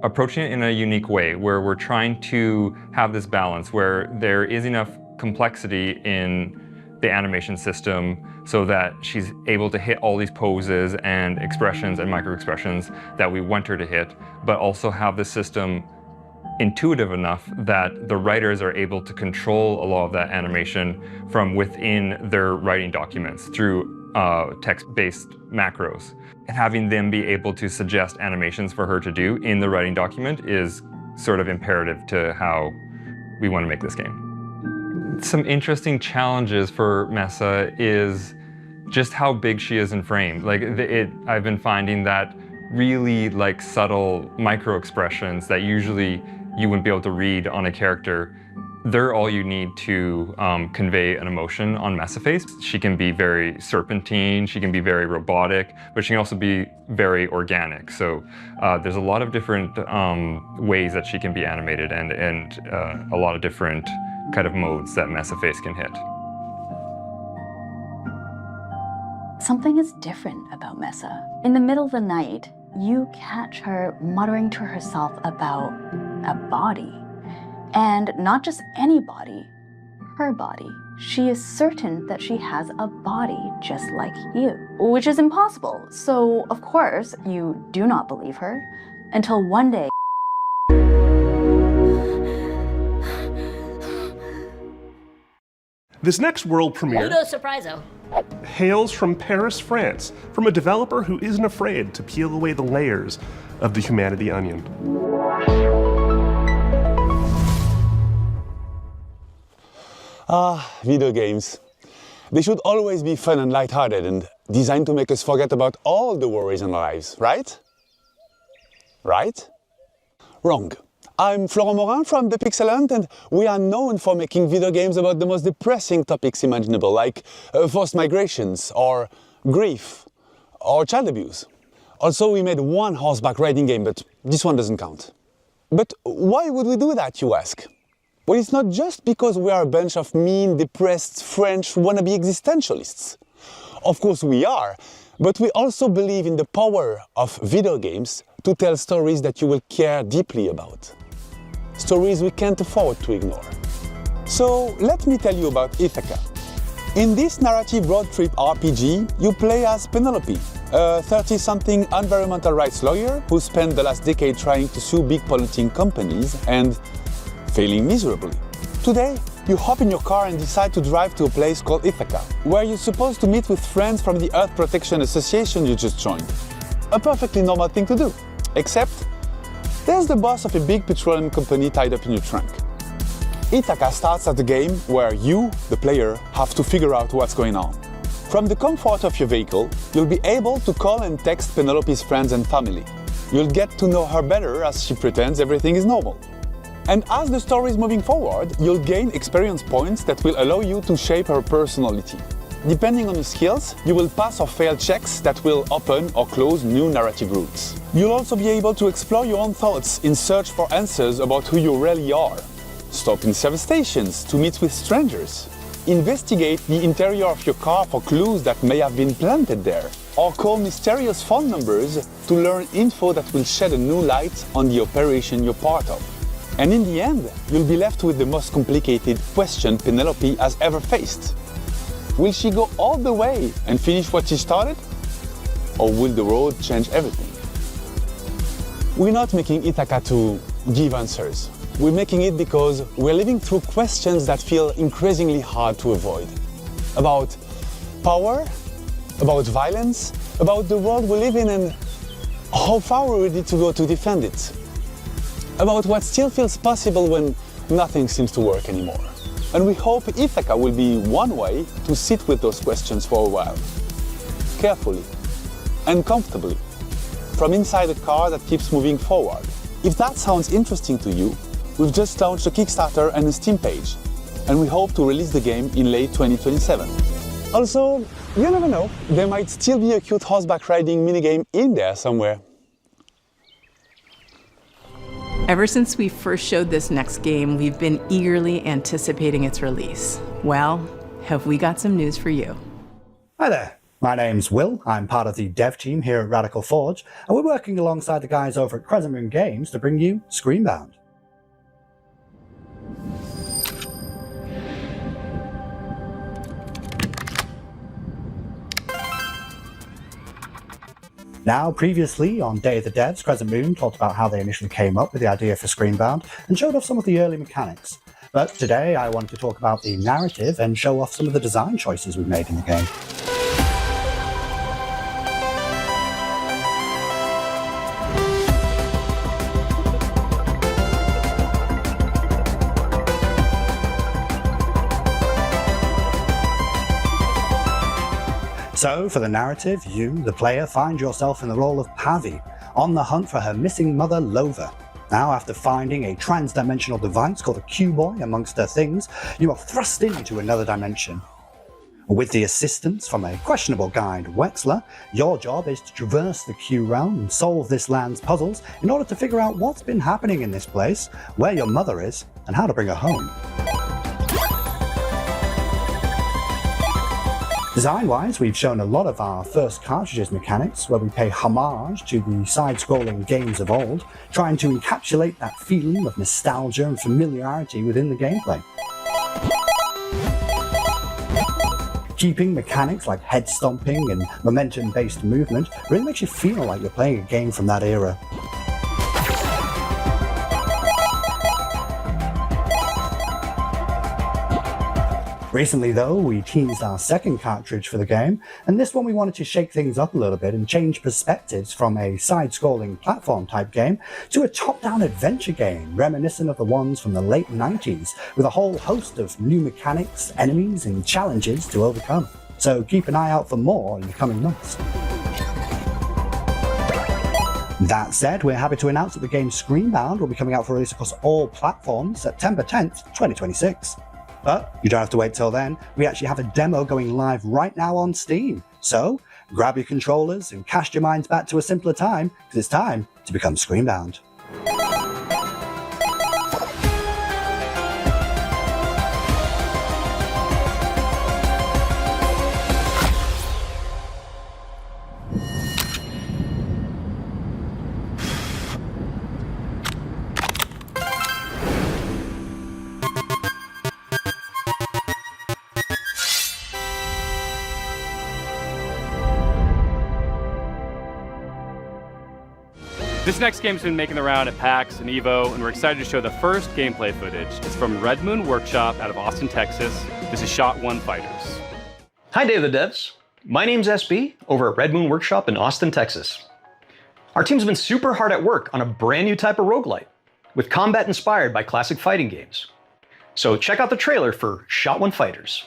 approaching it in a unique way, where we're trying to have this balance where there is enough complexity in the animation system so that she's able to hit all these poses and expressions and micro-expressions that we want her to hit, but also have the system intuitive enough that the writers are able to control a lot of that animation from within their writing documents through text-based macros. And having them be able to suggest animations for her to do in the writing document is sort of imperative to how we want to make this game. Some interesting challenges for Mesa is just how big she is in frame. I've been finding that really subtle micro expressions that usually you wouldn't be able to read on a character, they're all you need to convey an emotion on Mesa face. She can be very serpentine, she can be very robotic, but she can also be very organic. So there's a lot of different ways that she can be animated and a lot of different kind of modes that Mesa face can hit. Something is different about Mesa. In the middle of the night, you catch her muttering to herself about a body. And not just any body, her body. She is certain that she has a body just like you, which is impossible. So, of course, you do not believe her until one day. This next world premiere Ludo Surpriso hails from Paris, France, from a developer who isn't afraid to peel away the layers of the humanity onion. Video games. They should always be fun and lighthearted and designed to make us forget about all the worries in our lives, right? Right? Wrong. I'm Florent Morin from The Pixel Hunt, and we are known for making video games about the most depressing topics imaginable, like forced migrations, or grief, or child abuse. Also, we made one horseback riding game, but this one doesn't count. But why would we do that, you ask? Well, it's not just because we are a bunch of mean, depressed French wannabe existentialists. Of course we are, but we also believe in the power of video games to tell stories that you will care deeply about. Stories we can't afford to ignore. So let me tell you about Ithaca. In this narrative road trip RPG, you play as Penelope, a 30-something environmental rights lawyer who spent the last decade trying to sue big polluting companies and failing miserably. Today, You hop in your car and decide to drive to a place called Ithaca, where you're supposed to meet with friends from the Earth Protection Association you just joined. A perfectly normal thing to do, except there's the boss of a big petroleum company tied up in your trunk. Ithaca starts as a game where you, the player, have to figure out what's going on. From the comfort of your vehicle, you'll be able to call and text Penelope's friends and family. You'll get to know her better as she pretends everything is normal. And as the story is moving forward, you'll gain experience points that will allow you to shape her personality. Depending on your skills, you will pass or fail checks that will open or close new narrative routes. You'll also be able to explore your own thoughts in search for answers about who you really are. Stop in service stations to meet with strangers. Investigate the interior of your car for clues that may have been planted there. Or call mysterious phone numbers to learn info that will shed a new light on the operation you're part of. And in the end, you'll be left with the most complicated question Penelope has ever faced. Will she go all the way and finish what she started? Or will the road change everything? We're not making Ithaca to give answers. We're making it because we're living through questions that feel increasingly hard to avoid. About power, about violence, about the world we live in and how far we're ready to go to defend it. About what still feels possible when nothing seems to work anymore. And we hope Ithaca will be one way to sit with those questions for a while. Carefully and comfortably, from inside a car that keeps moving forward. If that sounds interesting to you, we've just launched a Kickstarter and a Steam page, and we hope to release the game in late 2027. Also, you never know, there might still be a cute horseback riding minigame in there somewhere. Ever since we first showed this next game, we've been eagerly anticipating its release. Well, have we got some news for you? Hi there, my name's Will. I'm part of the dev team here at Radical Forge, and we're working alongside the guys over at Crescent Moon Games to bring you Screenbound. Now, previously on Day of the Devs, Crescent Moon talked about how they initially came up with the idea for Screenbound and showed off some of the early mechanics. But today I wanted to talk about the narrative and show off some of the design choices we've made in the game. So, for the narrative, you, the player, find yourself in the role of Pavi, on the hunt for her missing mother, Lova. Now, after finding a trans-dimensional device called a Q-Boy amongst her things, you are thrust into another dimension. With the assistance from a questionable guide, Wexler, your job is to traverse the Q realm and solve this land's puzzles in order to figure out what's been happening in this place, where your mother is, and how to bring her home. Design-wise, we've shown a lot of our first cartridges mechanics, where we pay homage to the side-scrolling games of old, trying to encapsulate that feeling of nostalgia and familiarity within the gameplay. Keeping mechanics like head stomping and momentum-based movement really makes you feel like you're playing a game from that era. Recently though, we teased our second cartridge for the game, and this one we wanted to shake things up a little bit and change perspectives from a side-scrolling platform type game to a top-down adventure game reminiscent of the ones from the late 90s, with a whole host of new mechanics, enemies and challenges to overcome. So keep an eye out for more in the coming months. That said, we're happy to announce that the game Screenbound will be coming out for release across all platforms September 10th, 2026. But you don't have to wait till then, we actually have a demo going live right now on Steam. So grab your controllers and cast your minds back to a simpler time, because it's time to become Screenbound. This next game's been making the round at PAX and EVO, and we're excited to show the first gameplay footage. It's from Red Moon Workshop out of Austin, Texas. This is Shot 1 Fighters. Hi, Day of the Devs. My name's SB over at Red Moon Workshop in Austin, Texas. Our team's been super hard at work on a brand new type of roguelite, with combat inspired by classic fighting games. So check out the trailer for Shot 1 Fighters.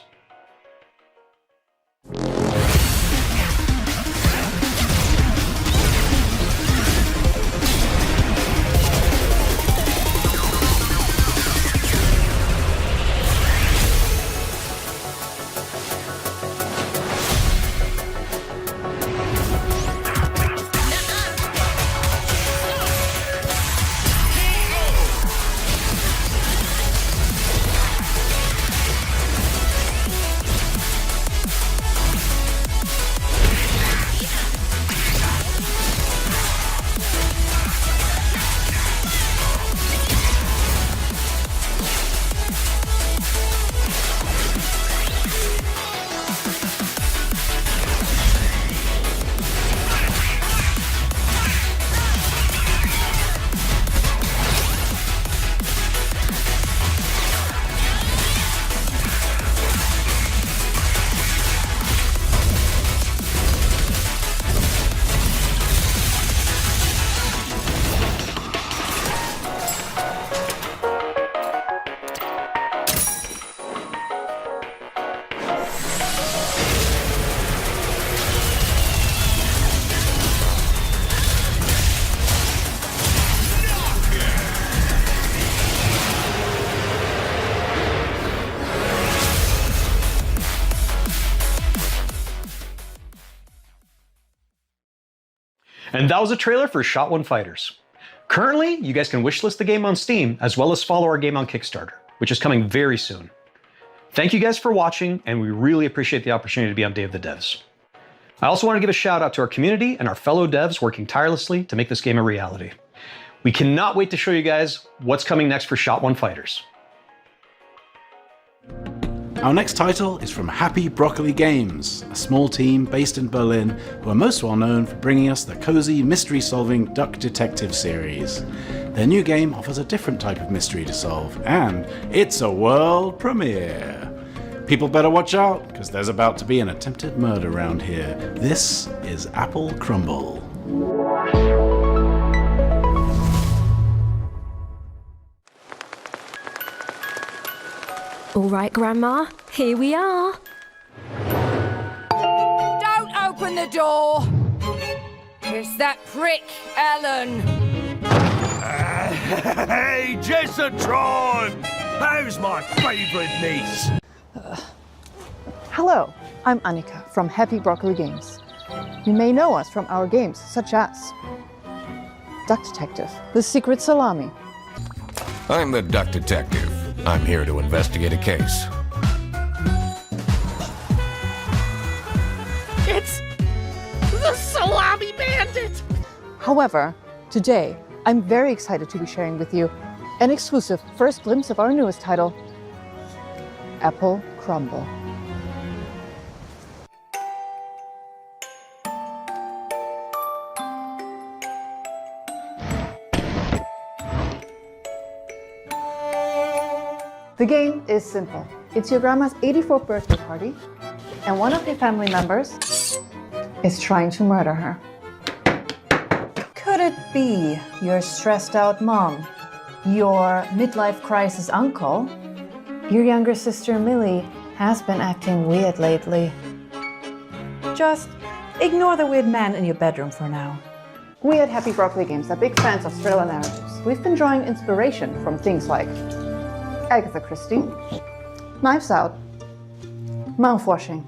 And that was a trailer for Shot 1 Fighters. Currently, you guys can wishlist the game on Steam, as well as follow our game on Kickstarter, which is coming very soon. Thank you guys for watching, and we really appreciate the opportunity to be on Day of the Devs. I also want to give a shout out to our community and our fellow devs working tirelessly to make this game a reality. We cannot wait to show you guys what's coming next for Shot 1 Fighters. Our next title is from Happy Broccoli Games, a small team based in Berlin who are most well known for bringing us the cozy mystery-solving Duck Detective series. Their new game offers a different type of mystery to solve, and it's a world premiere. People better watch out, because there's about to be an attempted murder around here. This is Apple Crumble. All right, Grandma, here we are. Don't open the door! It's that prick, Ellen. Hey, Jessatron! How's my favourite niece? Hello, I'm Annika from Happy Broccoli Games. You may know us from our games such as Duck Detective, The Secret Salami. I'm the Duck Detective. I'm here to investigate a case. It's the Salami Bandit! However, today, I'm very excited to be sharing with you an exclusive first glimpse of our newest title, Apple Crumble. The game is simple. It's your grandma's 84th birthday party, and one of your family members is trying to murder her. Could it be your stressed out mom, your midlife crisis uncle? Your younger sister Millie has been acting weird lately. Just ignore the weird man in your bedroom for now. We at Happy Broccoli Games are big fans of thriller narratives. We've been drawing inspiration from things like Agatha Christie, Knives Out, Mouthwashing,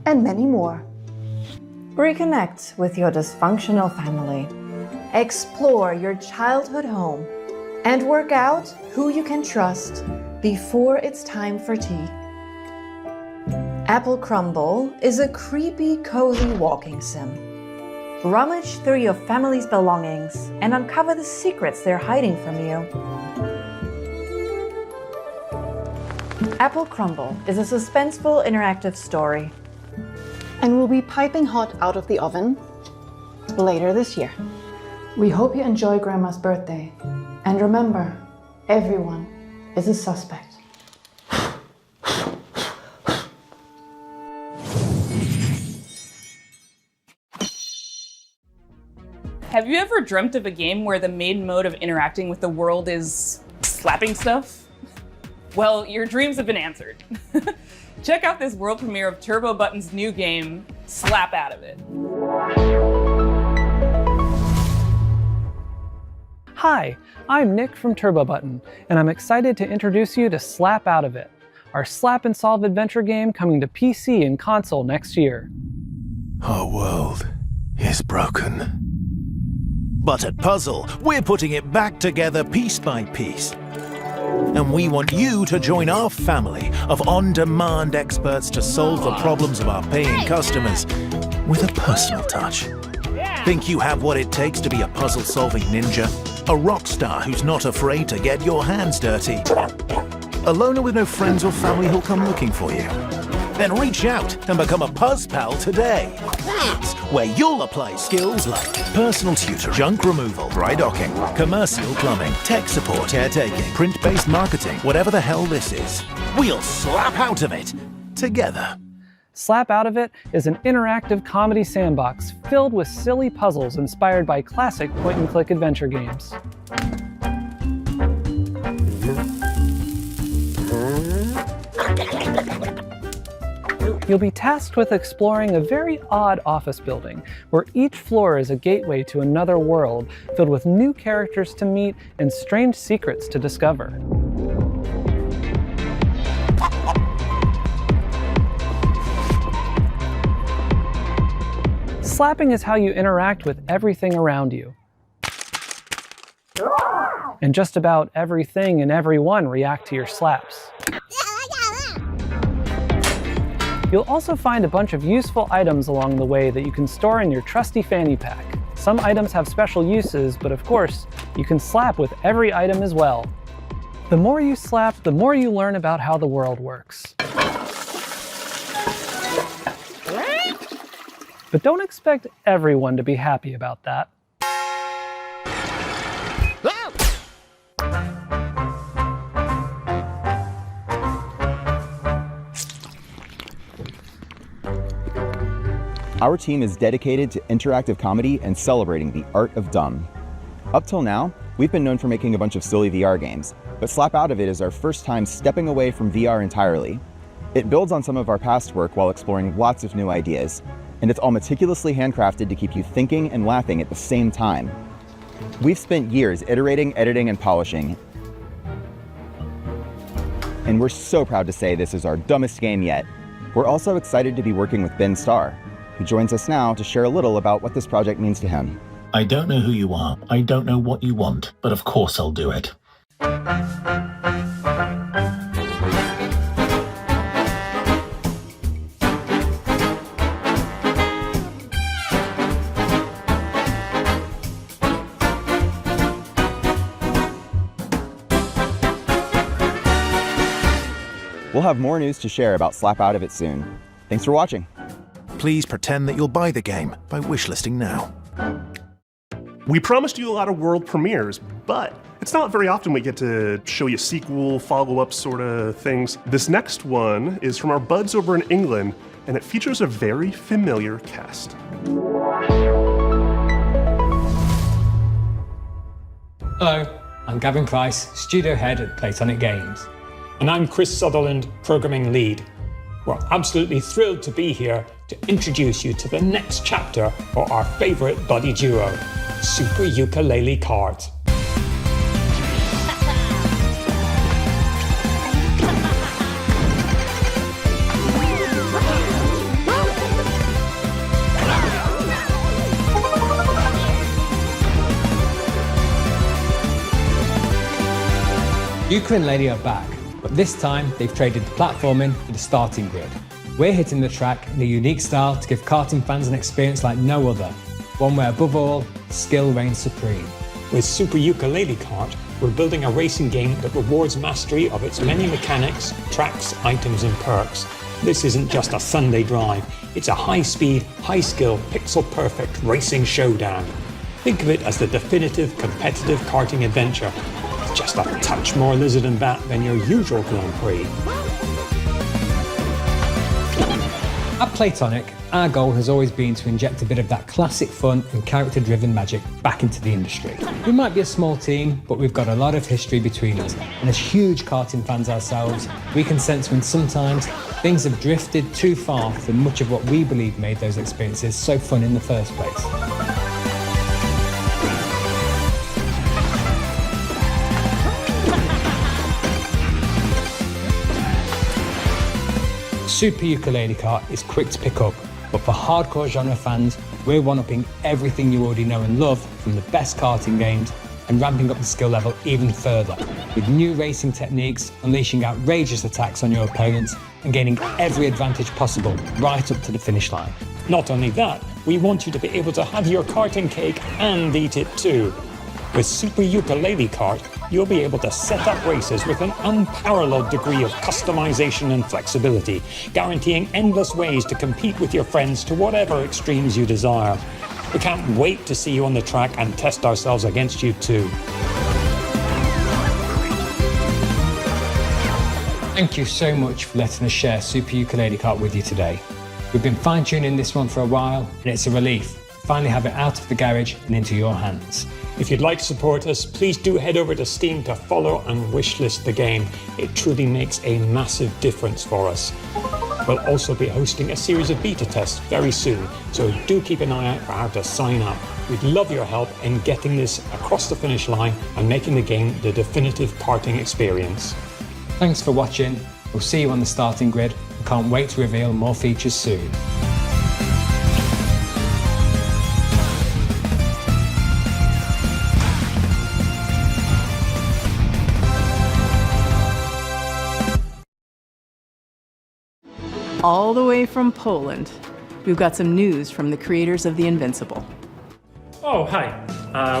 and many more. Reconnect with your dysfunctional family, explore your childhood home, and work out who you can trust before it's time for tea. Apple Crumble is a creepy, cozy walking sim. Rummage through your family's belongings and uncover the secrets they're hiding from you. Apple Crumble is a suspenseful interactive story and will be piping hot out of the oven later this year. We hope you enjoy Grandma's birthday. And remember, everyone is a suspect. Have you ever dreamt of a game where the main mode of interacting with the world is slapping stuff? Well, your dreams have been answered. Check out this world premiere of Turbo Button's new game, Slap Out of It. Hi, I'm Nick from Turbo Button, and I'm excited to introduce you to Slap Out of It, our slap and solve adventure game coming to PC and console next year. Our world is broken. But at Puzzle, we're putting it back together piece by piece. And we want you to join our family of on-demand experts to solve the problems of our paying customers with a personal touch. Think you have what it takes to be a puzzle-solving ninja? A rock star who's not afraid to get your hands dirty? A loner with no friends or family who'll come looking for you? Then reach out and become a Puzz Pal today. That's where you'll apply skills like personal tutor, junk removal, dry docking, commercial plumbing, tech support, caretaking, print-based marketing, whatever the hell this is. We'll slap out of it together. Slap Out of It is an interactive comedy sandbox filled with silly puzzles inspired by classic point-and-click adventure games. You'll be tasked with exploring a very odd office building, where each floor is a gateway to another world filled with new characters to meet and strange secrets to discover. Slapping is how you interact with everything around you. And just about everything and everyone react to your slaps. You'll also find a bunch of useful items along the way that you can store in your trusty fanny pack. Some items have special uses, but of course, you can slap with every item as well. The more you slap, the more you learn about how the world works. But don't expect everyone to be happy about that. Our team is dedicated to interactive comedy and celebrating the art of dumb. Up till now, we've been known for making a bunch of silly VR games, but Slap Out of It is our first time stepping away from VR entirely. It builds on some of our past work while exploring lots of new ideas, and it's all meticulously handcrafted to keep you thinking and laughing at the same time. We've spent years iterating, editing, and polishing, and we're so proud to say this is our dumbest game yet. We're also excited to be working with Ben Starr, who joins us now to share a little about what this project means to him. I don't know who you are, I don't know what you want, but of course I'll do it. We'll have more news to share about Slap Out of It soon. Thanks for watching. Please pretend that you'll buy the game by wishlisting now. We promised you a lot of world premieres, but it's not very often we get to show you sequel, follow-up sort of things. This next one is from our buds over in England, and it features a very familiar cast. Hello, I'm Gavin Price, studio head at Playtonic Games. And I'm Chris Sutherland, programming lead. We're absolutely thrilled to be here to introduce you to the next chapter for our favourite buddy duo, Super Ukulele Cards. Yuka and Lady are back, but this time they've traded the platforming for the starting grid. We're hitting the track in a unique style to give karting fans an experience like no other, one where above all, skill reigns supreme. With Super Ukulele Kart, we're building a racing game that rewards mastery of its many mechanics, tracks, items and perks. This isn't just a Sunday drive, it's a high-speed, high-skill, pixel-perfect racing showdown. Think of it as the definitive competitive karting adventure. It's just a touch more lizard and bat than your usual Grand Prix. At Playtonic, our goal has always been to inject a bit of that classic fun and character-driven magic back into the industry. We might be a small team, but we've got a lot of history between us, and as huge karting fans ourselves, we can sense when sometimes things have drifted too far from much of what we believe made those experiences so fun in the first place. Super Ukulele Kart is quick to pick up, but for hardcore genre fans, we're one-upping everything you already know and love from the best karting games and ramping up the skill level even further, with new racing techniques, unleashing outrageous attacks on your opponents and gaining every advantage possible right up to the finish line. Not only that, we want you to be able to have your karting cake and eat it too. With Super Ukulele Kart, you'll be able to set up races with an unparalleled degree of customization and flexibility, guaranteeing endless ways to compete with your friends to whatever extremes you desire. We can't wait to see you on the track and test ourselves against you too. Thank you so much for letting us share Super Ukulele Kart with you today. We've been fine-tuning this one for a while, and it's a relief to finally have it out of the garage and into your hands. If you'd like to support us, please do head over to Steam to follow and wishlist the game. It truly makes a massive difference for us. We'll also be hosting a series of beta tests very soon, so do keep an eye out for how to sign up. We'd love your help in getting this across the finish line and making the game the definitive karting experience. Thanks for watching. We'll see you on the starting grid. We can't wait to reveal more features soon. All the way from Poland, we've got some news from the creators of The Invincible. Oh, hi.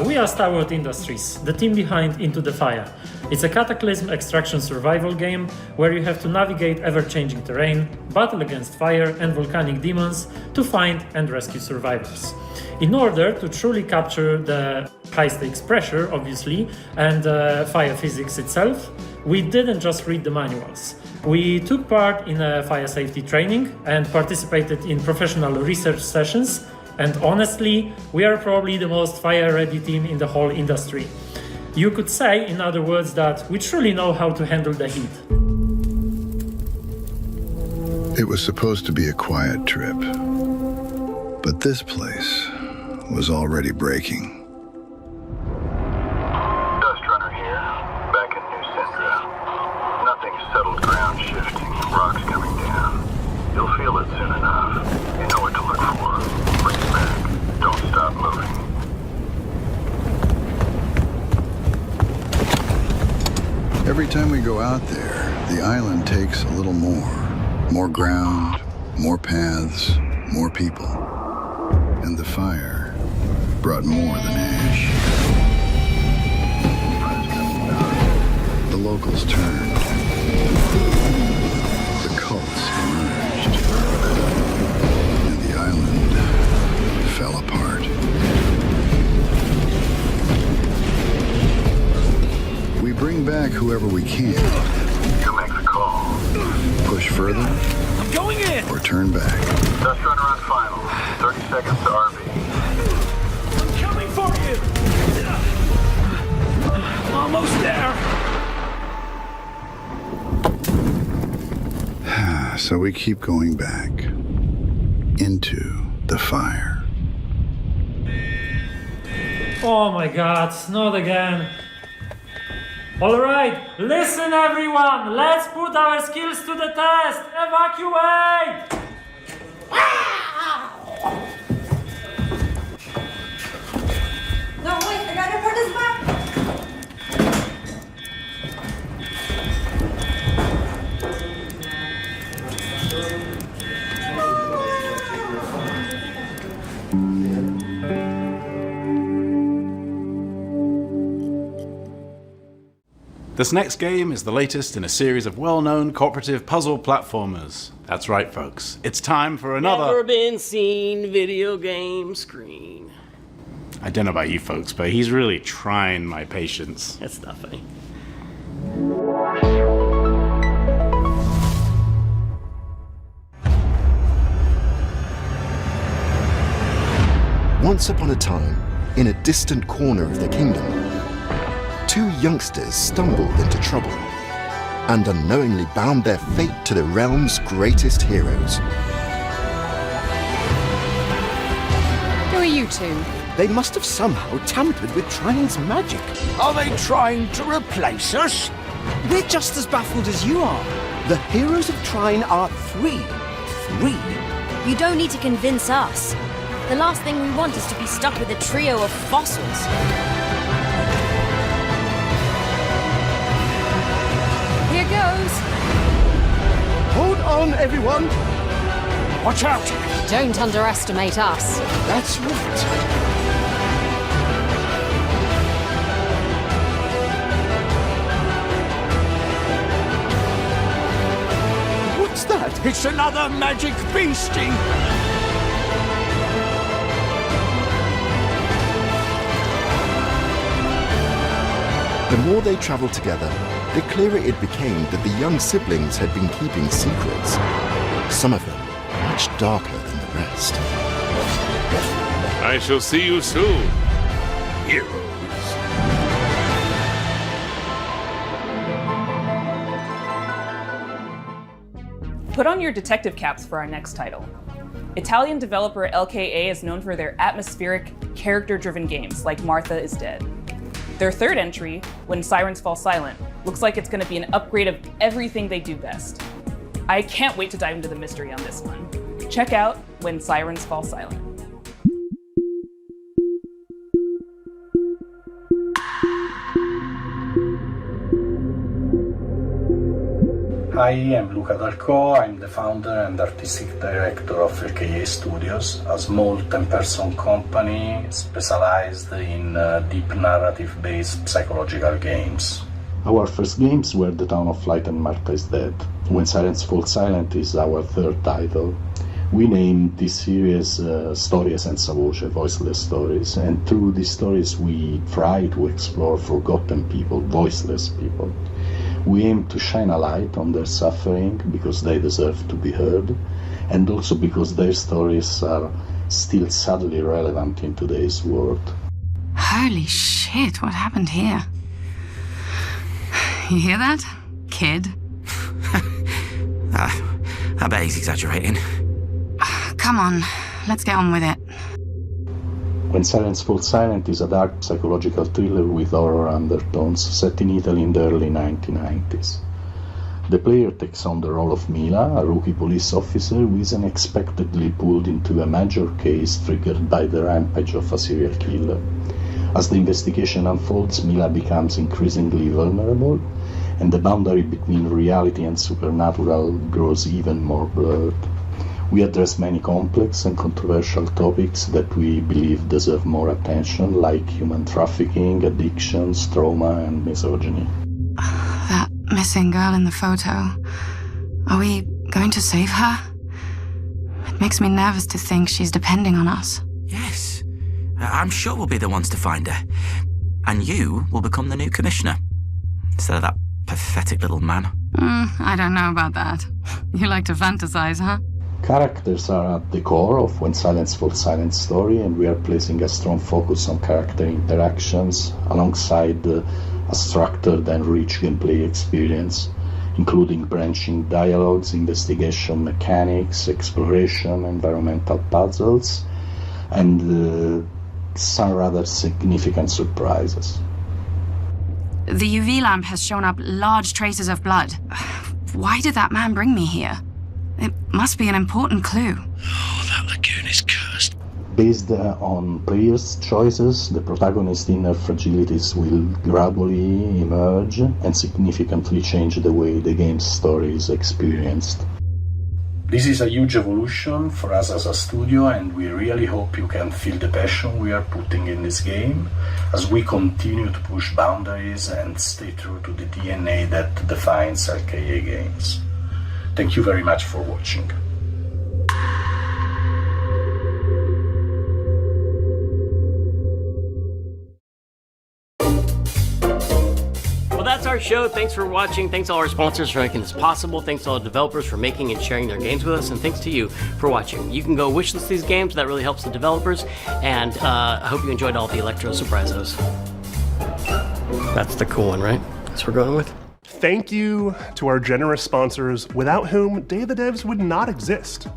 We are Starworld Industries, the team behind Into the Fire. It's a Cataclysm extraction survival game where you have to navigate ever-changing terrain, battle against fire and volcanic demons to find and rescue survivors. In order to truly capture the high-stakes pressure, obviously, and fire physics itself, we didn't just read the manuals. We took part in a fire safety training and participated in professional research sessions, and honestly, we are probably the most fire-ready team in the whole industry. You could say, in other words, that we truly know how to handle the heat. It was supposed to be a quiet trip, but this place was already breaking. Settled ground shifting, rocks coming down. You'll feel it soon enough. You know what to look for. Bring it back. Don't stop moving. Every time we go out there, the island takes a little more. More ground, more paths, more people. And the fire brought more than ash. The locals turned. The cults emerged, and the island fell apart. We bring back whoever we can. You make the call. Push further. I'm going in! Or turn back. Dust Runner on final. 30 seconds to RV. I'm coming for you! Almost there! So we keep going back into the fire. Oh my god, not again. Alright, listen everyone, let's put our skills to the test. Evacuate! No, wait, I gotta put this back. This next game is the latest in a series of well-known cooperative puzzle platformers. That's right, folks. It's time for another... Never been seen video game screen. I don't know about you folks, but he's really trying my patience. That's not funny. Once upon a time, in a distant corner of the kingdom, two youngsters stumbled into trouble and unknowingly bound their fate to the realm's greatest heroes. Who are you two? They must have somehow tampered with Trine's magic. Are they trying to replace us? We're just as baffled as you are. The heroes of Trine are three. You don't need to convince us. The last thing we want is to be stuck with a trio of fossils. Here goes. Hold on, everyone. Watch out. Don't underestimate us. That's right. What's that? It's another magic beastie. The more they traveled together, the clearer it became that the young siblings had been keeping secrets. Some of them much darker than the rest. I shall see you soon, heroes. Put on your detective caps for our next title. Italian developer LKA is known for their atmospheric, character-driven games like Martha is Dead. Their third entry, When Sirens Fall Silent, looks like it's going to be an upgrade of everything they do best. I can't wait to dive into the mystery on this one. Check out When Sirens Fall Silent. Hi, I'm Luca Darco. I'm the founder and artistic director of LKA Studios, a small 10-person company specialized in deep narrative-based psychological games. Our first games were The Town of Light and Martha is Dead. When Sirens Fall Silent is our third title. We named this series Storie senza voce, voiceless stories, and through these stories we try to explore forgotten people, voiceless people. We aim to shine a light on their suffering because they deserve to be heard, and also because their stories are still sadly relevant in today's world. Holy shit, what happened here? You hear that, kid? I bet he's exaggerating. Come on, let's get on with it. When Sirens Fall Silent is a dark psychological thriller with horror undertones set in Italy in the early 1990s. The player takes on the role of Mila, a rookie police officer who is unexpectedly pulled into a major case triggered by the rampage of a serial killer. As the investigation unfolds, Mila becomes increasingly vulnerable, and the boundary between reality and supernatural grows even more blurred. We address many complex and controversial topics that we believe deserve more attention, like human trafficking, addictions, trauma, and misogyny. That missing girl in the photo. Are we going to save her? It makes me nervous to think she's depending on us. Yes. I'm sure we'll be the ones to find her. And you will become the new commissioner. Instead of that pathetic little man. I don't know about that. You like to fantasize, huh? Characters are at the core of When Sirens Fall Silent story, and we are placing a strong focus on character interactions alongside a structured and rich gameplay experience, including branching dialogues, investigation mechanics, exploration, environmental puzzles, and some rather significant surprises. The UV lamp has shown up large traces of blood. Why did that man bring me here? It must be an important clue. Oh, that lagoon is cursed. Based on players' choices, the protagonist's inner fragilities will gradually emerge and significantly change the way the game's story is experienced. This is a huge evolution for us as a studio, and we really hope you can feel the passion we are putting in this game as we continue to push boundaries and stay true to the DNA that defines LKA games. Thank you very much for watching. Well, that's our show. Thanks for watching. Thanks to all our sponsors for making this possible. Thanks to all the developers for making and sharing their games with us. And thanks to you for watching. You can go wishlist these games. That really helps the developers. And I hope you enjoyed all the Electro Surprisos. That's the cool one, right? That's what we're going with. Thank you to our generous sponsors, without whom Day of the Devs would not exist.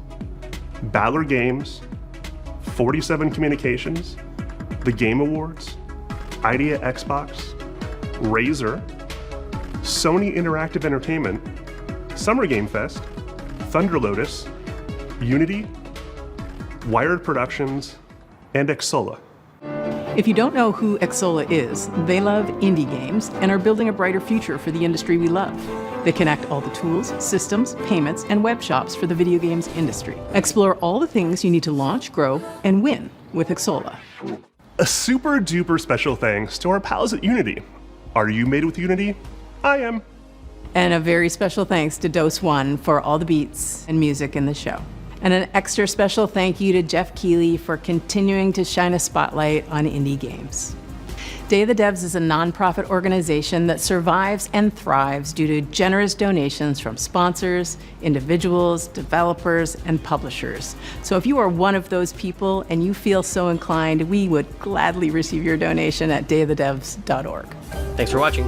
Battler Games, 47 Communications, the Game Awards, Idea Xbox, Razer, Sony Interactive Entertainment, Summer Game Fest, Thunder Lotus, Unity, Wired Productions, and Xsolla. If you don't know who Xsolla is, they love indie games and are building a brighter future for the industry we love. They connect all the tools, systems, payments, and web shops for the video games industry. Explore all the things you need to launch, grow, and win with Xsolla. A super duper special thanks to our pals at Unity. Are you made with Unity? I am. And a very special thanks to Dose One for all the beats and music in the show. And an extra special thank you to Jeff Keighley for continuing to shine a spotlight on indie games. Day of the Devs is a nonprofit organization that survives and thrives due to generous donations from sponsors, individuals, developers, and publishers. So if you are one of those people and you feel so inclined, we would gladly receive your donation at dayofthedevs.org. Thanks for watching.